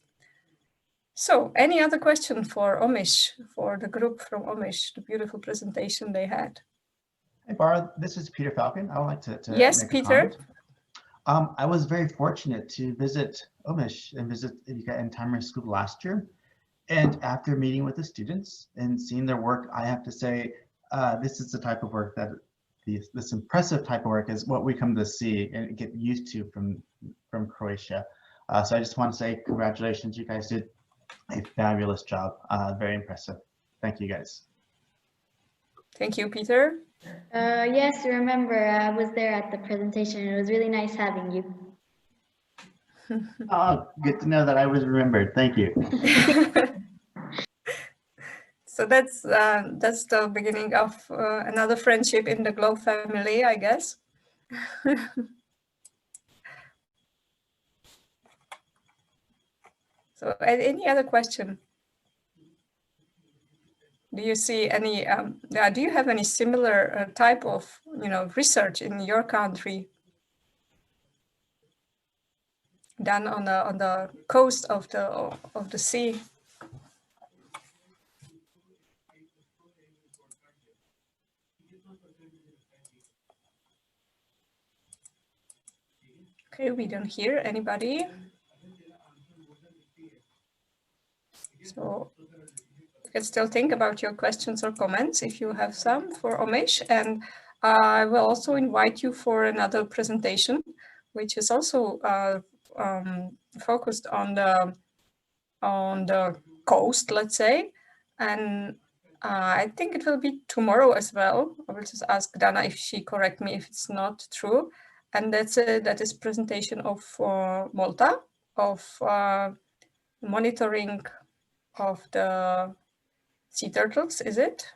So any other question for Omish, for the group from Omish, the beautiful presentation they had? Hey, Bara, this is Peter Falcon. I would like to yes, make Peter. A comment. I was very fortunate to visit Omish and visit in Timer School last year. And after meeting with the students and seeing their work, I have to say, this is the type of work that this impressive type of work is what we come to see and get used to from Croatia. So I just want to say congratulations. You guys did a fabulous job. Very impressive. Thank you, guys. Thank you, Peter. Yes, remember, I was there at the presentation. It was really nice having you. Oh, good to know that I was remembered. Thank you. So that's the beginning of another friendship in the GLOBE family, I guess. So any other question? Do you see any, do you have any similar type of, you know, research in your country done on the coast of the sea? Okay, we don't hear anybody. So you can still think about your questions or comments if you have some for Omish, and I will also invite you for another presentation, which is also focused on the coast, let's say, and I think it will be tomorrow as well. I will just ask Dana if she correct me if it's not true, and that is presentation of Malta, of monitoring of the sea turtles, is it?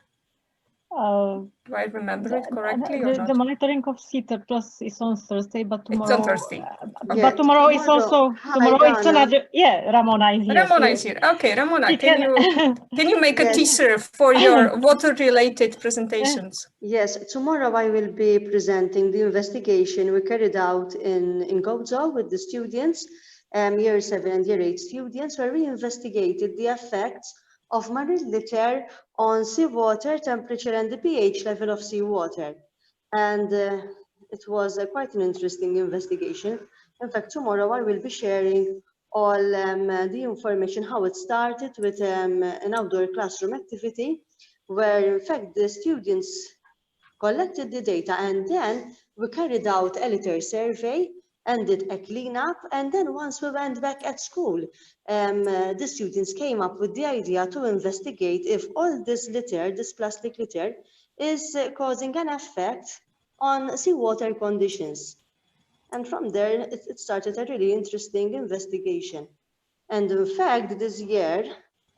Do I remember it correctly or not? The monitoring of sea turtles is on Thursday, but tomorrow. It's on Thursday. But tomorrow is also it's another. Yeah, Ramona is here. Ramona is here. Okay, Ramona, can you make a teaser for your water-related presentations? Yes, tomorrow I will be presenting the investigation we carried out in Gozo with the students, year 7 and year 8 students, where we investigated the effects of marine litter on seawater temperature and the pH level of seawater. And it was quite an interesting investigation. In fact, tomorrow I will be sharing all the information, how it started with an outdoor classroom activity, where in fact the students collected the data, and then we carried out a litter survey and did a cleanup, and then once we went back at school, the students came up with the idea to investigate if all this litter, this plastic litter, is causing an effect on seawater conditions. And from there, it started a really interesting investigation. And in fact, this year,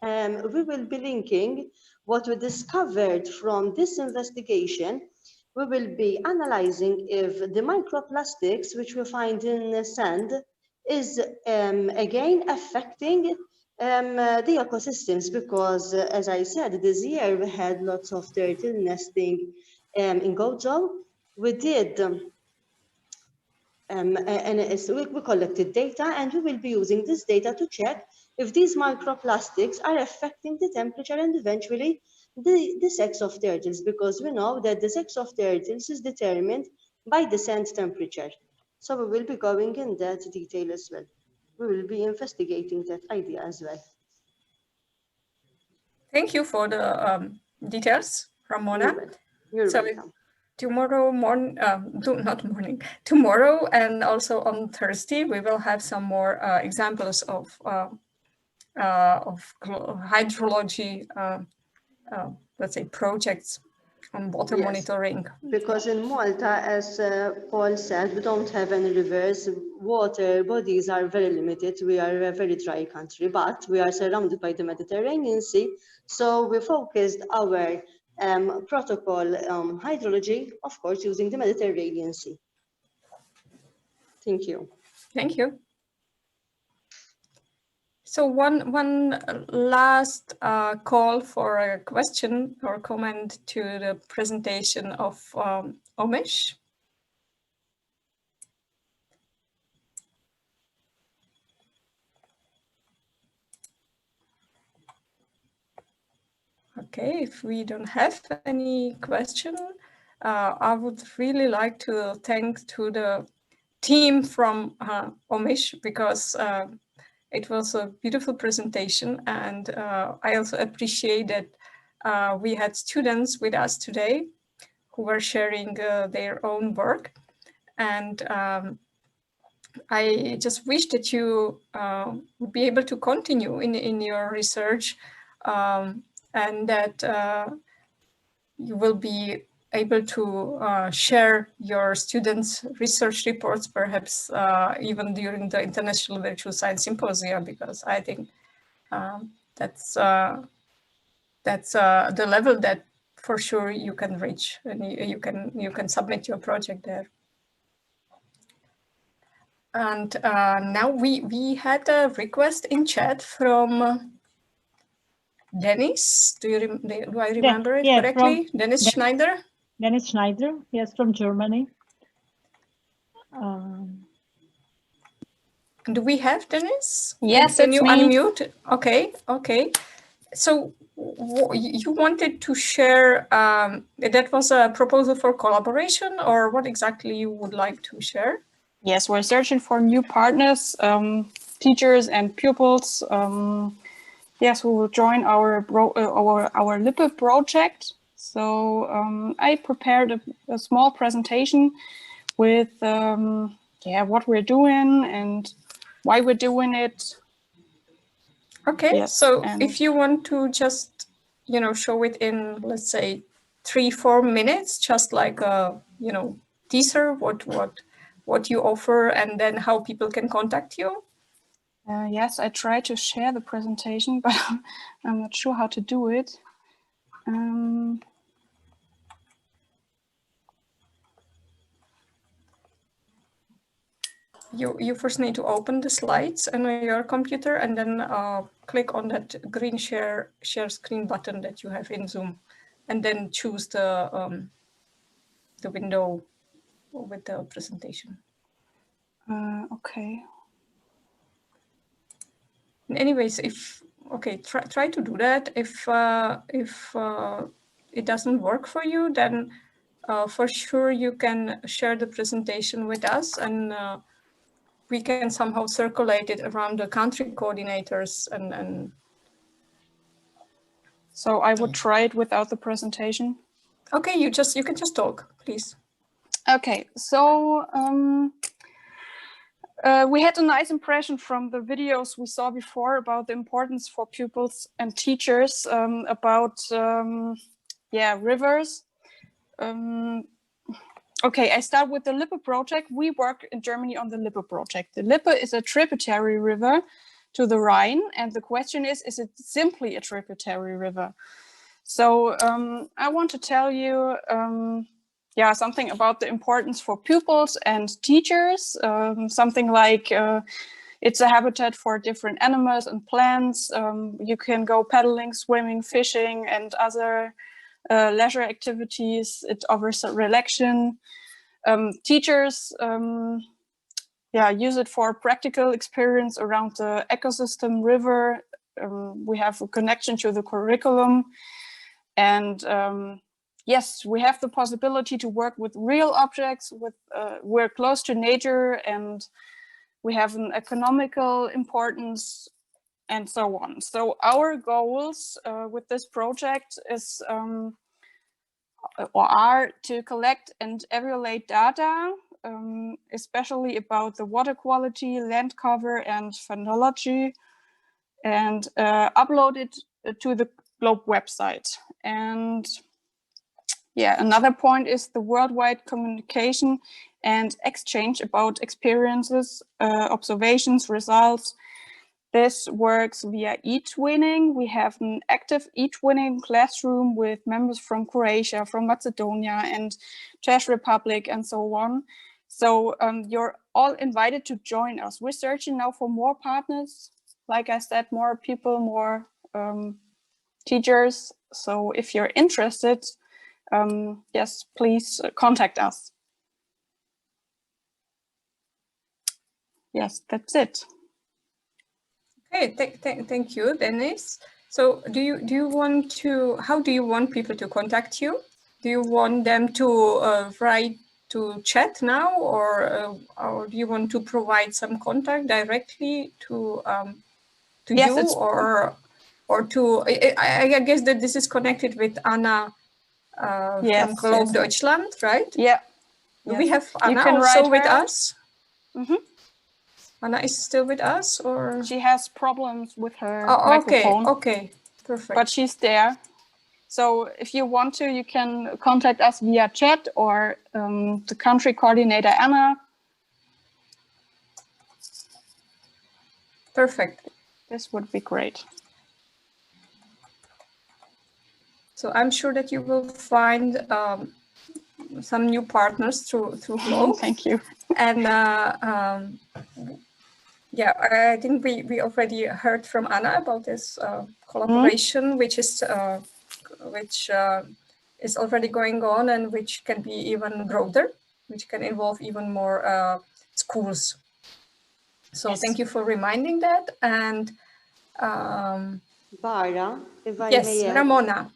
we will be linking what we discovered from this investigation. We will be analyzing if the microplastics which we find in the sand is again affecting the ecosystems, because as I said, this year we had lots of turtle nesting in Gozo. We did we collected data, and we will be using this data to check if these microplastics are affecting the temperature and eventually the sex of turtles, because we know that the sex of turtles is determined by the sand temperature. So we will be going in that detail as well. We will be investigating that idea as well. Thank you for the details, Ramona. You're welcome. Tomorrow morning, tomorrow and also on Thursday, we will have some more examples of hydrology, let's say, projects on water monitoring. Because in Malta, as Paul said, we don't have any rivers. Water bodies are very limited. We are a very dry country, but we are surrounded by the Mediterranean Sea. So we focused our protocol hydrology, of course, using the Mediterranean Sea. Thank you. Thank you. So one last call for a question or comment to the presentation of Omish. Okay, if we don't have any question, I would really like to thank to the team from OMISH, because it was a beautiful presentation, and I also appreciate that we had students with us today who were sharing their own work. And I just wish that you would be able to continue in your research, and that you will be able to share your students' research reports, perhaps even during the International Virtual Science Symposia, because I think that's the level that for sure you can reach, and you can submit your project there. And now we had a request in chat from Dennis. Do I remember it correctly? Dennis Schneider? Dennis Schneider, yes, from Germany. Do we have Dennis? Yes, can you me. Unmute? Okay, okay. So you wanted to share, that was a proposal for collaboration, or what exactly you would like to share? Yes, we're searching for new partners, teachers and pupils. Yes, who will join our LIPE project. So I prepared a small presentation with what we're doing and why we're doing it. Okay, yes, so if you want to just, show it in, let's say, 3-4 minutes, just like a, teaser, what you offer, and then how people can contact you. Yes, I tried to share the presentation, but I'm not sure how to do it. You first need to open the slides on your computer, and then click on that green share screen button that you have in Zoom, and then choose the window with the presentation. Okay. Anyways, try to do that. If it doesn't work for you, then for sure you can share the presentation with us, and we can somehow circulate it around the country coordinators. And so I would try it without the presentation. Okay, you can just talk, please. Okay, so we had a nice impression from the videos we saw before about the importance for pupils and teachers about rivers. Okay, I start with the Lippe project. We work in Germany on the Lippe project. The Lippe is a tributary river to the Rhine, and the question is it simply a tributary river? So I want to tell you something about the importance for pupils and teachers, something like it's a habitat for different animals and plants. You can go paddling, swimming, fishing, and other leisure activities. It offers a relaxation. Teachers use it for practical experience around the ecosystem river. We have a connection to the curriculum. And yes, we have the possibility to work with real objects. We're close to nature, and we have an economical importance, and so on. So our goals with this project are to collect and evaluate data, especially about the water quality, land cover, and phenology, and upload it to the GLOBE website. And another point is the worldwide communication and exchange about experiences, observations, results. This works via e-twinning. We have an active e-twinning classroom with members from Croatia, from Macedonia, and Czech Republic, and so on. So you're all invited to join us. We're searching now for more partners. Like I said, more people, more teachers. So if you're interested, yes, please contact us. Yes, that's it. Okay, thank you, Dennis. So do you want to, how do you want people to contact you? Do you want them to write to chat now, or do you want to provide some contact directly to yes, you, or to, I guess that this is connected with Anna from Globe Deutschland, right? Yeah. Do we have Anna also with us? Mm-hmm. Anna is still with us, or? She has problems with her microphone. Okay, perfect. But she's there. So if you want to, you can contact us via chat or the country coordinator, Anna. Perfect. This would be great. So I'm sure that you will find some new partners through Globe. Thank you. And yeah, I think we already heard from Anna about this collaboration, which is already going on and which can be even broader, which can involve even more schools. So thank you for reminding that. And Bara, if I yes, may add, Ramona,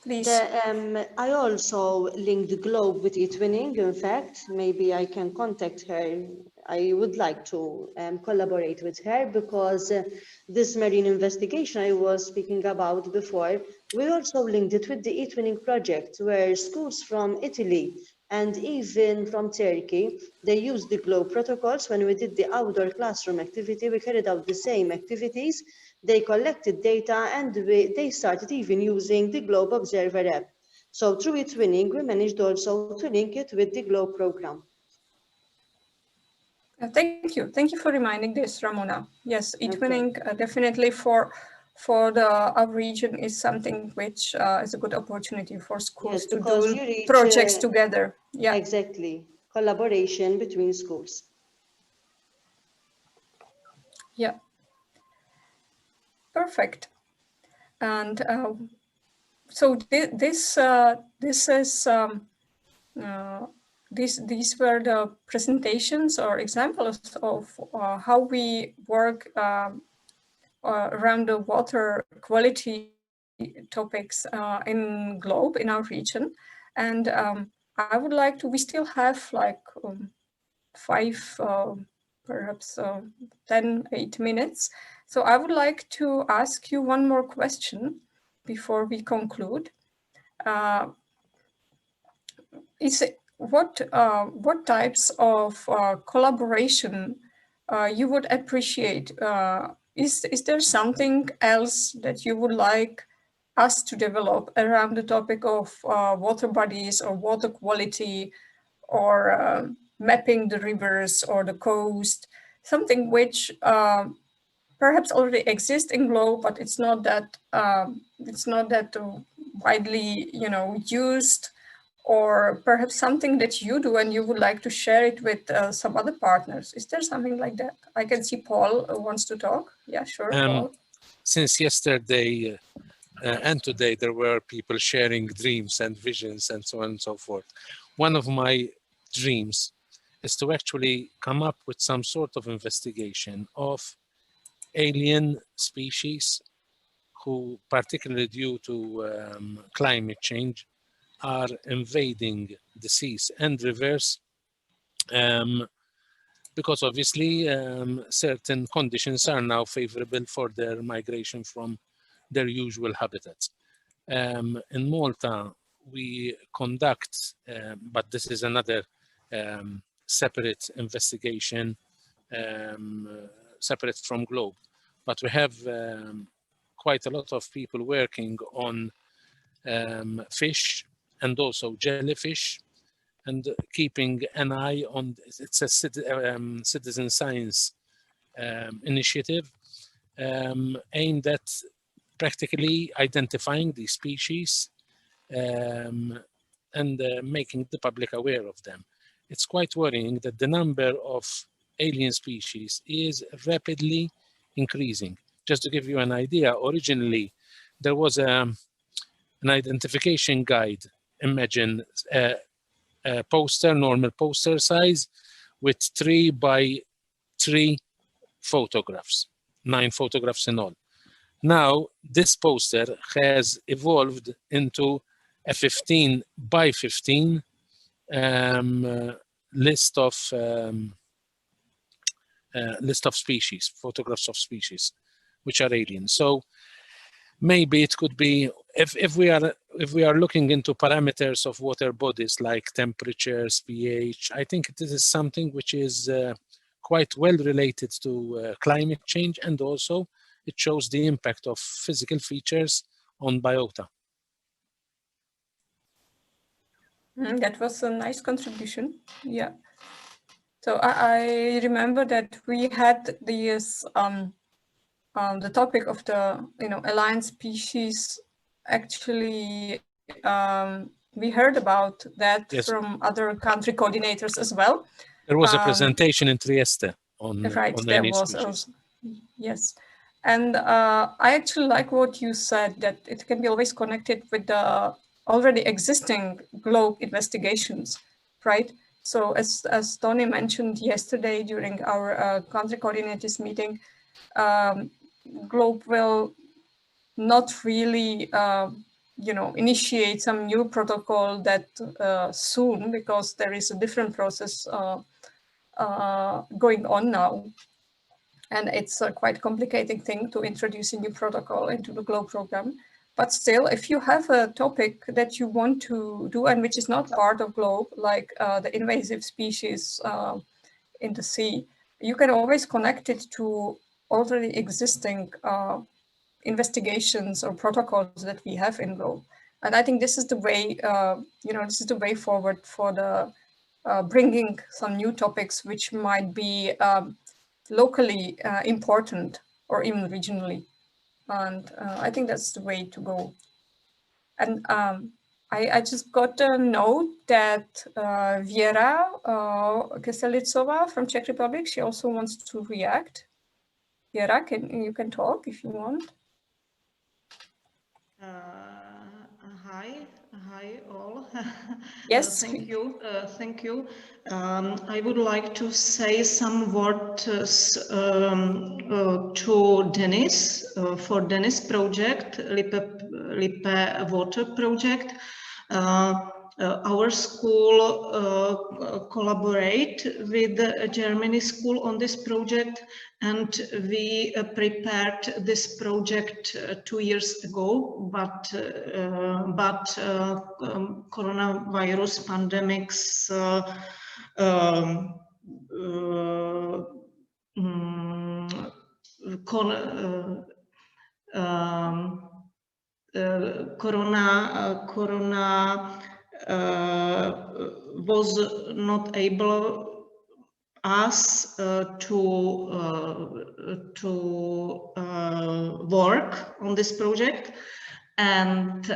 please. I also linked Globe with eTwinning. In fact, maybe I can contact her. I would like to collaborate with her, because this marine investigation I was speaking about before, we also linked it with the eTwinning project, where schools from Italy and even from Turkey, they used the Globe protocols. When we did the outdoor classroom activity, we carried out the same activities. They collected data, and they started even using the Globe Observer app. So through eTwinning, we managed also to link it with the Globe program. Thank you. Thank you for reminding this, Ramona. Yes, eTwinning definitely for our region is something which is a good opportunity for schools to do projects together. Yeah, exactly. Collaboration between schools. Yeah. Perfect. And so these were the presentations or examples of how we work around the water quality topics in Globe, in our region. And I would like to, we still have like 5, perhaps 10, 8 minutes. So I would like to ask you one more question before we conclude. What types of collaboration you would appreciate? Is there something else that you would like us to develop around the topic of water bodies or water quality, or mapping the rivers or the coast? Something which perhaps already exists in Globe, but it's not that widely, used. Or perhaps something that you do and you would like to share it with some other partners. Is there something like that? I can see Paul wants to talk. Yeah, sure, Paul. Since yesterday and today, there were people sharing dreams and visions and so on and so forth. One of my dreams is to actually come up with some sort of investigation of alien species who, particularly due to climate change, are invading the seas and rivers, because obviously certain conditions are now favorable for their migration from their usual habitats. In Malta, we conduct, but this is another separate investigation, separate from Globe, but we have quite a lot of people working on fish and also jellyfish, and keeping an eye on, it's a citizen science initiative aimed at practically identifying these species and making the public aware of them. It's quite worrying that the number of alien species is rapidly increasing. Just to give you an idea, originally there was an identification guide. Imagine a poster, normal poster size, with 3 by 3 photographs, 9 photographs in all. Now, this poster has evolved into a 15 by 15 list of species, photographs of species, which are alien. So maybe it could be, if we are looking into parameters of water bodies like temperatures, pH, I think this is something which is quite well related to climate change, and also it shows the impact of physical features on biota. That was a nice contribution. Yeah. So I remember that we had this the topic of the alliance species. Actually, we heard about that from other country coordinators as well. There was a presentation in Trieste on there was also, yes. And I actually like what you said, that it can be always connected with the already existing GLOBE investigations, right? So as Tony mentioned yesterday during our country coordinators meeting, GLOBE will not really initiate some new protocol that soon, because there is a different process going on now. And it's a quite complicated thing to introduce a new protocol into the GLOBE program. But still, if you have a topic that you want to do and which is not part of GLOBE, like the invasive species in the sea, you can always connect it to already existing investigations or protocols that we have in GLOBE. And I think this is the way, this is the way forward for the bringing some new topics which might be locally important or even regionally. And I think that's the way to go. And I just got a note that Věra Keselitsova from Czech Republic, she also wants to react. Věra, you can talk if you want. Hi all. Yes. Thank you. Thank you. I would like to say some words to Denis for Denis project, Lippe Water project. Our school collaborate with the Germany school on this project, and we prepared this project 2 years ago, but coronavirus pandemics corona was not able us to work on this project, and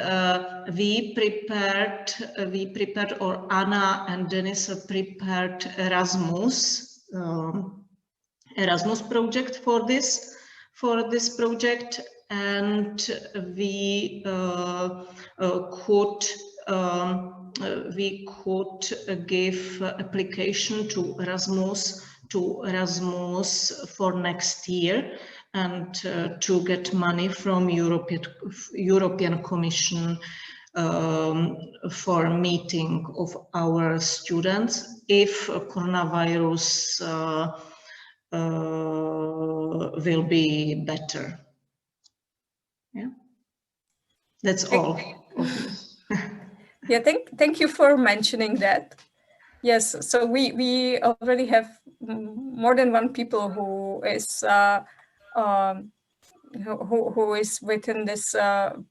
we prepared, or Anna and Denis prepared Erasmus project for this project, and we could give application to Erasmus for next year, and to get money from European Commission for meeting of our students if coronavirus will be better. Yeah, that's all. Yeah, thank you for mentioning that. Yes, so we already have more than one people who is who is within this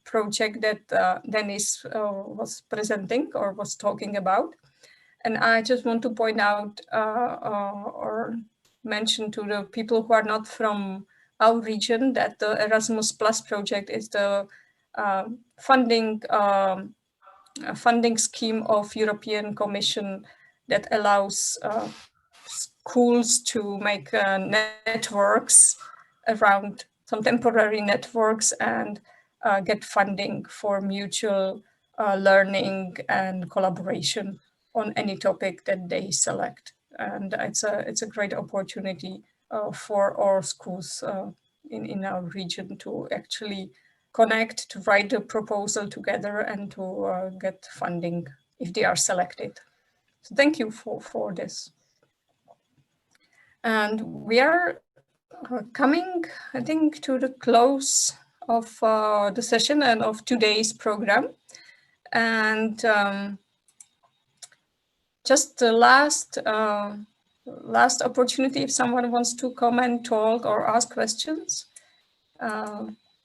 project that Denis was presenting or was talking about. And I just want to point out or mention to the people who are not from our region that the Erasmus Plus project is the funding scheme of European Commission that allows schools to make networks around, some temporary networks, and get funding for mutual learning and collaboration on any topic that they select. And it's a great opportunity for our schools in our region to actually connect, to write the proposal together and to get funding if they are selected. So thank you for this. And we are coming, I think, to the close of the session and of today's program. And just the last opportunity, if someone wants to comment, talk, or ask questions,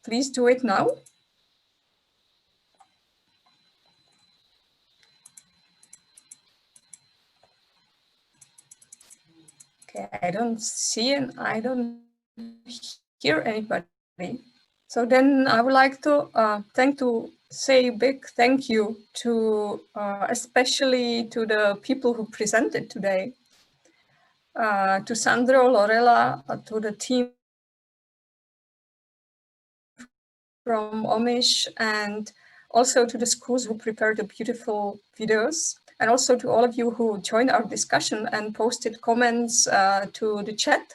please do it now. Okay, I don't see and I don't hear anybody. So then I would like to say a big thank you to especially to the people who presented today, to Sandro, Lorella, to the team from Omish, and also to the schools who prepared the beautiful videos, and also to all of you who joined our discussion and posted comments to the chat.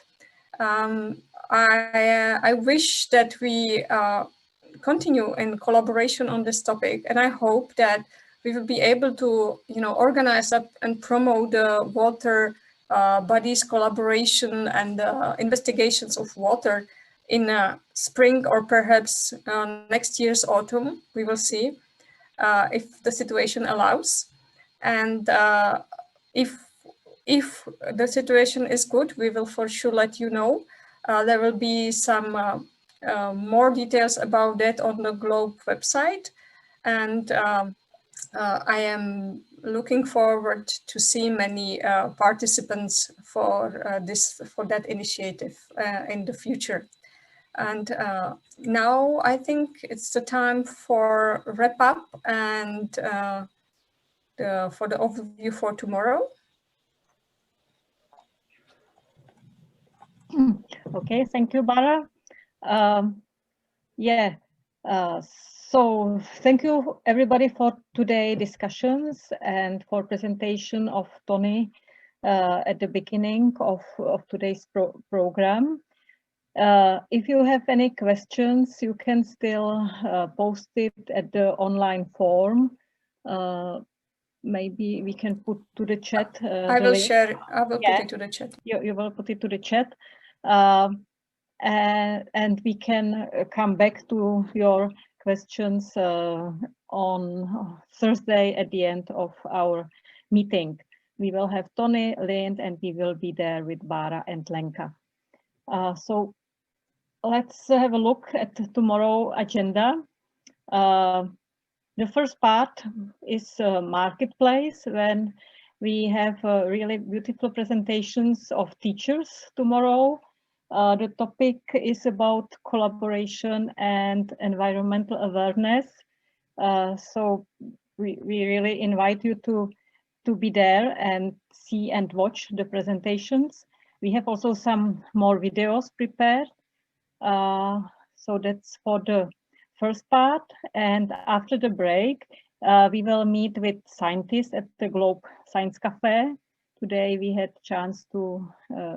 I wish that we continue in collaboration on this topic, and I hope that we will be able to, organize up and promote the water bodies collaboration and investigations of water in spring or perhaps next year's autumn. We will see if the situation allows, and if the situation is good, we will for sure let you know. There will be some more details about that on the GLOBE website, and I am looking forward to see many participants for that initiative in the future. And now I think it's the time for wrap up and for the overview for tomorrow. Okay, thank you, Bara. So thank you everybody for today's discussions and for presentation of Tony at the beginning of today's program. If you have any questions, you can still post it at the online form. Maybe we can put to the chat. I will share. I will put it to the chat. You will put it to the chat. And we can come back to your questions on Thursday at the end of our meeting. We will have Tony, Lind, and we will be there with Bara and Lenka. So let's have a look at tomorrow's agenda. The first part is marketplace, when we have really beautiful presentations of teachers tomorrow. The topic is about collaboration and environmental awareness. So we really invite you to be there and see and watch the presentations. We have also some more videos prepared. So that's for the first part. And after the break, we will meet with scientists at the GLOBE Science Cafe. Today we had a chance to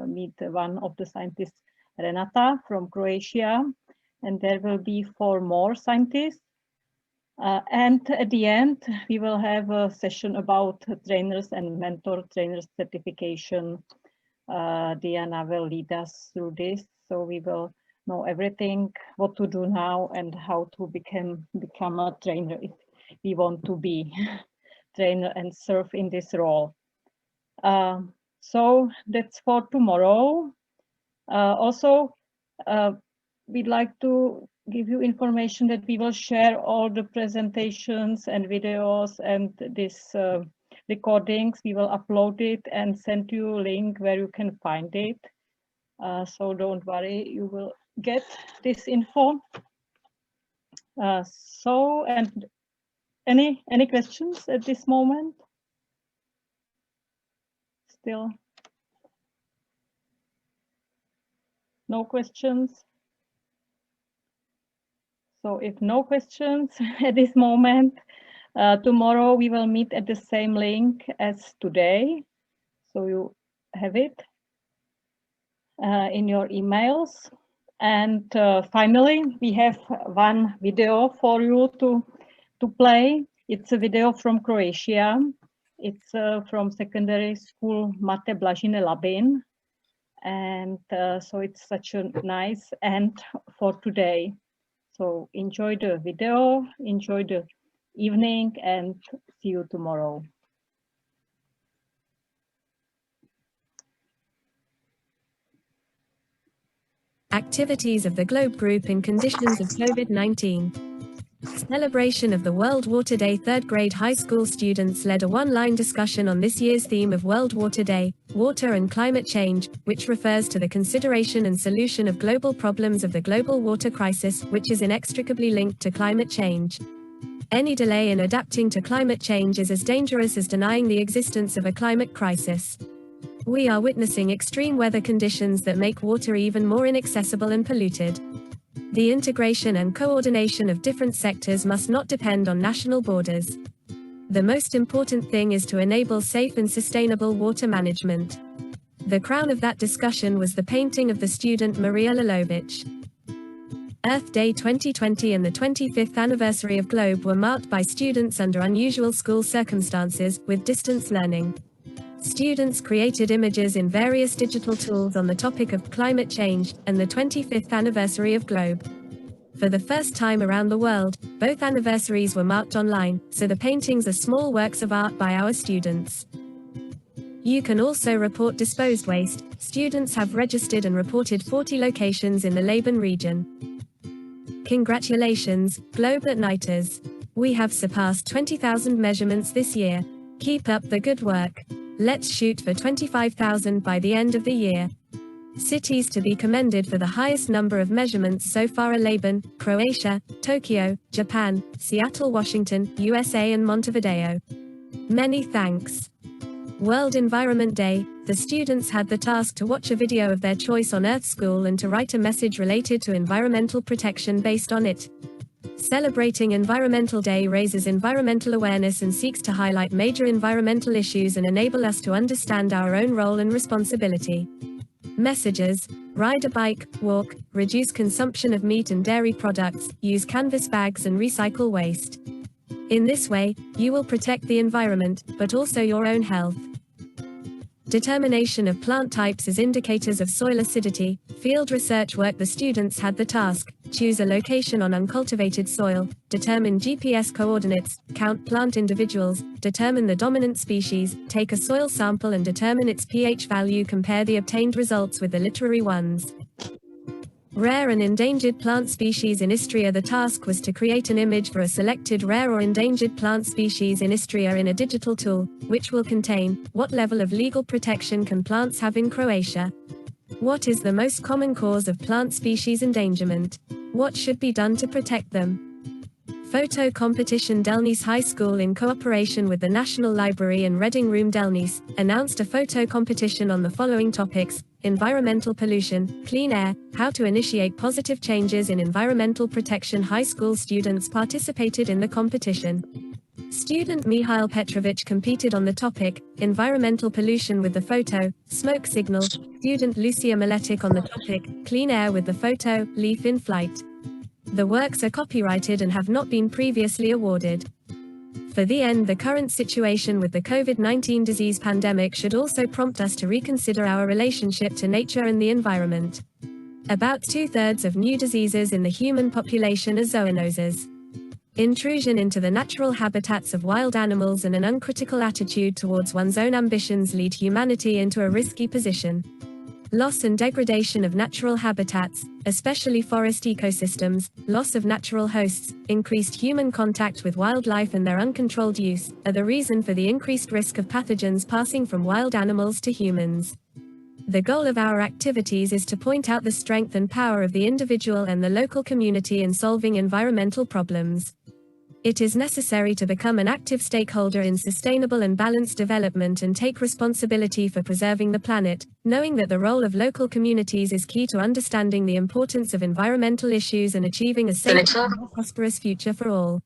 meet one of the scientists, Renata from Croatia, and there will be 4 more scientists. And at the end, we will have a session about trainers and mentor trainers certification. Diana will lead us through this, so we will know everything, what to do now and how to become a trainer if we want to be trainer and serve in this role. So that's for tomorrow. Also, we'd like to give you information that we will share all the presentations and videos and this recordings. We will upload it and send you a link where you can find it. So don't worry, you will get this info. So, and any questions at this moment? Still no questions? So if no questions at this moment, tomorrow we will meet at the same link as today. So you have it in your emails. And finally, we have one video for you to play. It's a video from Croatia. It's from secondary school Mate Blažine Labin. And so it's such a nice end for today. So enjoy the video, enjoy the evening, and see you tomorrow. Activities of the Globe Group in conditions of COVID-19. Celebration of the World Water Day. Third grade high school students led a one-line discussion on this year's theme of World Water Day, Water and Climate Change, which refers to the consideration and solution of global problems of the global water crisis, which is inextricably linked to climate change. Any delay in adapting to climate change is as dangerous as denying the existence of a climate crisis. We are witnessing extreme weather conditions that make water even more inaccessible and polluted. The integration and coordination of different sectors must not depend on national borders. The most important thing is to enable safe and sustainable water management. The crown of that discussion was the painting of the student Maria Lalovic. Earth Day 2020 and the 25th anniversary of Globe were marked by students under unusual school circumstances, with distance learning. Students created images in various digital tools on the topic of climate change and the 25th anniversary of Globe. For the first time around the world, both anniversaries were marked online, so the paintings are small works of art by our students. You can also report disposed waste. Students have registered and reported 40 locations in the Laban region. Congratulations, Globe at Nighters. We have surpassed 20,000 measurements this year. Keep up the good work. Let's shoot for 25,000 by the end of the year. Cities to be commended for the highest number of measurements so far are Laban, Croatia, Tokyo, Japan, Seattle, Washington, USA and Montevideo. Many thanks. World Environment Day, the students had the task to watch a video of their choice on Earth School and to write a message related to environmental protection based on it. Celebrating Environmental Day raises environmental awareness and seeks to highlight major environmental issues and enable us to understand our own role and responsibility. Messages: ride a bike, walk, reduce consumption of meat and dairy products, use canvas bags and recycle waste. In this way, you will protect the environment, but also your own health. Determination of plant types as indicators of soil acidity. Field research work. The students had the task: choose a location on uncultivated soil, determine GPS coordinates, count plant individuals, determine the dominant species, take a soil sample and determine its pH value. Compare the obtained results with the literary ones. Rare and endangered plant species in Istria. The task was to create an image for a selected rare or endangered plant species in Istria in a digital tool, which will contain: what level of legal protection can plants have in Croatia? What is the most common cause of plant species endangerment? What should be done to protect them? Photo competition. Delnice High School, in cooperation with the National Library and Reading Room Delnice, announced a photo competition on the following topics: environmental pollution, clean air, how to initiate positive changes in environmental protection. High school students participated in the competition. Student Mihail Petrovic competed on the topic, environmental pollution, with the photo, smoke signal. Student Lucia Maletic on the topic, clean air, with the photo, leaf in flight. The works are copyrighted and have not been previously awarded. For the end, the current situation with the COVID-19 disease pandemic should also prompt us to reconsider our relationship to nature and the environment. About 2/3 of new diseases in the human population are zoonoses. Intrusion into the natural habitats of wild animals and an uncritical attitude towards one's own ambitions lead humanity into a risky position. Loss and degradation of natural habitats, especially forest ecosystems, loss of natural hosts, increased human contact with wildlife and their uncontrolled use, are the reason for the increased risk of pathogens passing from wild animals to humans. The goal of our activities is to point out the strength and power of the individual and the local community in solving environmental problems. It is necessary to become an active stakeholder in sustainable and balanced development and take responsibility for preserving the planet, knowing that the role of local communities is key to understanding the importance of environmental issues and achieving a safe and prosperous future for all.